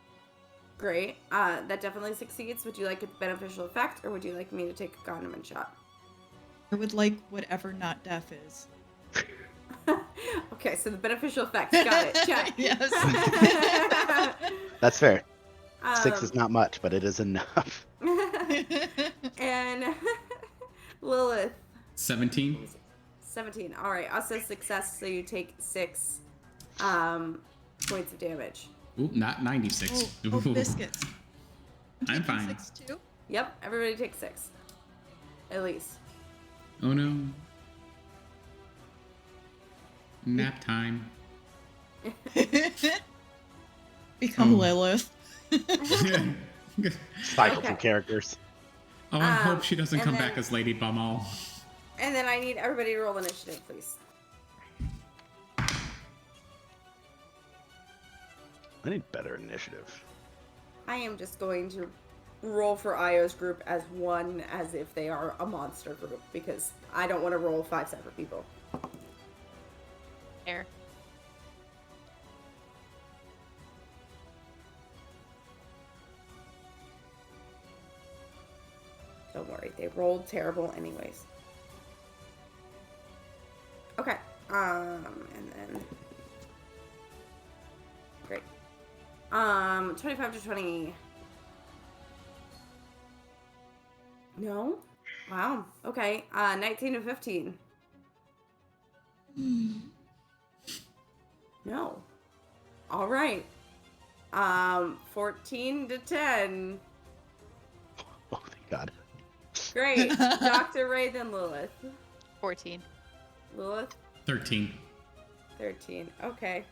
Great. That definitely succeeds. Would you like a beneficial effect, or would you like me to take a condiment shot? I would like whatever not death is. Okay, so the beneficial effects. Got it. Check. Yes. That's fair. 6 Um, is not much, but it is enough. and Lilith, 17. 17. All right, also success, so you take 6 points of damage. Ooh, not 96. Oh, Ooh. biscuits. I'm fine. 6 too? Yep, everybody takes 6. At least. Oh no. Nap time. Become Oh. Lilith. Cycle Okay. through characters. I hope she doesn't and come then- back as Lady Bumall. And then I need everybody to roll initiative, please. I need better initiative. I am just going to roll for Io's group as one, as if they are a monster group, because I don't want to roll 5 separate people. Fair. Don't worry, they rolled terrible anyways. Okay, and then great. 25 to 20. No? Wow. Okay. 19 to 15. No. All right. 14 to 10. Oh, thank God. Great. Dr. Ray, then Lilith. 14. Lilith, 13. 13. Okay.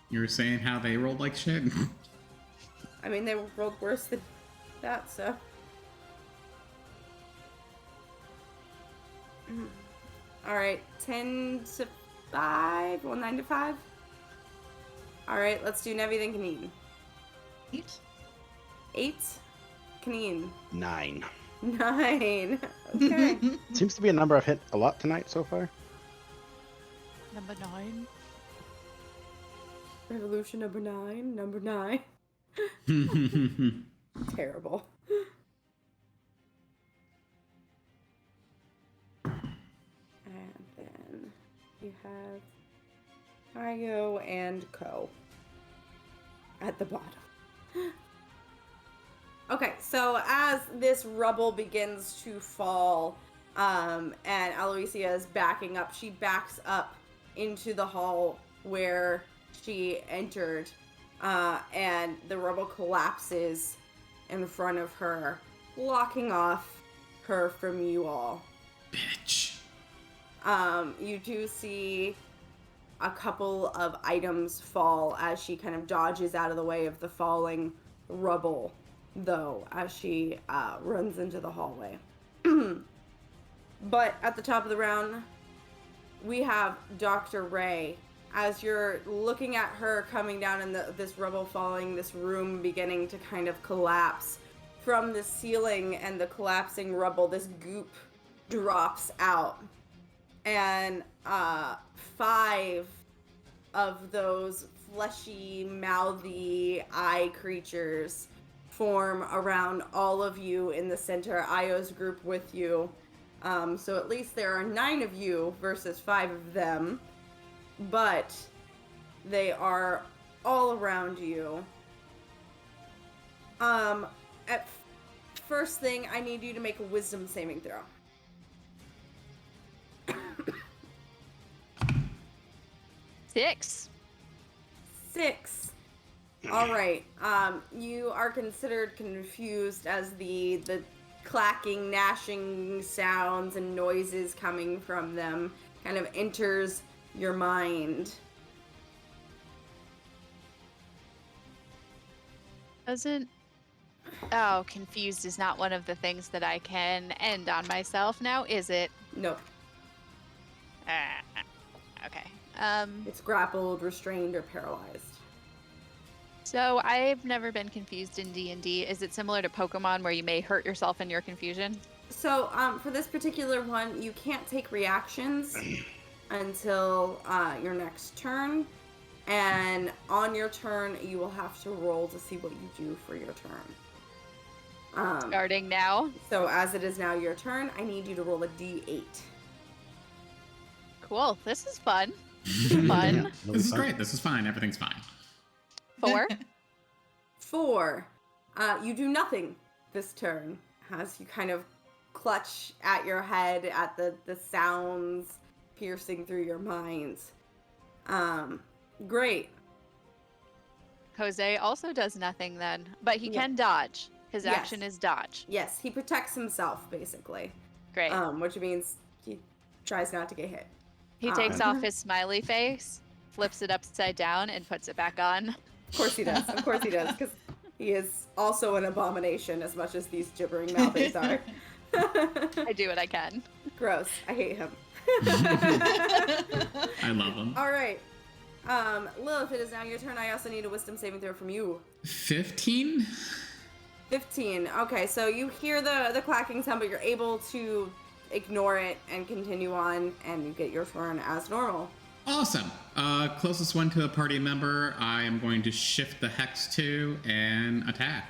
You were saying how they rolled like shit? I mean, they rolled worse than that, so. All right. 10 to 5. Well, 9 to 5. All right. Let's do Nevi, then Kaneen. 8. 8. Kaneen. 9. 9. Okay. Seems to be a number I've hit a lot tonight so far. Number 9. Revolution number 9. Number 9. Terrible. And then you have Io and Ko at the bottom. Okay, so as this rubble begins to fall, and Aloysia is backing up, she backs up into the hall where she entered, and the rubble collapses in front of her, blocking off her from you all. Bitch. You do see a couple of items fall as she kind of dodges out of the way of the falling rubble, though, as she runs into the hallway. But at the top of the round, we have Dr. Ray. As you're looking at her coming down in this rubble falling, this room beginning to kind of collapse from the ceiling and the collapsing rubble, this goop drops out. And 5 of those fleshy, mouthy eye creatures form around all of you in the center. Io's group with you. So at least there are 9 of you versus 5 of them. But they are all around you. At first thing, I need you to make a wisdom saving throw. 6. 6. All right. You are considered confused as the clacking, gnashing sounds and noises coming from them kind of enters your mind. Confused is not one of the things that I can end on myself now, is it? Nope. Okay. It's grappled, restrained, or paralyzed. So I've never been confused in D&D. Is it similar to Pokemon where you may hurt yourself in your confusion? So, for this particular one, you can't take reactions until your next turn. And on your turn, you will have to roll to see what you do for your turn. Starting now? So as it is now your turn, I need you to roll a d8. Cool. This is fun. Fun. This is great. This is fine. Everything's fine. 4. 4. You do nothing this turn as you kind of clutch at your head at the sounds piercing through your minds. Great. Jose also does nothing then, but he can dodge. His Yes. action is dodge. Yes, he protects himself, basically. Great. Which means he tries not to get hit. He takes off his smiley face, flips it upside down, and puts it back on. Of course he does. Of course he does, because he is also an abomination as much as these gibbering mouthies are. I do what I can. Gross. I hate him. I love him. All right. Lilith, it is now your turn. I also need a wisdom saving throw from you. 15? 15. Okay, so you hear the clacking sound, but you're able to ignore it and continue on, and you get your turn as normal. Awesome. Closest one to a party member, I am going to shift the hex to and attack.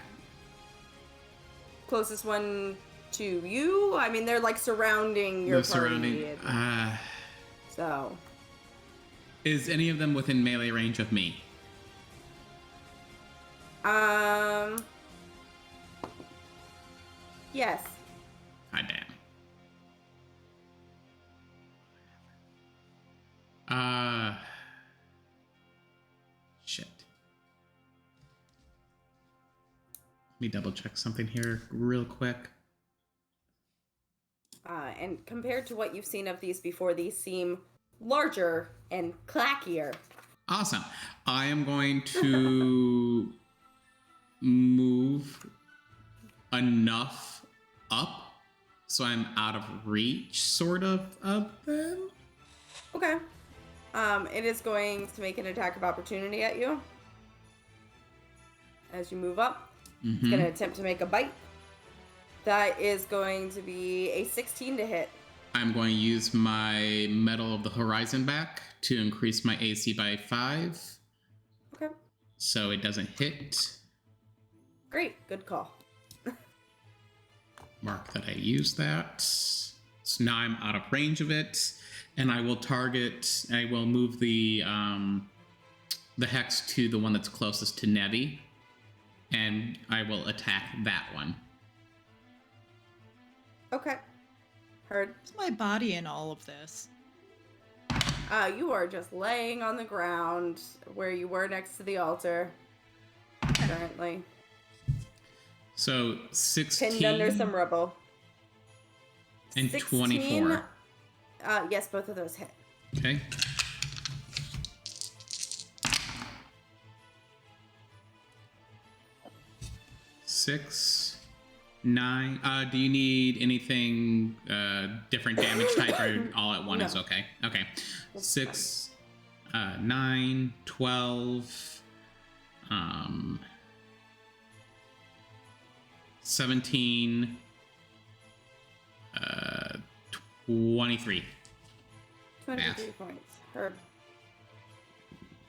Closest one to you? I mean, they're like surrounding your The party. surrounding. So. Is any of them within melee range of me? Yes. God damn. Shit. Let me double check something here real quick. And compared to what you've seen of these before, these seem larger and clackier. Awesome. I am going to move enough up so I'm out of reach, sort of them. Okay. It is going to make an attack of opportunity at you. As you move up, it's going to attempt to make a bite. That is going to be a 16 to hit. I'm going to use my Medal of the Horizon back to increase my AC by 5. Okay. So it doesn't hit. Great. Good call. Mark that I used that. So now I'm out of range of it. And I will move the hex to the one that's closest to Nevi. And I will attack that one. Okay. Heard. Where's my body in all of this? You are just laying on the ground where you were next to the altar. Currently. So 16. Pinned under some rubble. And 16, 24. Yes, both of those hit. Okay. Six, 9. Do you need anything different damage type, or all at one No. is okay? Okay. 6, 9, 12, 17, 23. 23 points. Herb.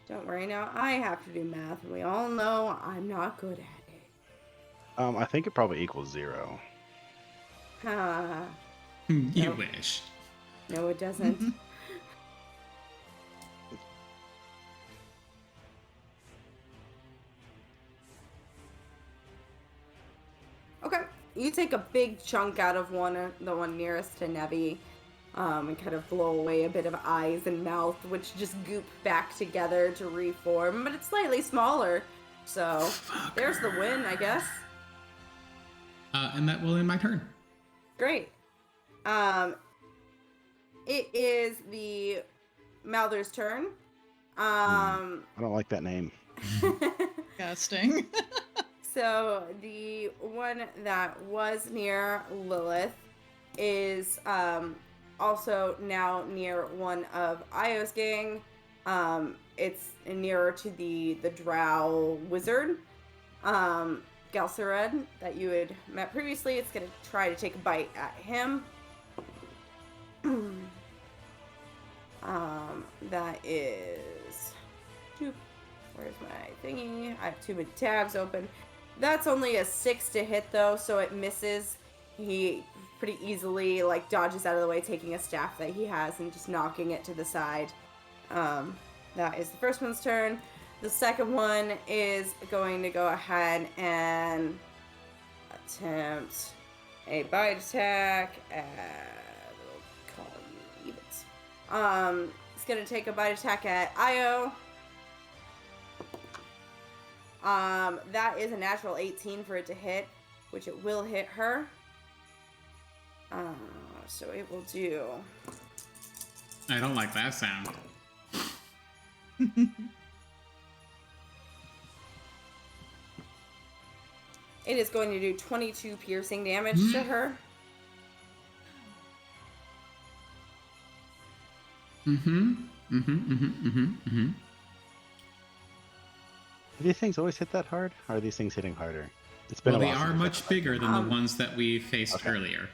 Don't worry now. I have to do math, and we all know I'm not good at it. I think it probably equals 0. You No. wish. No, it doesn't. Okay. You take a big chunk out of the one nearest to Nevi, and kind of blow away a bit of eyes and mouth, which just goop back together to reform, but it's slightly smaller. So there's the win, I guess. And that will end my turn. Great. It is the Malther's turn. I don't like that name. Disgusting. So the one that was near Lilith is also now near one of Io's gang. It's nearer to the drow wizard, Galcered, that you had met previously. It's going to try to take a bite at him. That is... Where's my thingy? I have too many tabs open. That's only a 6 to hit, though, so it misses. He pretty easily, dodges out of the way, taking a staff that he has and just knocking it to the side. That is the first one's turn. The second one is going to go ahead and attempt a bite attack at... We'll call you evens. It's going to take a bite attack at Io. That is a natural 18 for it to hit, which it will hit her. So it will do... I don't like that sound. It is going to do 22 piercing damage to her. Do these things always hit that hard? Or are these things hitting harder? It's been Well, a they while since are I've hit much them, bigger than the Um, ones that we faced Okay. earlier.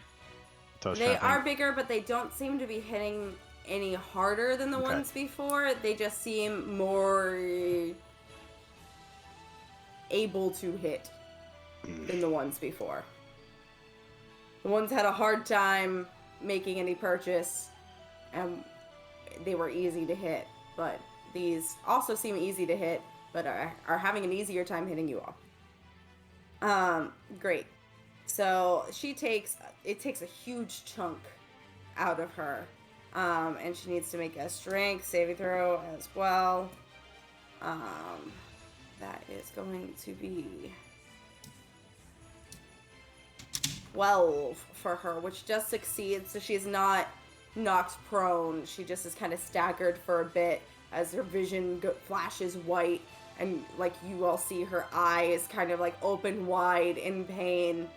So I was They trying to are think. bigger, but they don't seem to be hitting any harder than the Okay. ones before. They just seem more able to hit than the ones before. The ones had a hard time making any purchase, and they were easy to hit. But these also seem easy to hit, but are having an easier time hitting you all. Great. So it takes a huge chunk out of her. And she needs to make a strength saving throw as well. That is going to be 12 for her, which just succeeds. So she's not knocked prone. She just is kind of staggered for a bit as her vision flashes white. And like you all see her eyes kind of like open wide in pain.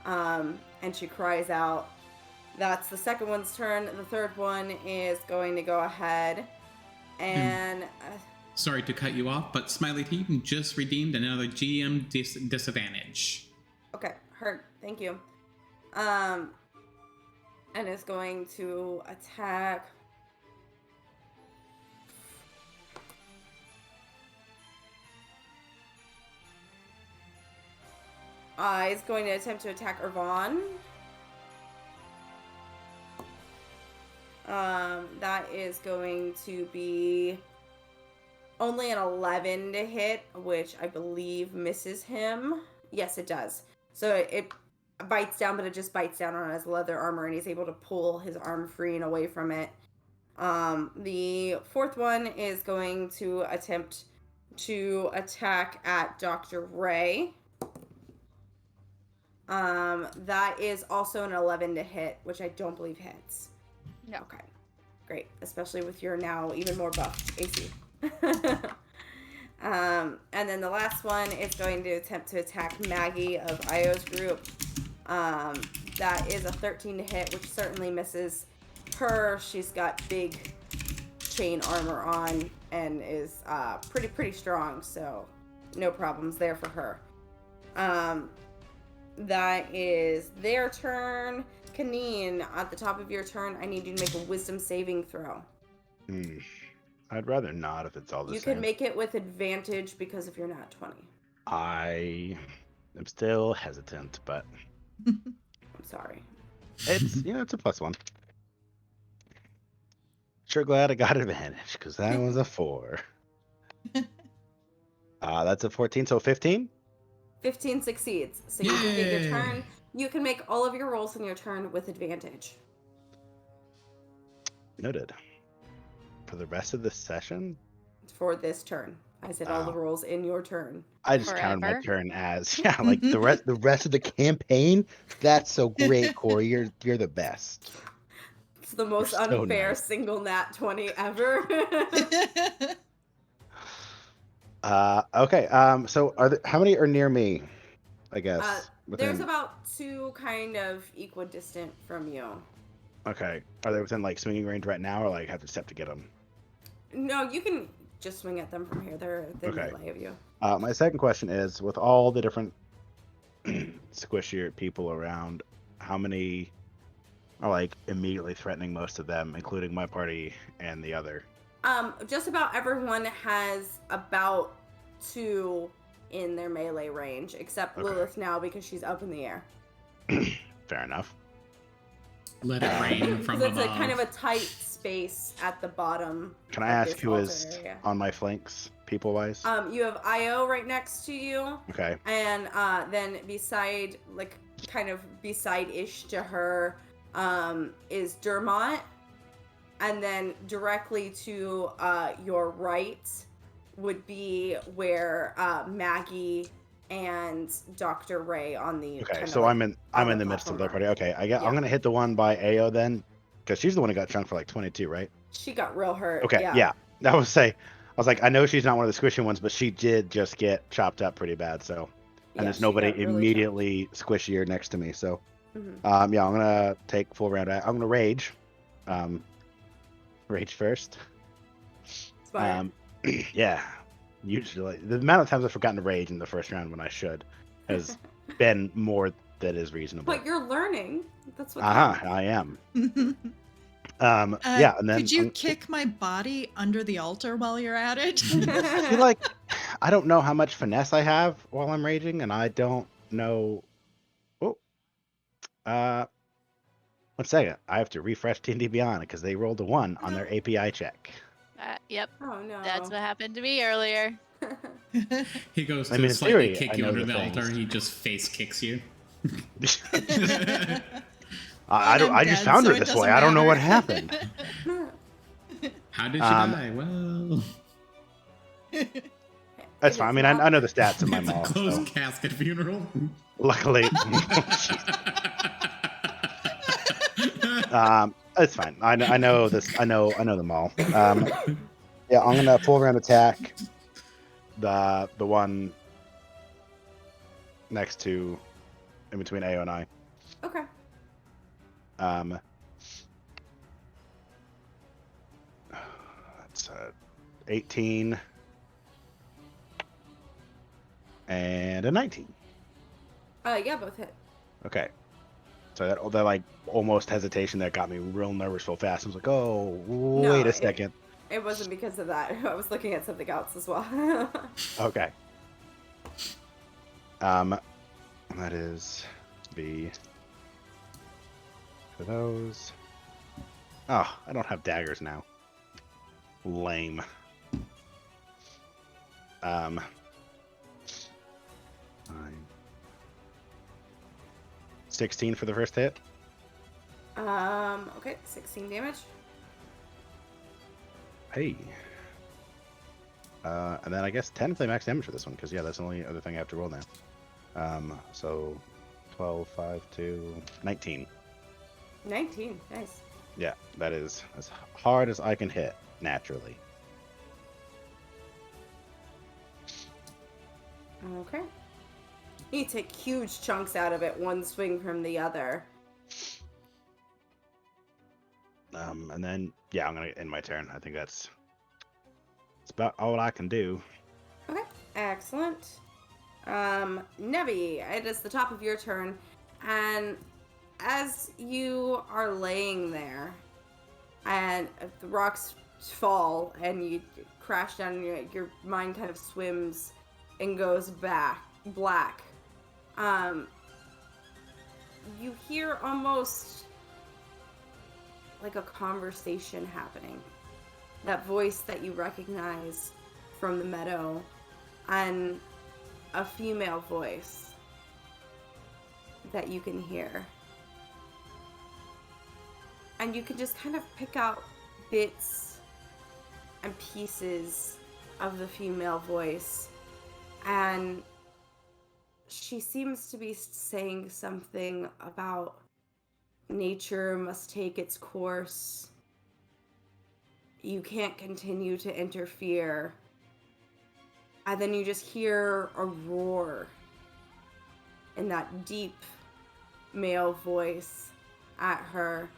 And she cries out. That's the second one's turn. The third one is going to go ahead and Sorry to cut you off, but Smiley Team just redeemed another GM disadvantage. okay, hurt. Thank you. And is going to attack. Is going to attempt to attack Irvan. That is going to be only an 11 to hit, which I believe misses him. Yes, it does. So it bites down, but it just bites down on his leather armor, and he's able to pull his arm free and away from it. The fourth one is going to attempt to attack at Dr. Ray. That is also an 11 to hit, which I don't believe hits. No. Okay. Great. Especially with your now even more buffed AC. And then the last one is going to attempt to attack Maggie of Io's group. That is a 13 to hit, which certainly misses her. She's got big chain armor on and is pretty strong, so no problems there for her. That is their turn. Kaneen, at the top of your turn, I need you to make a wisdom saving throw. I'd rather not if it's all the You same. can make it with advantage because of your nat 20. I am still hesitant, but I'm sorry. it's it's a +1. Sure glad I got advantage because that was a 4. That's a 14, so 15. 15 succeeds. So you can get your turn. You can make all of your rolls in your turn with advantage. Noted. For the rest of the session, For this turn. I said all the Oh. rolls in your turn. I just counted my Forever? turn as like the rest of the campaign. That's so great, Corey. You're the best. It's the most You're so unfair nice. single nat 20 ever. Okay. So how many are near me? I guess. There's about 2 kind of equidistant from you. Okay. Are they within like swinging range right now, or like have to step to get them? No, you can just swing at them from here. They're Okay. melee of you. My second question is, with all the different squishier people around, how many are like immediately threatening most of them, including my party and the other? Just about everyone has about 2 in their melee range, except Okay. Lilith now because she's up in the air. Fair enough. Let it rain from Because it's above. a kind of a tight space at the bottom. Can I of ask this who altar is area. on my flanks, people-wise? You have Io right next to you. Okay. And then beside, like, kind of beside-ish to her, is Dermot. And then directly to your right would be where Maggie and Dr. Ray on the Okay, so I'm in the midst of their party. Okay, I'm gonna hit the one by Ao then, because she's the one who got chunked for like 22, right? She got real hurt. Okay, yeah. I was like, I know she's not one of the squishy ones, but she did just get chopped up pretty bad. So, and there's she nobody got really immediately squishier next to me. So, chopped. I'm gonna take full round. I'm gonna rage. Rage first. Smart. Yeah. usually the amount of times I've forgotten to rage in the first round when I should has been more than is reasonable. But you're learning. That's what Uh-huh, counts. I am. Yeah, and then Could you kick my body under the altar while you're at it? I feel like I don't know how much finesse I have while I'm raging, and I don't know. Oh, 1 second. I have to refresh D&D Beyond because they rolled a 1 on their API check. Yep, Oh no. that's what happened to me earlier. He goes I to mean, in slightly theory, I kick you know under the the altar. things. He just face kicks you. I don't. I'm I just dead, found so her it this way. doesn't I don't know what matter. happened. How did she die? Well, That's It fine. I is mean, not- I know the stats of my it's a maul. closed So casket funeral. luckily, it's fine. I know this. I know them all. Yeah, I'm gonna full round attack the one next to in between AO and I. Okay. That's 18 and a 19. Yeah, both hit. Okay. So that like almost hesitation that got me real nervous real fast. I was like, oh, wait a second. It wasn't because of that. I was looking at something else as well. Okay. That is B for those. Oh, I don't have daggers now. Lame. 9. — 16 for the first hit. Okay, 16 damage. Hey. And then I guess 10 play max damage for this one, because yeah, that's the only other thing I have to roll now. So 12, 5, 2, 19. 19, nice. Yeah, that is as hard as I can hit, naturally. Okay. You take huge chunks out of it, one swing from the other. And then, yeah, I'm going to end my turn. I think that's about all I can do. Okay, excellent. Nevi, it is the top of your turn, and as you are laying there, and the rocks fall, and you crash down, and your mind kind of swims and goes black. You hear almost like a conversation happening. That voice that you recognize from the meadow, and a female voice that you can hear. And you can just kind of pick out bits and pieces of the female voice. And she seems to be saying something about nature must take its course. You can't continue to interfere. And then you just hear a roar in that deep male voice at her.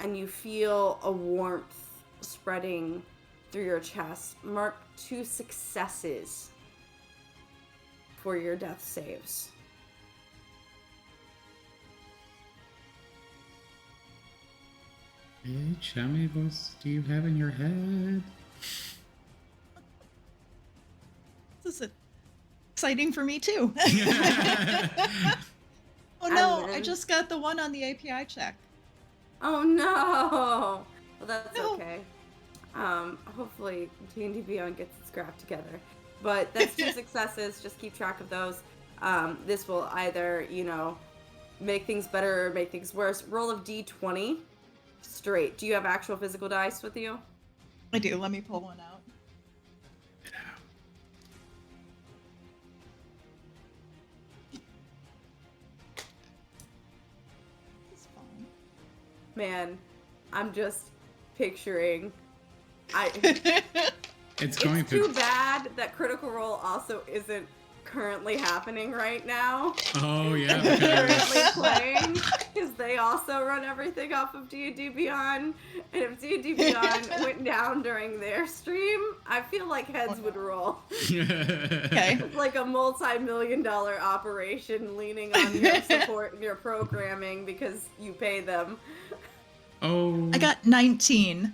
And you feel a warmth spreading through your chest. Mark 2 successes for your death saves. Bitch, how many voices do you have in your head? This is exciting for me too. Oh no, I just got the one on the API check. Oh no! Well, that's No. okay. Hopefully D&D Beyond gets its crap together. But that's 2 successes. Just keep track of those. This will either, make things better or make things worse. Roll of D20 straight. Do you have actual physical dice with you? I do. Let me pull one out. It's fine. Man, I'm just picturing. It's going It's too bad that Critical Role also isn't currently happening right now. Oh yeah, Currently because playing, because they also run everything off of D&D Beyond. And if D&D Beyond went down during their stream, I feel like heads would roll. Okay. It's like a multi-million-dollar operation leaning on your support and your programming because you pay them. Oh, I got 19.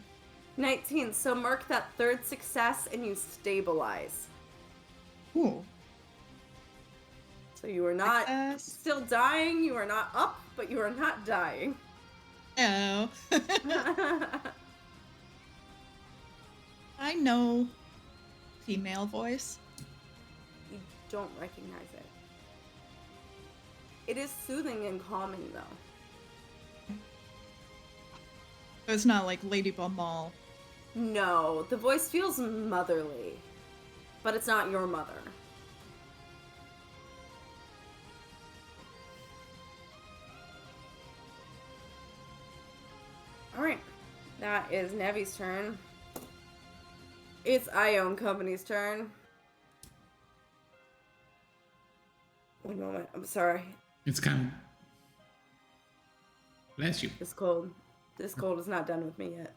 19. So mark that third success and you stabilize. Ooh. So you are not Success. still dying, you are not up, but you are not dying. Oh. You I know female voice. don't recognize it. It is soothing and calming, though. So it's not like Lady Bumble. No, the voice feels motherly, but it's not your mother. Alright, that is Nevi's turn. It's Ione Company's turn. One moment, I'm sorry. it's kind of. Bless you. This cold is not done with me yet.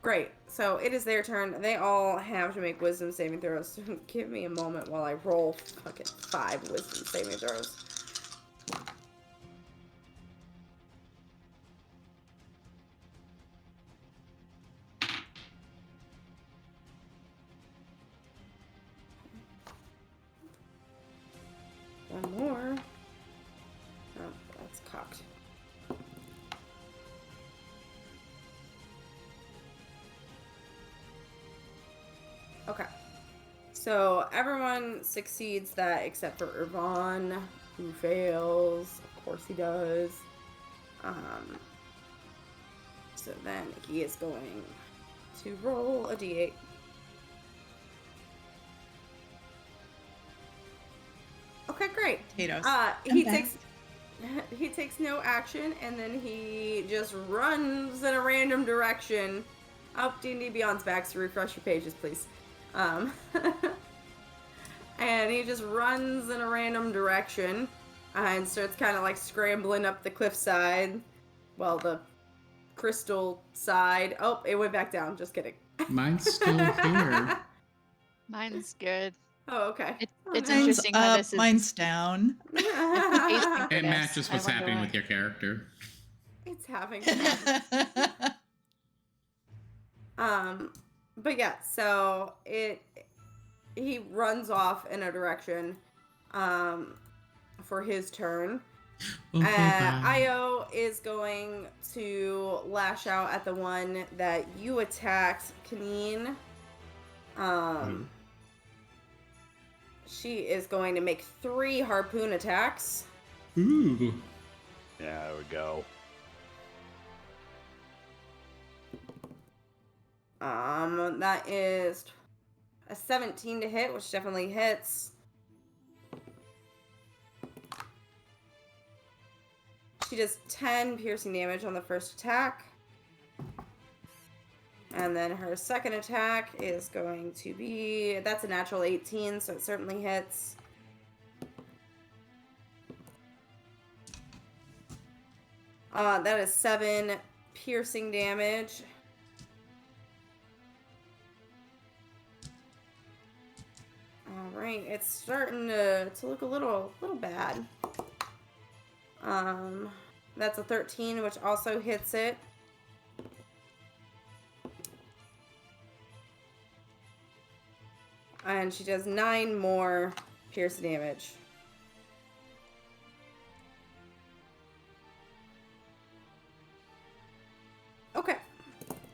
Great. So it is their turn. They all have to make wisdom saving throws. Give me a moment while I roll fucking 5 wisdom saving throws. One more. Oh, that's cocked. Okay. So everyone succeeds that except for Irvan, who fails. Of course he does. So then he is going to roll a d8. Okay, great. Potatoes. He I'm takes he takes no action, and then he just runs in a random direction. Oh, D&D Beyond's back, so refresh your pages, please. And he just runs in a random direction and starts kind of like scrambling up the cliffside. Well, the crystal side. Oh, it went back down. Just kidding. Mine's still here. Mine's good. Oh, okay. It's Mine's interesting how up, this is. mine's down. It's It matches what's I wonder happening why. with your character. It's having fun. But yeah, so he runs off in a direction for his turn. Okay, bye. Io is going to lash out at the one that you attacked, Kaneen. She is going to make 3 harpoon attacks. Ooh. Yeah, there we go. That is a 17 to hit, which definitely hits. She does 10 piercing damage on the first attack. And then her second attack is going to be... That's a natural 18, so it certainly hits. That is 7 piercing damage. Alright, it's starting to look a little bad. That's a 13, which also hits it. And she does 9 more pierce damage. Okay.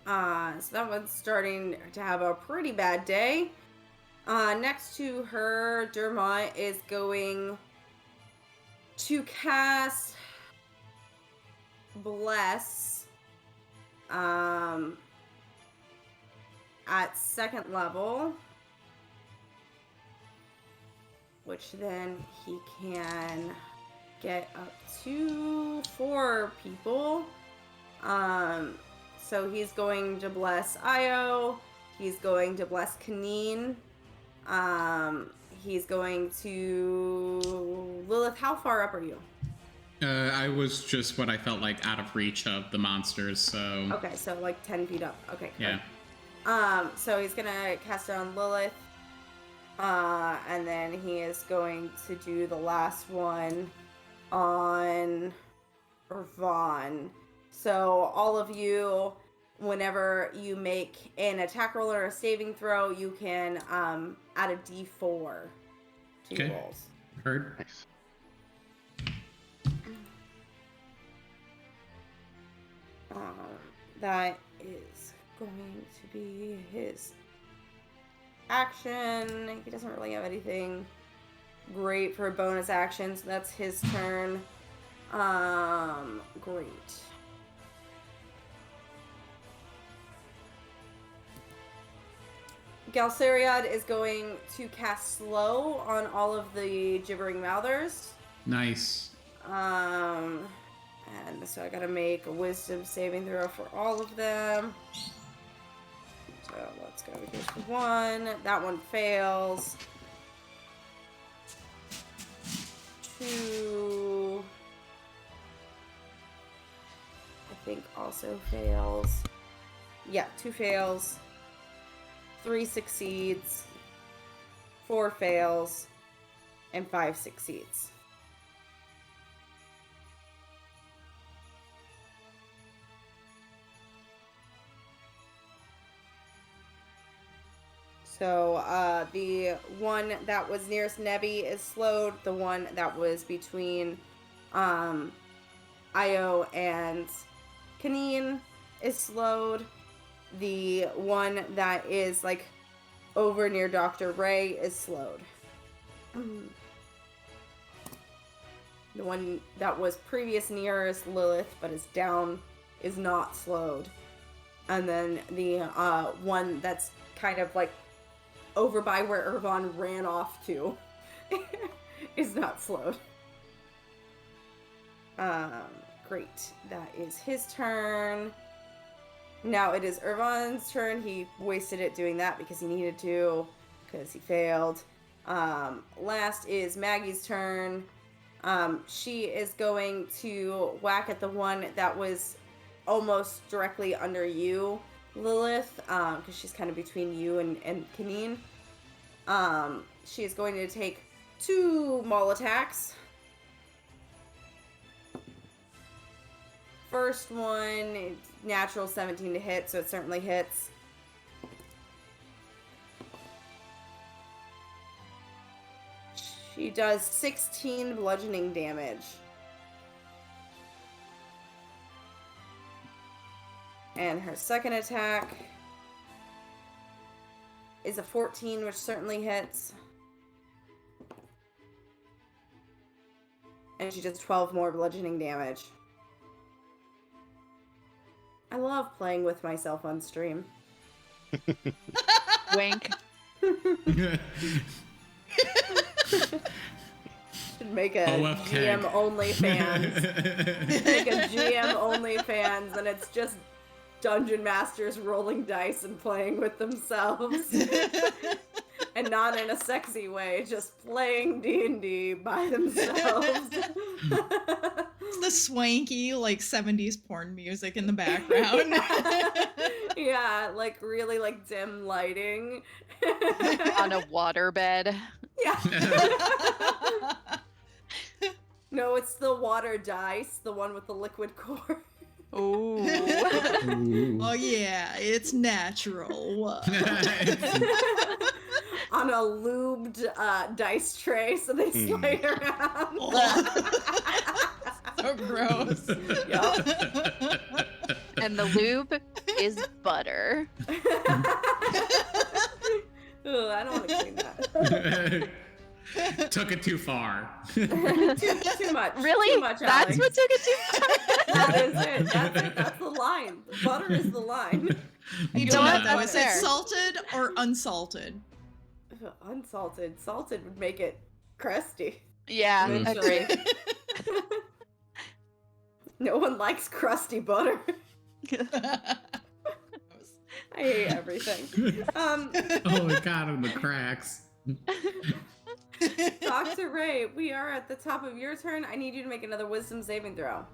So that one's starting to have a pretty bad day. Next to her, Dermot is going to cast Bless at 2nd level, which then he can get up to 4 people. So he's going to bless Io, he's going to bless Kaneen, He's going to Lilith. How far up are you? I was just what I felt like out of reach of the monsters, so... Okay, so like 10 feet up. Okay, cool. Yeah. So he's gonna cast it on Lilith. And then he is going to do the last one on Vaughn. So all of you, whenever you make an attack roll or a saving throw, you can add a d4 to your rolls. Heard. Nice. That is going to be his action. He doesn't really have anything great for a bonus action, so that's his turn. Great. Galceriad is going to cast slow on all of the gibbering mouthers. Nice. And so I gotta make a wisdom saving throw for all of them. So let's go. Here's the one. That one fails. 2. I think also fails. Yeah, 2 fails. 3 succeeds. 4 fails. And 5 succeeds. So the one that was nearest Nebi is slowed. The one that was between Io and Kaneen is slowed. The one that is like over near Dr. Ray is slowed. The one that was previous nearest Lilith but is down is not slowed. And then the one that's kind of like over by where Irvon ran off to is not slowed. Great. That is his turn. Now it is Irvon's turn. He wasted it doing that because he needed to, because he failed. Last is Maggie's turn. She is going to whack at the one that was almost directly under you, Lilith, because she's kind of between you and Kaneen. She is going to take 2 maul attacks. First one, natural 17 to hit, so it certainly hits. She does 16 bludgeoning damage. And her second attack is a 14, which certainly hits. And she does 12 more bludgeoning damage. I love playing with myself on stream. Wink. Should make a OFK. GM OnlyFans. Make a GM OnlyFans, and it's just dungeon masters rolling dice and playing with themselves. And not in a sexy way, just playing D&D by themselves. It's the swanky, like, 70s porn music in the background. Yeah, like really like dim lighting. On a waterbed. Yeah. No, it's the water dice, the one with the liquid core. Ooh. Oh yeah, it's natural. On a lubed dice tray, so they slide around. So gross. Yup. And the lube is butter. Ugh, I don't want to clean that. Took it too far. too much. Really? Too much, That's Alex. what took it too far? That is it. That's it. That's the line. The butter is the line. You know don't what? know. That's Is it fair. salted or unsalted? Unsalted. Salted would make it crusty. Yeah, Eventually. agreed. No one likes crusty butter. I hate everything. Oh my god, on the cracks. Dr. Ray, we are at the top of your turn. I need you to make another wisdom saving throw.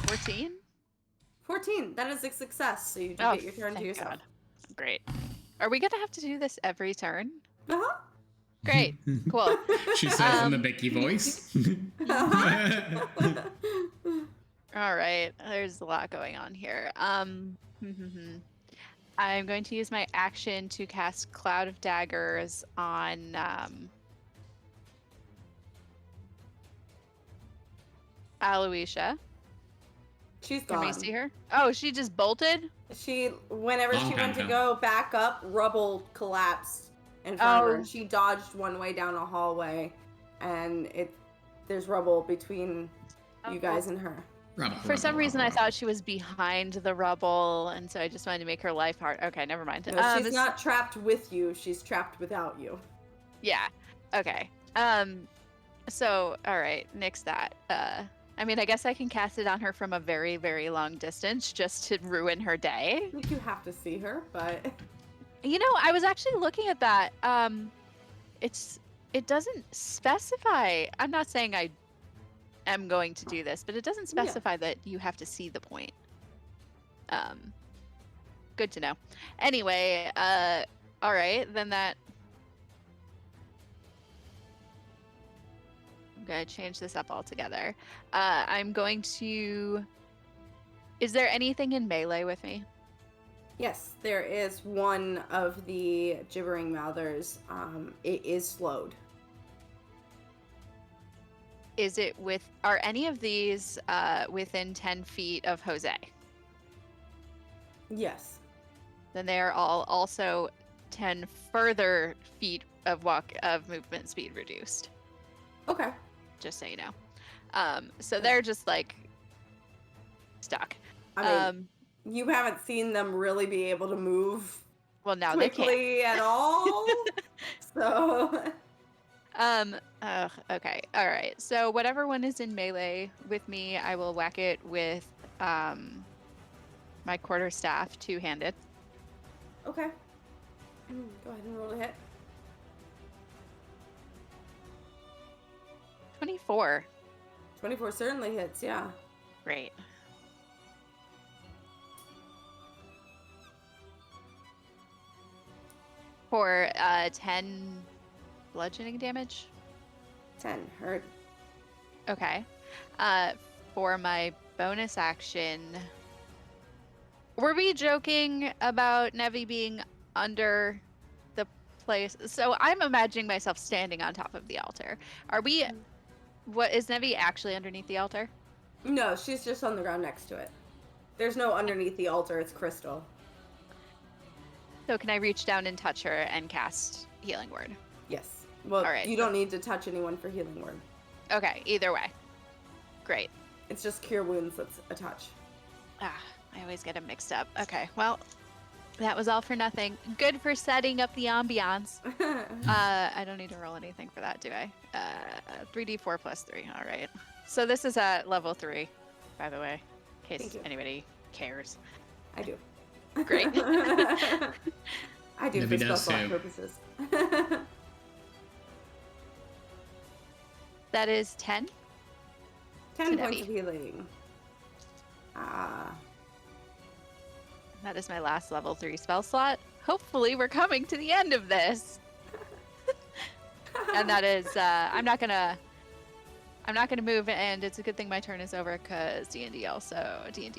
14? 14. That is a success, so you do Oh, get your turn to thank yourself. God. Great. Are we gonna have to do this every turn? Uh-huh. Great. Cool. She says in the Becky voice. All right. There's a lot going on here. I'm going to use my action to cast Cloud of Daggers on Aloysia. She's Can we gone. see her? Oh, she just bolted? Whenever Long she time went to ago. go back up, rubble collapsed in front of her. Oh. And she dodged one way down a hallway, and there's rubble between you guys and her. For some reason, I thought she was behind the rubble, and so I just wanted to make her life hard. Okay, never mind. No, she's not trapped with you. She's trapped without you. Yeah. Okay. So, all right, nix that. I mean, I guess I can cast it on her from a very, very long distance just to ruin her day. I think you have to see her, but You know, I was actually looking at that. It doesn't specify. I'm not saying I am going to do this, but it doesn't specify that you have to see the point. Good to know. Anyway, all right, then that. I'm gonna change this up altogether. I'm going to. Is there anything in melee with me? yes, there is one of the gibbering mouthers. It is slowed. Is it are any of these within 10 feet of Jose? Yes. Then they are all also 10 further feet of movement speed reduced. Okay. Just so you know. So they're just like stuck. I mean, you haven't seen them really be able to move Well, now they can't. quickly at all. So Okay. All right. So whatever one is in melee with me, I will whack it with my quarterstaff two-handed. okay. Go ahead and roll a hit. 24. 24 certainly hits, yeah. Great. For 10 bludgeoning damage. 10 hurt. Okay. For my bonus action, were we joking about Nevi being under the place? So I'm imagining myself standing on top of the altar. Are we? What is Nevi actually underneath the altar? No, she's just on the ground next to it. There's no underneath the altar. It's crystal. So can I reach down and touch her and cast Healing Word? Yes. Well, All right, you don't need to touch anyone for healing word. Okay. Either way. Great. It's just cure wounds that's a touch. Ah, I always get them mixed up. Okay. Well, that was all for nothing. Good for setting up the ambiance. I don't need to roll anything for that, do I? 3d4 plus 3. All right. So this is at level 3, by the way, in case anybody cares. I do. Great. I do Nevi for does spell slot too. purposes. That is 10. 10 To points Nevi. of healing. Ah. That is my last level 3 spell slot. Hopefully we're coming to the end of this. And that is, I'm not gonna move, and it's a good thing my turn is over because D&D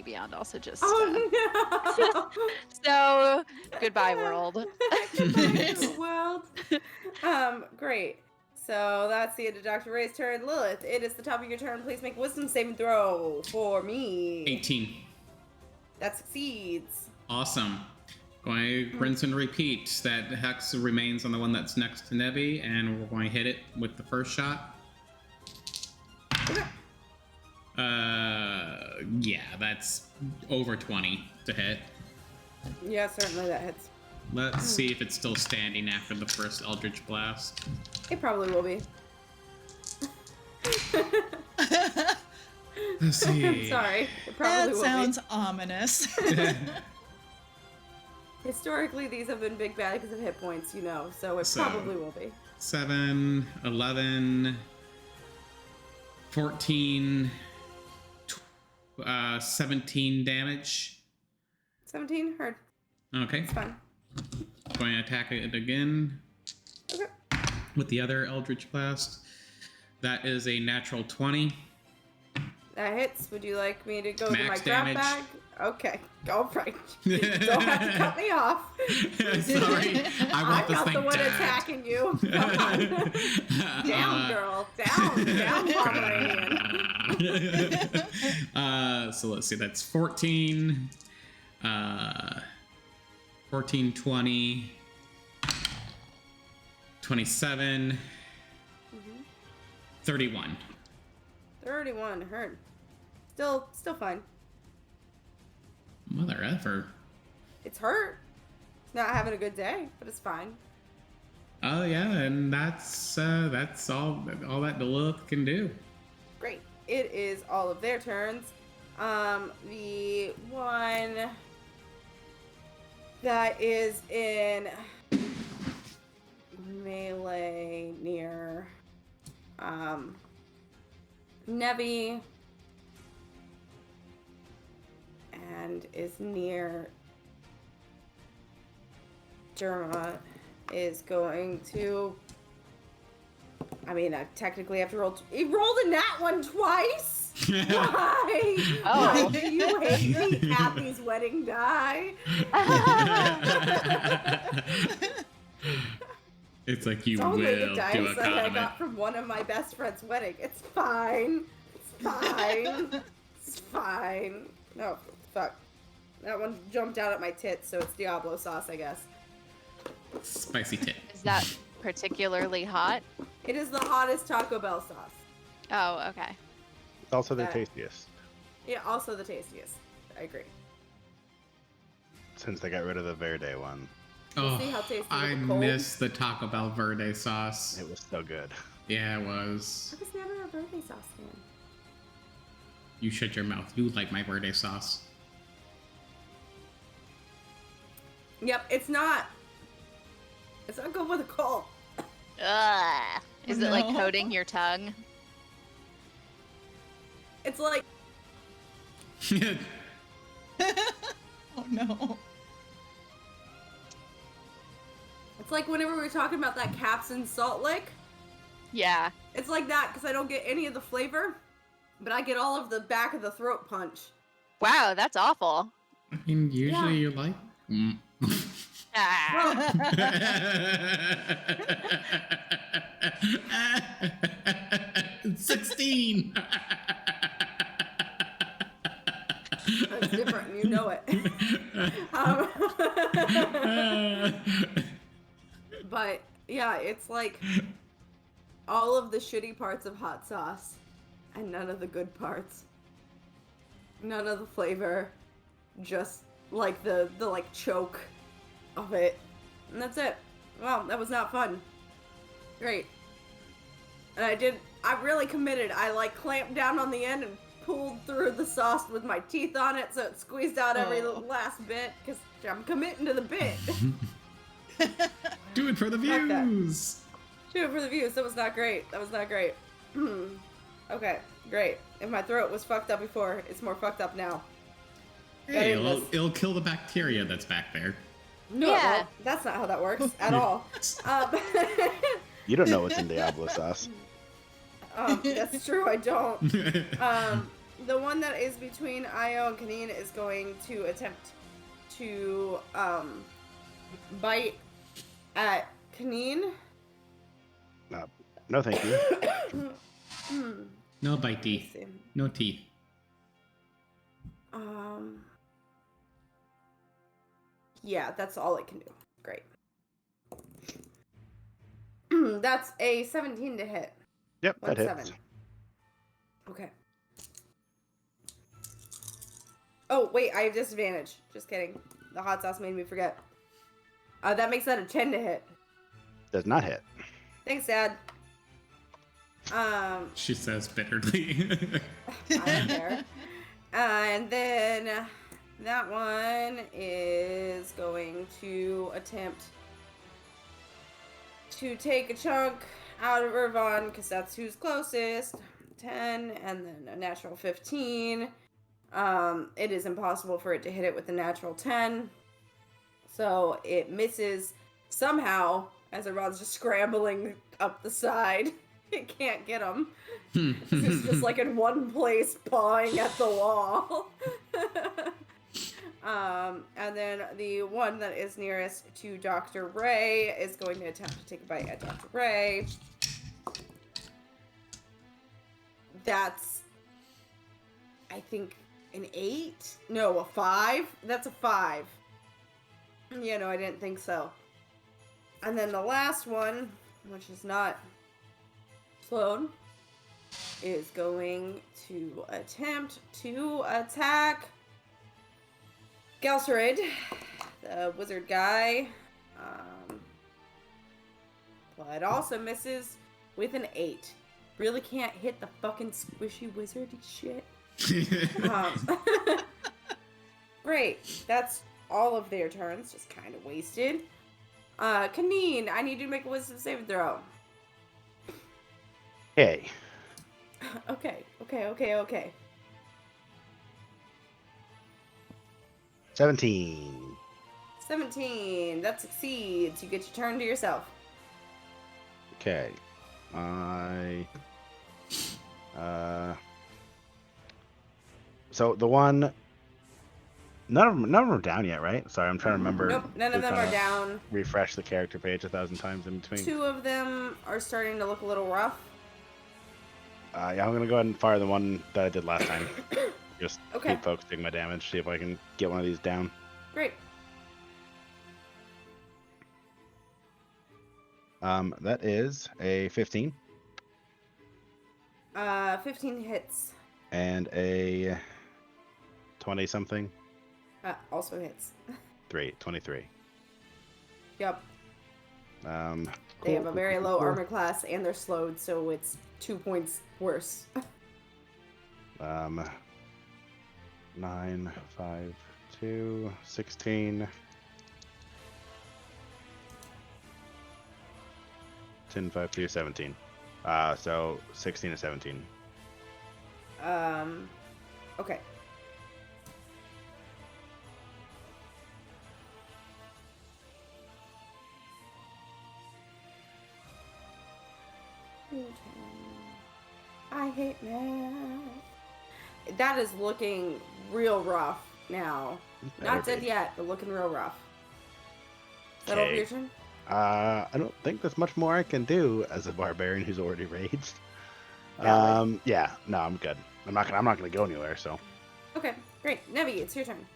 Beyond also just. Oh no! So goodbye, world. Goodbye, world. Great. So that's the end of Dr. Ray's turn. Lilith, it is the top of your turn. Please make wisdom saving throw for me. 18. That succeeds. Awesome. Going to rinse and repeat. That hex remains on the one that's next to Nevi, and we're going to hit it with the first shot. Okay. Yeah, that's over 20 to hit. Yeah, certainly that hits. Let's see if it's still standing after the first Eldritch Blast. It probably will be. Let's see. I'm sorry. It probably That will sounds ominous. Historically, these have been big bad because of hit points, you know, so it So- probably will be. 7, 11, 14, 17 damage. 17, heard. Okay. It's fine. Going to attack it again Okay. with the other Eldritch Blast. That is a natural 20. That hits. Would you like me to go to my Max grab damage. bag? Okay. All right. Don't have to cut me off. Sorry, I want I'm this not thing the one dead. attacking you. Come on. Down, girl. Down, Pomeranian. So let's see, that's 14, 14, 20, 27, 31. 31, heard. Still fine. Mother effer. It's hurt. Not having a good day, but it's fine. Oh yeah, and that's all that Lilith can do. Great. It is all of their turns. The one that is in melee near Nevi and is near Derma is going to. I mean, I technically have to roll. He rolled a nat one twice. Why? Oh. Why do you hate me, Happy's wedding die? It's like you It's will only the do a dice that I comment. got from one of my best friend's wedding. It's fine. It's fine. It's fine. No, fuck. That one jumped out at my tits, so it's Diablo sauce, I guess. Spicy tit. Is that particularly hot? It is the hottest Taco Bell sauce. Oh, okay. It's also the That- tastiest, Yeah, also the tastiest. I agree. since they got rid of the Verde one. Oh, see how tasty I with the cold? miss the Taco Bell Verde sauce. It was so good. Yeah, it was. I was never a birthday sauce fan. You shut your mouth. You like my Verde sauce. Yep, it's not good with a cold. Ugh. Is it like No. coating your tongue? It's like Oh no. it's like whenever we were talking about that capsaicin salt lick. Yeah. It's like that because I don't get any of the flavor, but I get all of the back of the throat punch. Wow, that's awful. I mean, usually you like. Ah. 16. It's different, and you know it. But yeah, it's like all of the shitty parts of hot sauce and none of the good parts. None of the flavor, just like the like choke of it. And that's it. Well, that was not fun. Great. And I really committed. I like clamped down on the end and pulled through the sauce with my teeth on it so it squeezed out every Oh. last bit because I'm committing to the bit. Do it for the Fuck that. views. Do it for the views. That was not great. That was not great. Okay, great. If my throat was fucked up before, it's more fucked up now. Hey, Gotta do this. it'll kill the bacteria that's back there. No, it Yeah. won't. That's not how that works at all. You don't know what's in Diablo sauce. That's true. I don't. The one that is between Io and Kanine is going to attempt to bite at Kanine. No, thank you. No bite teeth. No teeth. Yeah, that's all it can do. Great. That's a 17 to hit. Yep, that 1-7. hits. Okay. Oh, wait, I have disadvantage. Just kidding. The hot sauce made me forget. That makes that a 10 to hit. Does not hit. Thanks, Dad. She says bitterly. I don't care. And then That one is going to attempt to take a chunk out of Irvon because that's who's closest. 10 and then a natural 15. It is impossible for it to hit it with a natural 10. So it misses somehow as Irvon's just scrambling up the side. It can't get him. It's just like in one place pawing at the wall. And then the one that is nearest to Dr. Ray is going to attempt to take a bite at Dr. Ray. That's, I think, an 8? No, a 5? That's a 5. Yeah, no, I didn't think so. And then the last one, which is not Sloan, is going to attempt to attack Galcerid, the wizard guy. But also misses with an 8. Really can't hit the fucking squishy wizardy shit. Great. That's all of their turns. Just kind of wasted. Kaneen, I need you to make a wisdom saving throw. Okay. Okay. 17. 17. That succeeds. You get your turn to yourself. Okay. So the one, none of them are down yet, right? Sorry, I'm trying to remember. Nope, none of them are down. Refresh the character page 1,000 times in between. 2 of them are starting to look a little rough. Yeah, I'm gonna go ahead and fire the one that I did last time. Just Okay. keep focusing my damage, see if I can get one of these down. Great. That is a 15 15 hits. and a 20 something. Also hits. 23. Yep. They Cool, have a very low cool. armor class and they're slowed, so it's 2 points worse. 9, 5, 2, 16. 10, 5, 2, 17. So 16 and 17. Okay. I hate math. That is looking real rough now. Not dead yet, but looking real rough. Is that all for your turn? I don't think there's much more I can do as a barbarian who's already raged. Valid. Yeah, no, I'm good. I'm not gonna go anywhere. So. Okay, great. Nevi, it's your turn.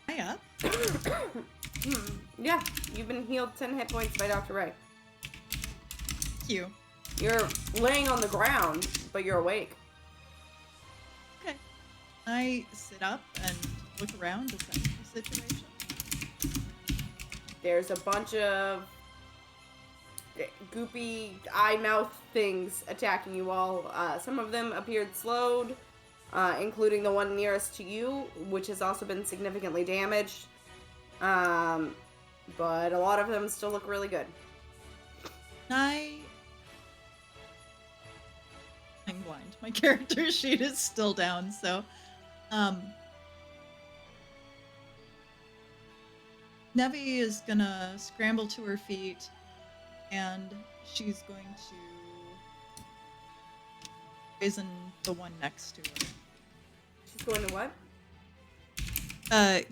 Am I up? Yeah, you've been healed 10 hit points by Dr. Ray. Thank you. You're laying on the ground, but you're awake. Okay. I sit up and look around, assess the situation. There's a bunch of goopy eye mouth things attacking you all. Some of them appeared slowed, including the one nearest to you, which has also been significantly damaged. But a lot of them still look really good. I'm blind. My character sheet is still down, so Nevi is gonna scramble to her feet and she's going to poison the one next to her. She's going to what?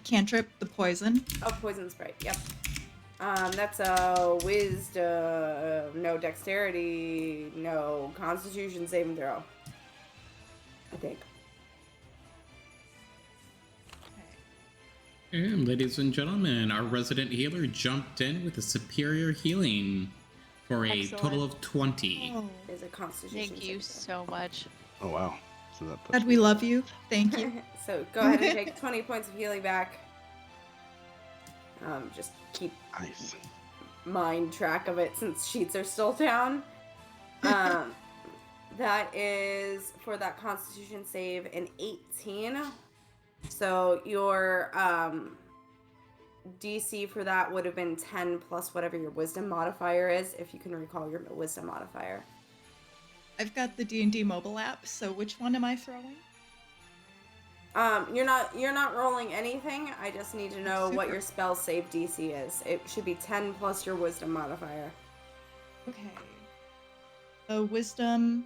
Cantrip the poison. Oh, poison spray. Yep. That's a wisdom, no dexterity, no constitution saving throw. I think. And ladies and gentlemen, our resident healer jumped in with a superior healing for a Excellent. total of 20. Oh. There's a constitution. Thank you saving so much. Oh wow. So that. God, we love you. Thank you. throw. So go ahead and take 20 points of healing back. Just keep Nice. mind track of it since sheets are still down. That is for that Constitution save an 18. So your DC for that would have been 10 plus whatever your Wisdom modifier is, if you can recall your Wisdom modifier. I've got the D&D mobile app, so which one am I throwing? You're not rolling anything. I just need to know what your spell save DC is. It should be 10 plus your Wisdom modifier. Okay. The Wisdom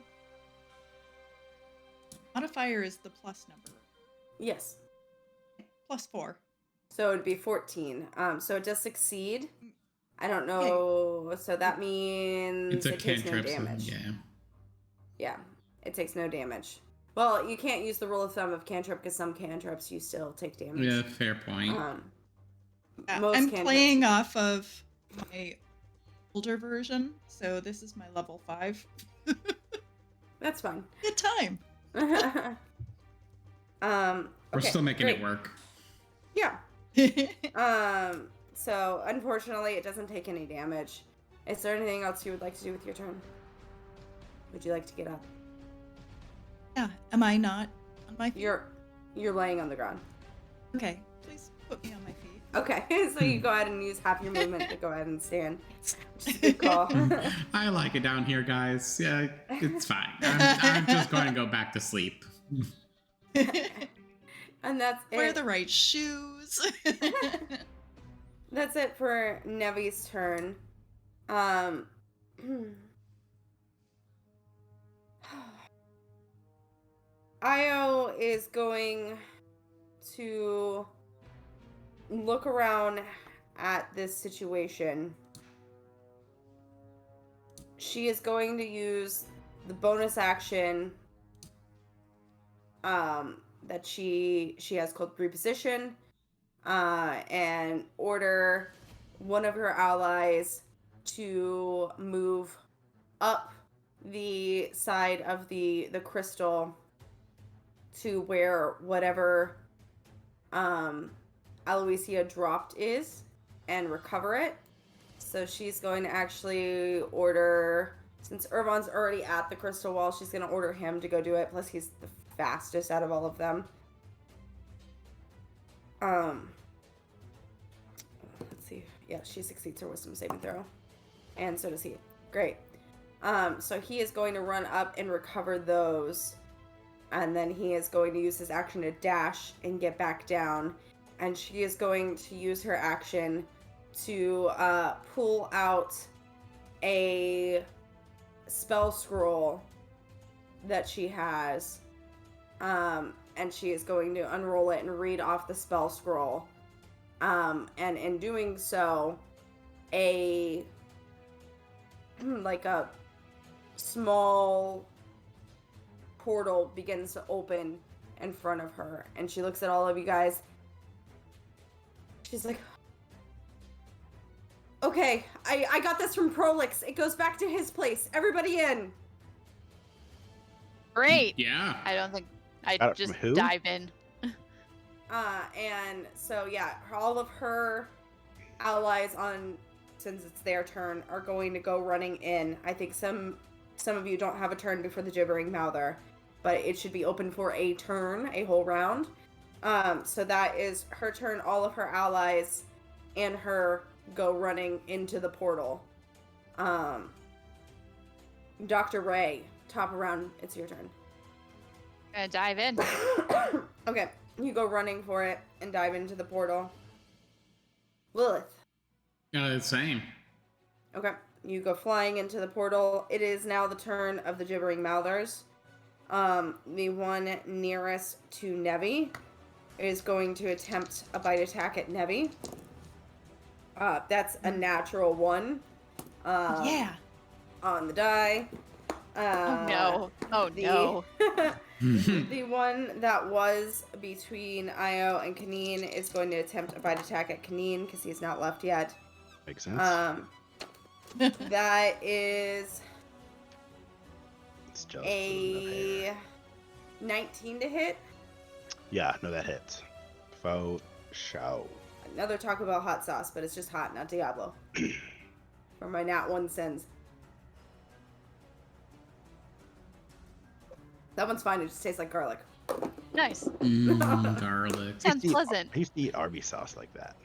modifier is the plus number. Yes. +4. So it'd be 14. So it does succeed. I don't know. So that means It's a it takes no cantrip, so damage. yeah. Yeah, it takes no damage. Well, you can't use the rule of thumb of cantrip because some cantrips you still take damage. Yeah, fair point. Most I'm cantrips- playing off of my older version, so this is my level 5. That's fine. Good time. We're Okay, still making great. it work. Yeah. So unfortunately, it doesn't take any damage. Is there anything else you would like to do with your turn? Would you like to get up? Yeah, am I not on my feet? You're laying on the ground. Okay, please put me on my feet. Okay, so you go ahead and use half your movement to go ahead and stand. Which is a good call. I like it down here, guys. Yeah, it's fine. I'm just going to go back to sleep. And that's it. Wear the right shoes. That's it for Nevi's turn. Io is going to look around at this situation. She is going to use the bonus action that she has called reposition, and order one of her allies to move up the side of the crystal to where whatever Aloysia dropped is and recover it. So she's going to actually order, since Irvan's already at the crystal wall, she's going to order him to go do it. Plus he's the fastest out of all of them. Let's see. Yeah, she succeeds her wisdom saving throw. And so does he. Great. So he is going to run up and recover those. And then he is going to use his action to dash and get back down. And she is going to use her action to pull out a spell scroll that she has. And she is going to unroll it and read off the spell scroll. And in doing so, a small portal begins to open in front of her, and she looks at all of you guys. She's like, okay, I got this from Prolix. It goes back to his place. Everybody in. Great. Yeah. I don't think Got I'd it just from who? dive in. And so yeah, all of her allies since it's their turn, are going to go running in. I think some of you don't have a turn before the Gibbering Mouther, but it should be open for a turn, a whole round. So that is her turn. All of her allies and her go running into the portal. Dr. Ray, top of round, it's your turn. Gonna dive in. Okay, you go running for it and dive into the portal. Lilith. Same. Okay, you go flying into the portal. It is now the turn of the Gibbering Mouthers. The one nearest to Nevi is going to attempt a bite attack at Nevi. That's a natural 1. Yeah. On the die. Oh no. Oh no. The one that was between Io and Kaneen is going to attempt a bite attack at Kaneen because he's not left yet. Makes sense. That is It's just a 19 to hit. yeah, no, that hits. Faux show. Another Taco Bell hot sauce, but it's just hot, not Diablo. For my nat 1 sins. That one's fine. It just tastes like garlic. Nice. Garlic. Sounds pleasant. I used to eat Arby's sauce like that.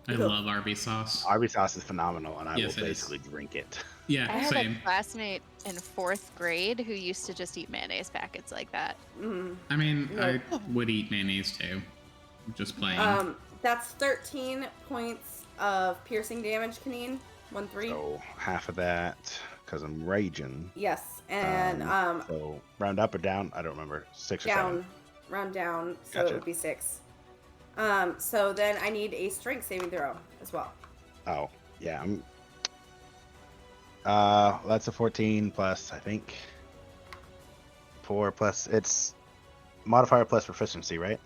I love Arby's sauce. Arby's sauce is phenomenal, and I Yes, will it is. basically drink it. Yeah, I had same. a classmate in 4th grade who used to just eat mayonnaise packets like that. I mean, No. I would eat mayonnaise too. Just plain. That's 13 points of piercing damage, Kaneen. 1-3. So half of that, because I'm raging. Yes, and So round up or down? I don't remember. 6 or 7. down, round down, so Gotcha. it would be 6. So then I need a strength saving throw as well. Oh, yeah. That's a 14 plus, I think. 4 plus. It's modifier plus proficiency, right?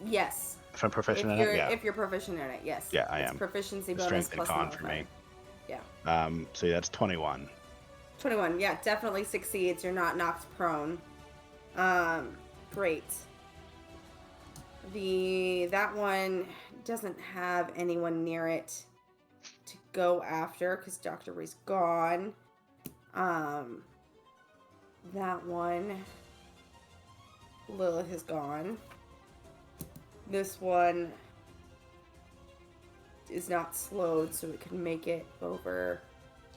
Yes. If I'm proficient in if it, yeah. If you're proficient in it, yes. Yeah, I It's am. proficiency bonus Strength and plus con for modifier. me. Yeah. So yeah, that's 21. 21. Yeah, definitely succeeds. You're not knocked prone. Great. That one doesn't have anyone near it to go after because Dr. Ray's gone. That one, Lilith is gone. This one is not slowed, so it can make it over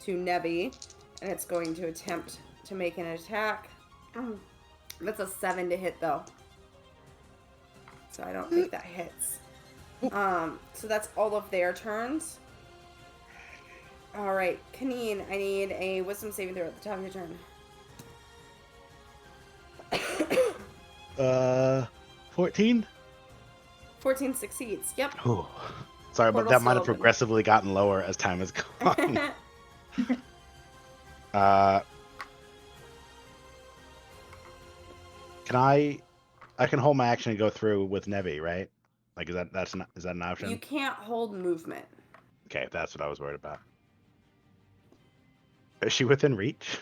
to Nevi, and it's going to attempt to make an attack. That's a 7 to hit, though. So I don't think that hits. So that's all of their turns. All right, Kaneen, I need a wisdom saving throw at the top of your turn. 14? 14 succeeds. Yep. Ooh. Sorry, but Portal's that might still have open. progressively gotten lower as time has gone. Can I can hold my action and go through with Nevi, right? Like, is that an option? You can't hold movement. Okay, that's what I was worried about. Is she within reach?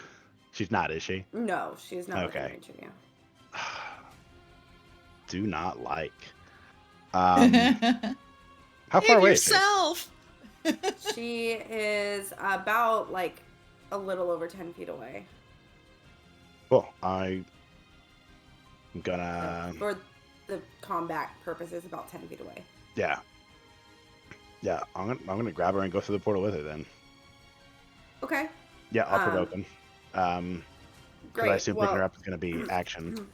She's not, is she? No, she is not within Okay. range of you. Do not like. How far Save away is she? yourself. She is about like a little over 10 feet away. Well, I'm gonna. For the combat purposes, about 10 feet away. Yeah. Yeah, I'm gonna grab her and go through the portal with her then. Okay. Yeah, I'll put it open. Because Great. I assume picking her up is gonna be action.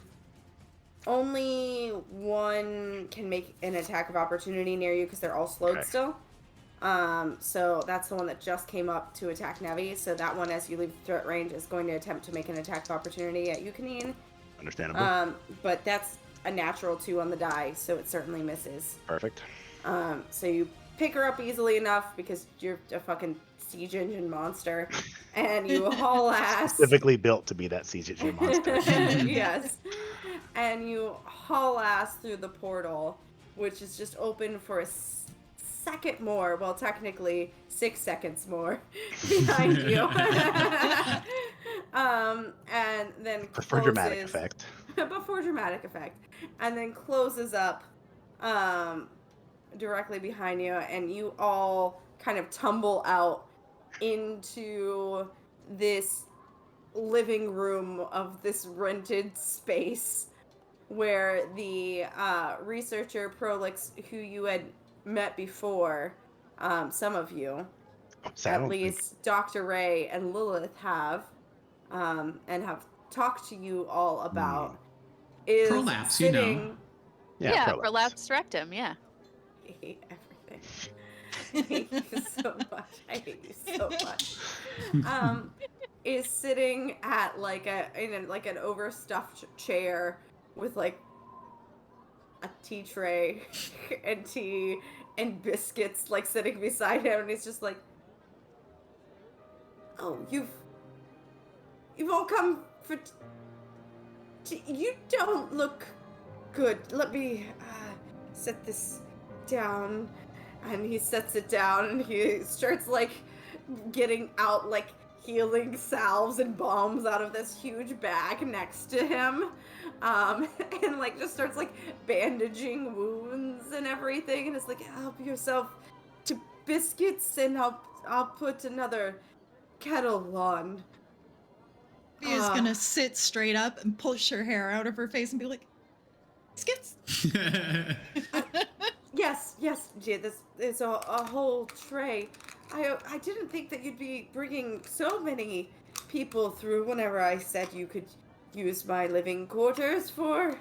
Only one can make an attack of opportunity near you because they're all slowed Okay. still. So that's the one that just came up to attack Nevi. So that one, as you leave threat range, is going to attempt to make an attack of opportunity at you, Kaneen. Understandable. But that's a natural 2 on the die, so it certainly misses. Perfect. So you pick her up easily enough because you're a fucking siege engine monster, and you haul ass. Specifically built to be that siege engine monster. Yes. And you haul ass through the portal, which is just open for a second more. Well, technically 6 seconds more behind you. And then For dramatic closes- effect. before dramatic effect, and then closes up directly behind you, and you all kind of tumble out into this living room of this rented space where the researcher Prolix, who you had met before, some of you, So I at don't least Dr. Ray and Lilith have, and have talked to you all about, is Prolapse, you know. sitting... Yeah, for prolapse. lapsed rectum, yeah. I hate everything. I hate you so much. I hate you so much. Is sitting at like an overstuffed chair with like a tea tray and tea and biscuits like sitting beside him, and he's just like, "Oh, you've all come for you don't look good. Let me set this down." And he sets it down, and he starts like getting out like healing salves and balms out of this huge bag next to him, and like just starts like bandaging wounds and everything, and it's like, "Help yourself to biscuits, and I'll put another kettle on." Via's gonna sit straight up and push her hair out of her face and be like, "Skits." Yes, Gia, this is a whole tray. I didn't think that you'd be bringing so many people through whenever I said you could use my living quarters for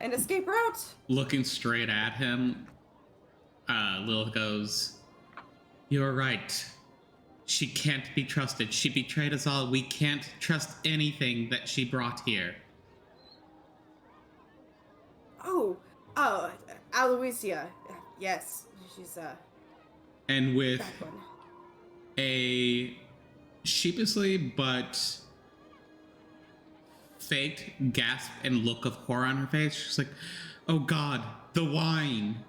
an escape route. Looking straight at him, Lilith goes, "You're right. She can't be trusted. She betrayed us all. We can't trust anything that she brought here." Oh, Aloysia. Yes, she's And with that one. a sheepishly but faked gasp and look of horror on her face, she's like, "Oh God, the wine."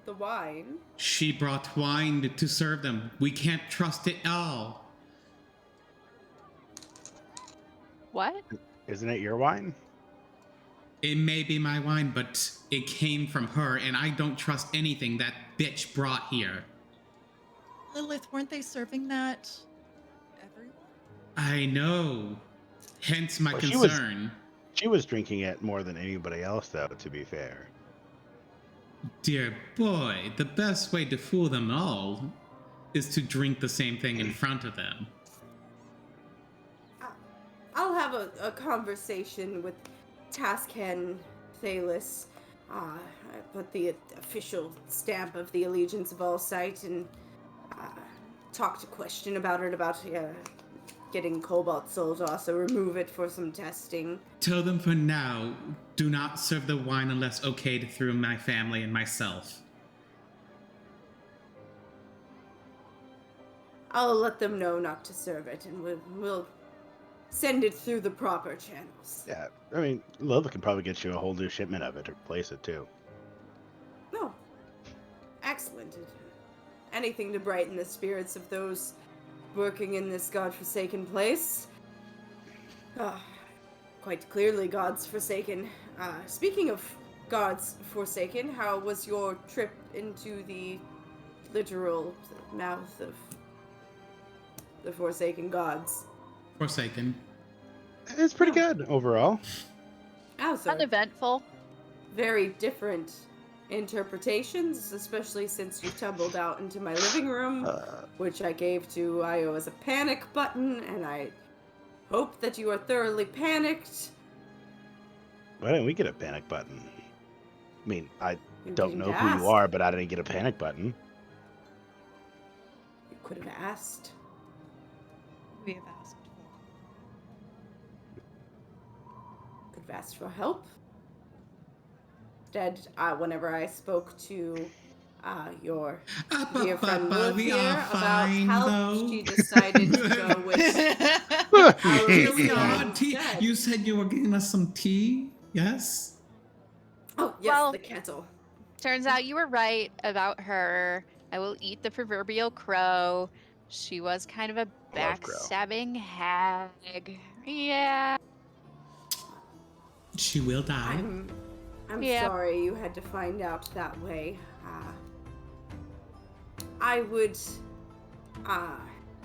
The wine? She brought wine to serve them. We can't trust it all. What? Isn't it your wine? It may be my wine, but it came from her, and I don't trust anything that bitch brought here. Lilith, weren't they serving that everyone? I know. Hence my Well, concern. She was drinking it more than anybody else, though, to be fair. Dear boy, the best way to fool them all is to drink the same thing in front of them. I'll have a conversation with Tascan Thalis. I put the official stamp of the Allegiance of All Sight and talked a question about it about getting Cobalt Soul to also remove it for some testing. Tell them for now, do not serve the wine unless okayed through my family and myself. I'll let them know not to serve it, and we'll send it through the proper channels. Yeah, I mean, Lilith can probably get you a whole new shipment of it to replace it, too. No. Excellent. Anything to brighten the spirits of those working in this godforsaken place. Quite clearly God's forsaken. Speaking of God's forsaken, how was your trip into the literal mouth of the Forsaken Gods? Forsaken. It's pretty good, overall. Oh, sir. Uneventful. Very different interpretations, especially since you tumbled out into my living room, which I gave to Io as a panic button, and I hope that you are thoroughly panicked. Why didn't we get a panic button? I mean, I You don't didn't know who you ask. are, but I didn't get a panic button. You could have asked. We have asked Could have asked for help. Instead, whenever I spoke to your dear friend Lilith we here are about fine, help, though. she decided to go with Here we are, Aloysia tea. instead. You said you were getting us some tea? Yes? Oh, yes, Well- the kettle. Turns out you were right about her. I will eat the proverbial crow. She was kind of a Love crow. backstabbing hag. Yeah. She will die. I'm Yeah. sorry you had to find out that way. I would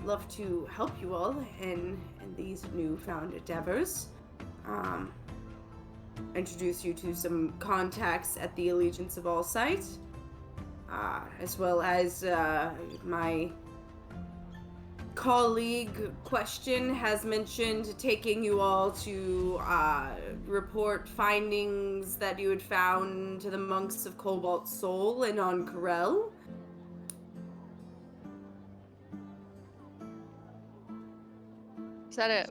love to help you all in these newfound endeavors. Introduce you to some contacts at the Allegiance of All Sight, as well as my colleague Question has mentioned taking you all to report findings that you had found to the monks of Cobalt Soul and on Corel.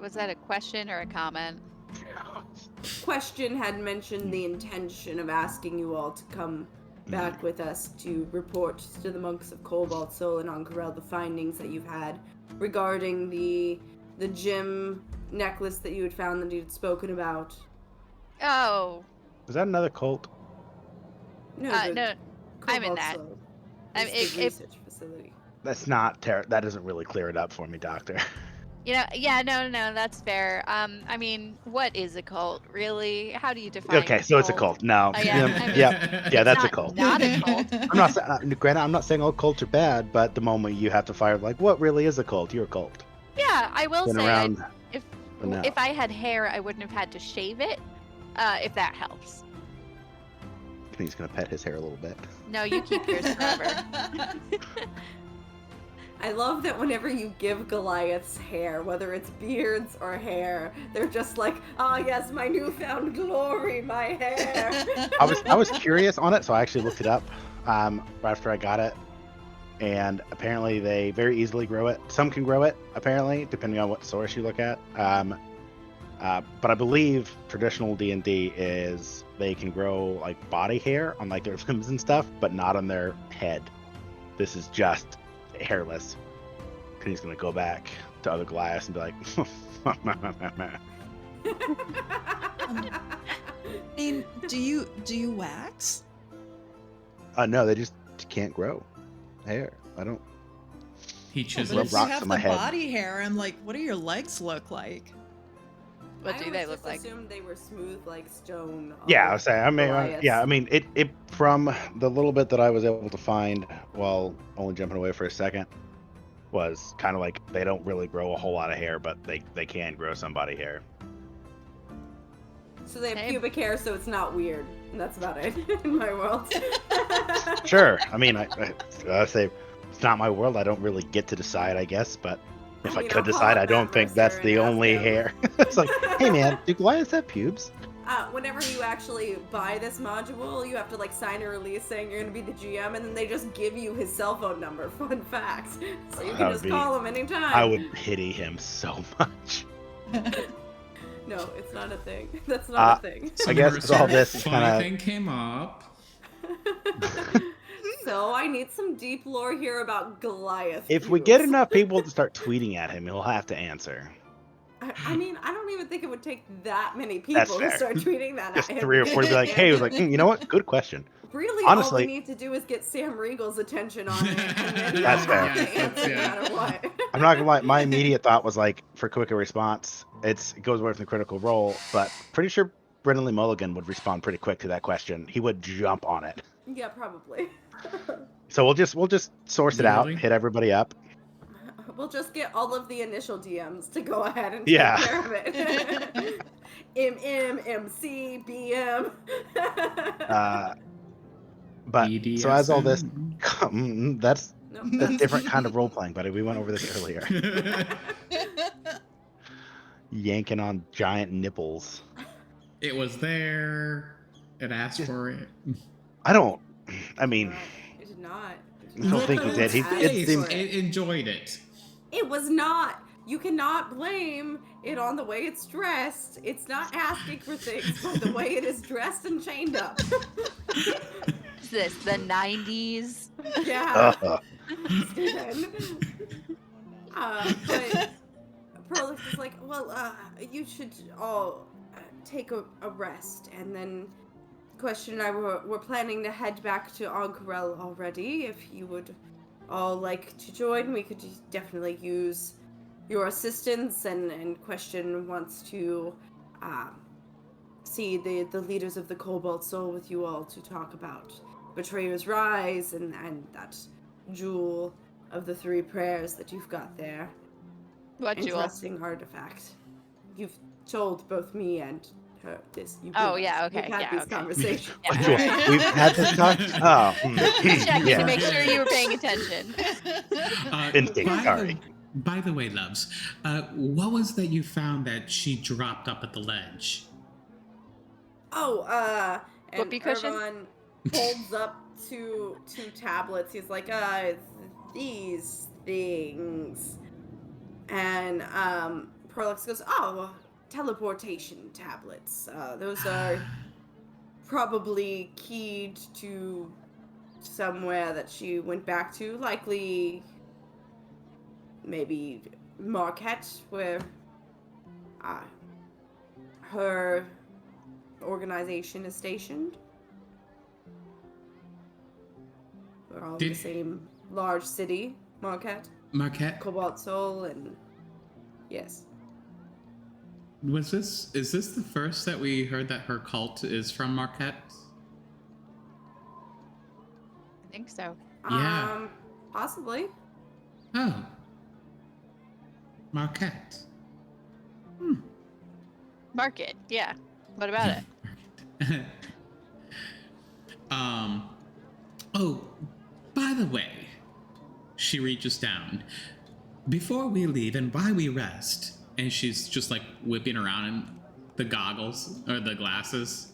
Was that a question or a comment? Question had mentioned the intention of asking you all to come back with us to report to the monks of Cobalt Soul and on Corel the findings that you've had regarding the gem necklace that you had found that you had spoken about. Oh, Is that another cult? No, no. I'm in Cobalt that. Soul I is mean, the research facility. That's not that doesn't really clear it up for me, Doctor. Yeah, no, that's fair. I mean, what is a cult, really? How do you define Okay, so it's a cult. No. Oh, yeah, I mean, Yeah, it's that's a not cult. not a cult. I'm not saying, granted, I'm not saying all cults are bad, but the moment you have to fire, like, what really is a cult? You're a cult. Yeah, I will Been say, around if enough. if I had hair, I wouldn't have had to shave it. If that helps. He's gonna pet his hair a little bit. No, you keep yours forever. I love that whenever you give Goliath's hair, whether it's beards or hair, they're just like, oh yes, my newfound glory, my hair. I was curious on it, so I actually looked it up right after I got it, and apparently they very easily grow it. Some can grow it, apparently, depending on what source you look at. But I believe traditional D&D is they can grow like body hair on like their limbs and stuff, but not on their head. This is just hairless. And he's gonna go back to other Goliaths and be like, I mean, do you wax? no, they just can't grow hair. I don't. He But chisels. if you rocks have on the my head. body hair, I'm like, what do your legs look like? What I do always they look just like? assumed they were smooth like stone. Yeah, I was saying. I mean, Goliaths. yeah, I mean, it from the little bit that I was able to find while only jumping away for a second was kind of like they don't really grow a whole lot of hair, but they can grow some body hair. So they have Same. pubic hair, so it's not weird. And that's about it in my world. Sure. I mean, I say it's not my world. I don't really get to decide, I guess. But if I mean, could I'll call decide, up I don't Matt think Mercer that's and the ask only him. hair. It's like, hey man, do Goliaths have pubes? Whenever you actually buy this module, you have to like sign a release saying you're gonna be the GM, and then they just give you his cell phone number. Fun fact. So you That can would just be- call him anytime. I would pity him so much. No, it's not a thing. That's not a thing. So I guess Marissa, with all this funny kinda- thing came up. So I need some deep lore here about Goliath. If we get pubes. enough people to start tweeting at him, he'll have to answer. I mean, I don't even think it would take that many That's people to fair. start tweeting that Just at him. 3 or 4 to be like, hey, he was like, you know what? Good question. Really, Honestly- all we need to do is get Sam Regal's attention on it, and then he'll That's have fair. to Yes, answer no yeah. matter what. I'm not gonna lie, my immediate thought was like, for quicker response, it goes away from the critical role, but pretty sure Brendan Lee Mulligan would respond pretty quick to that question. He would jump on it. Yeah, probably. So we'll just source it out, Really? hit everybody up. We'll just get all of the initial DMs to go ahead and Yeah. take care of it. MM, MC, BM. But so as all this, BDSM. that's No, a different kind of role playing, buddy. We went over this earlier. Yanking on giant nipples. It was there. It asked for it. I mean, it did not. I don't think he did. He- asked it seemed- for It enjoyed it. It was not. You cannot blame it on the way it's dressed. It's not asking for things by the way it is dressed and chained up. Is this the 90s? Yeah. uh, But Prolix is like, well, you should all take a rest. And then Question and I were planning to head back to Ank'Rel already. If you would all like to join, we could definitely use your assistance. And Question wants to see the leaders of the Cobalt Soul with you all to talk about Betrayer's Rise and that jewel of the 3 prayers that you've got there. What jewel? Interesting artifact. You've told both me and her this. Oh, yeah, okay, We've had yeah, these okay. conversations. Yeah, Jewel, alright. we've had this talk. Oh, Checking to yeah. make sure you were paying attention. Instinct, sorry. By the way, loves, what was that you found that she dropped up at the ledge? Oh, and Whoopee cushion? Irvon holds up two tablets. He's like, it's these things. And Prolix goes, oh, teleportation tablets. Those are probably keyed to somewhere that she went back to, likely maybe Marquette, where her organization is stationed. We're all in the same large city, Marquette, Marquette? Cobalt Soul, and Yes. Is this the first that we heard that her cult is from Marquette? I think so. Yeah. Possibly. Oh. Marquette. Market, yeah. What about it? Oh, by the way, she reaches down. Before we leave and while we rest, and she's just like whipping around in the goggles or the glasses.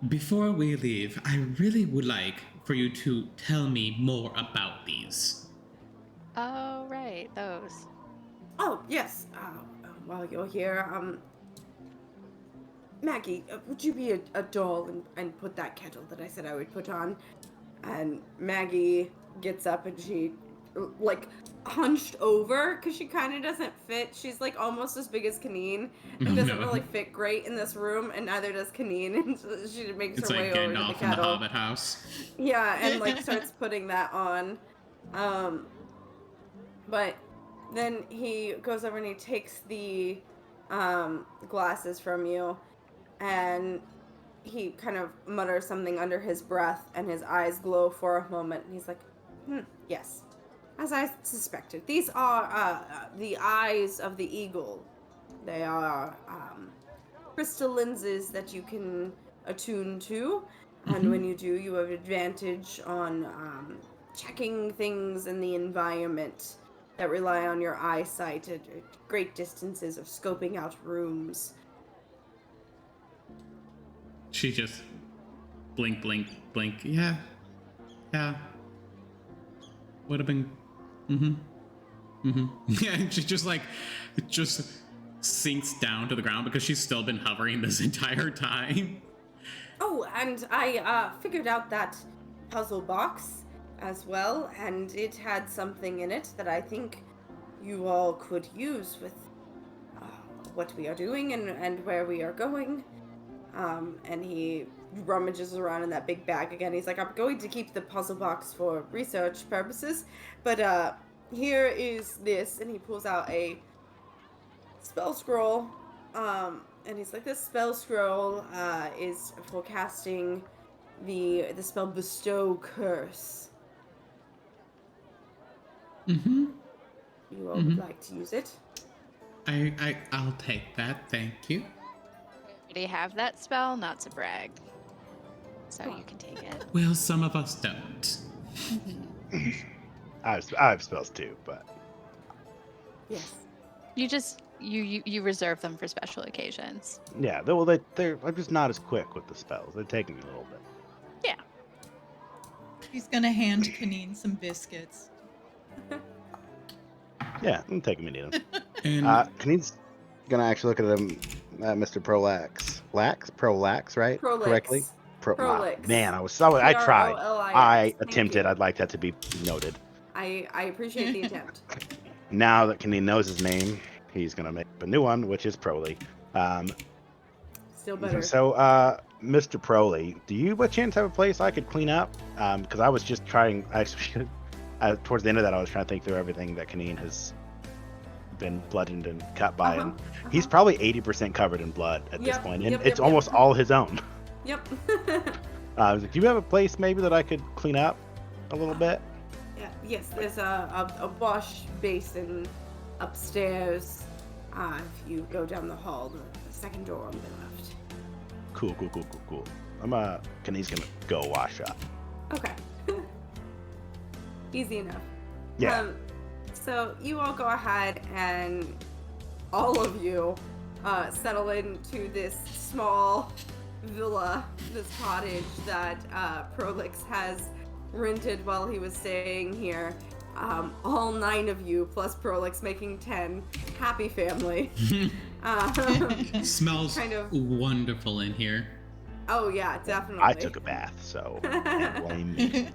Before we leave, I really would like for you to tell me more about these. Oh, right, those. Oh, yes. While you're here, Maggie, would you be a doll and put that kettle that I said I would put on? And Maggie gets up and she, like, hunched over because she kind of doesn't fit. She's, like, almost as big as Kaneen and doesn't really fit great in this room, and neither does Kaneen. And so she makes It's her like way over to the Gandalf in the kettle. Hobbit house. Yeah, and, like, starts putting that on. But then he goes over and he takes the glasses from you, and he kind of mutters something under his breath, and his eyes glow for a moment, and he's like, yes, as I suspected. These are the eyes of the eagle. They are crystal lenses that you can attune to, and when you do, you have advantage on checking things in the environment that rely on your eyesight at great distances of scoping out rooms. She just blink, blink, blink. Yeah. Would have been. Yeah, she just sinks down to the ground because she's still been hovering this entire time. Oh, and I figured out that puzzle box as well, and it had something in it that I think you all could use with what we are doing and where we are going. And he rummages around in that big bag again. He's like, I'm going to keep the puzzle box for research purposes, but here is this, and he pulls out a spell scroll, and he's like, this spell scroll is for casting the spell Bestow Curse. You all would like to use it? I'll take that, thank you. We already have that spell, not to brag. So you can take it. Well, some of us don't. I have spells too, but Yes. You just you reserve them for special occasions. yeah, I'm just not as quick with the spells. They take me a little bit. Yeah. He's gonna hand Kaneen some biscuits. Yeah, I'm taking me to them. And Kaneen's gonna actually look at him, Mr. Prolax. Prolax, right? Prolix. Correctly? Prolix. Man, I tried. Prolix. I Thank attempted. you. I'd like that to be noted. I appreciate the attempt. Now that Kaneen knows his name, he's gonna make a new one, which is Proly. Still better. So, Mr. Proly, do you by chance have a place I could clean up? Because I was just trying. Actually, towards the end of that, I was trying to think through everything that Kaneen has been bludgeoned and cut by, and he's probably 80% covered in blood at this point, and it's almost all his own. Yep. I was like, do you have a place maybe that I could clean up a little bit? Yeah. Yes, there's a wash basin upstairs. If you go down the hall, the second door on the left. Cool. Kaneen's gonna go wash up. Okay. Easy enough. Yeah. So you all go ahead and all of you settle into this small villa, this cottage that Prolix has rented while he was staying here. All 9 of you plus Prolix making 10. Happy family. Smells kind of wonderful in here. Oh yeah, definitely. I took a bath, so can't blame me.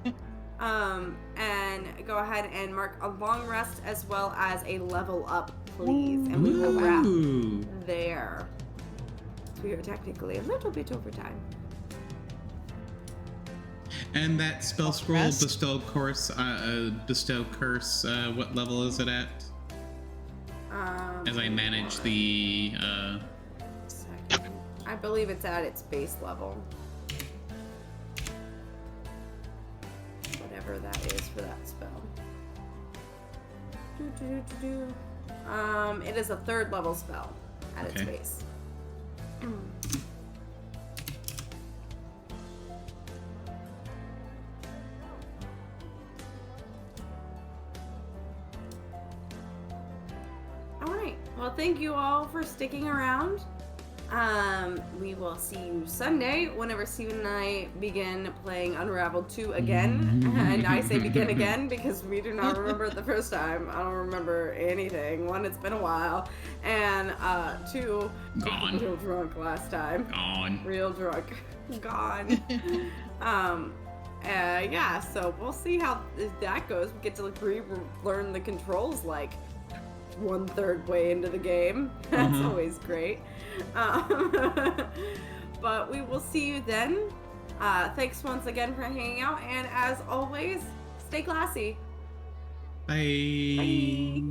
And go ahead and mark a long rest as well as a level up, please. And we will wrap there. We are technically a little bit over time. And that spell scroll, Rest? bestow curse, what level is it at? As I manage the Second. I believe it's at its base level. Whatever that is for that spell. It is a 3rd level spell at its Okay. base. All right. Well, thank you all for sticking around. We will see you Sunday whenever Steven and I begin playing Unraveled 2 again. And I say begin again because we do not remember it the first time. I don't remember anything. 1, it's been a while. And 2, Gone. real drunk last time. gone. Real drunk. Gone. Yeah, so we'll see how that goes. We get to relearn the controls like 1/3 way into the game. That's always great. But we will see you then. Thanks once again for hanging out, and as always, stay classy. Bye. Bye.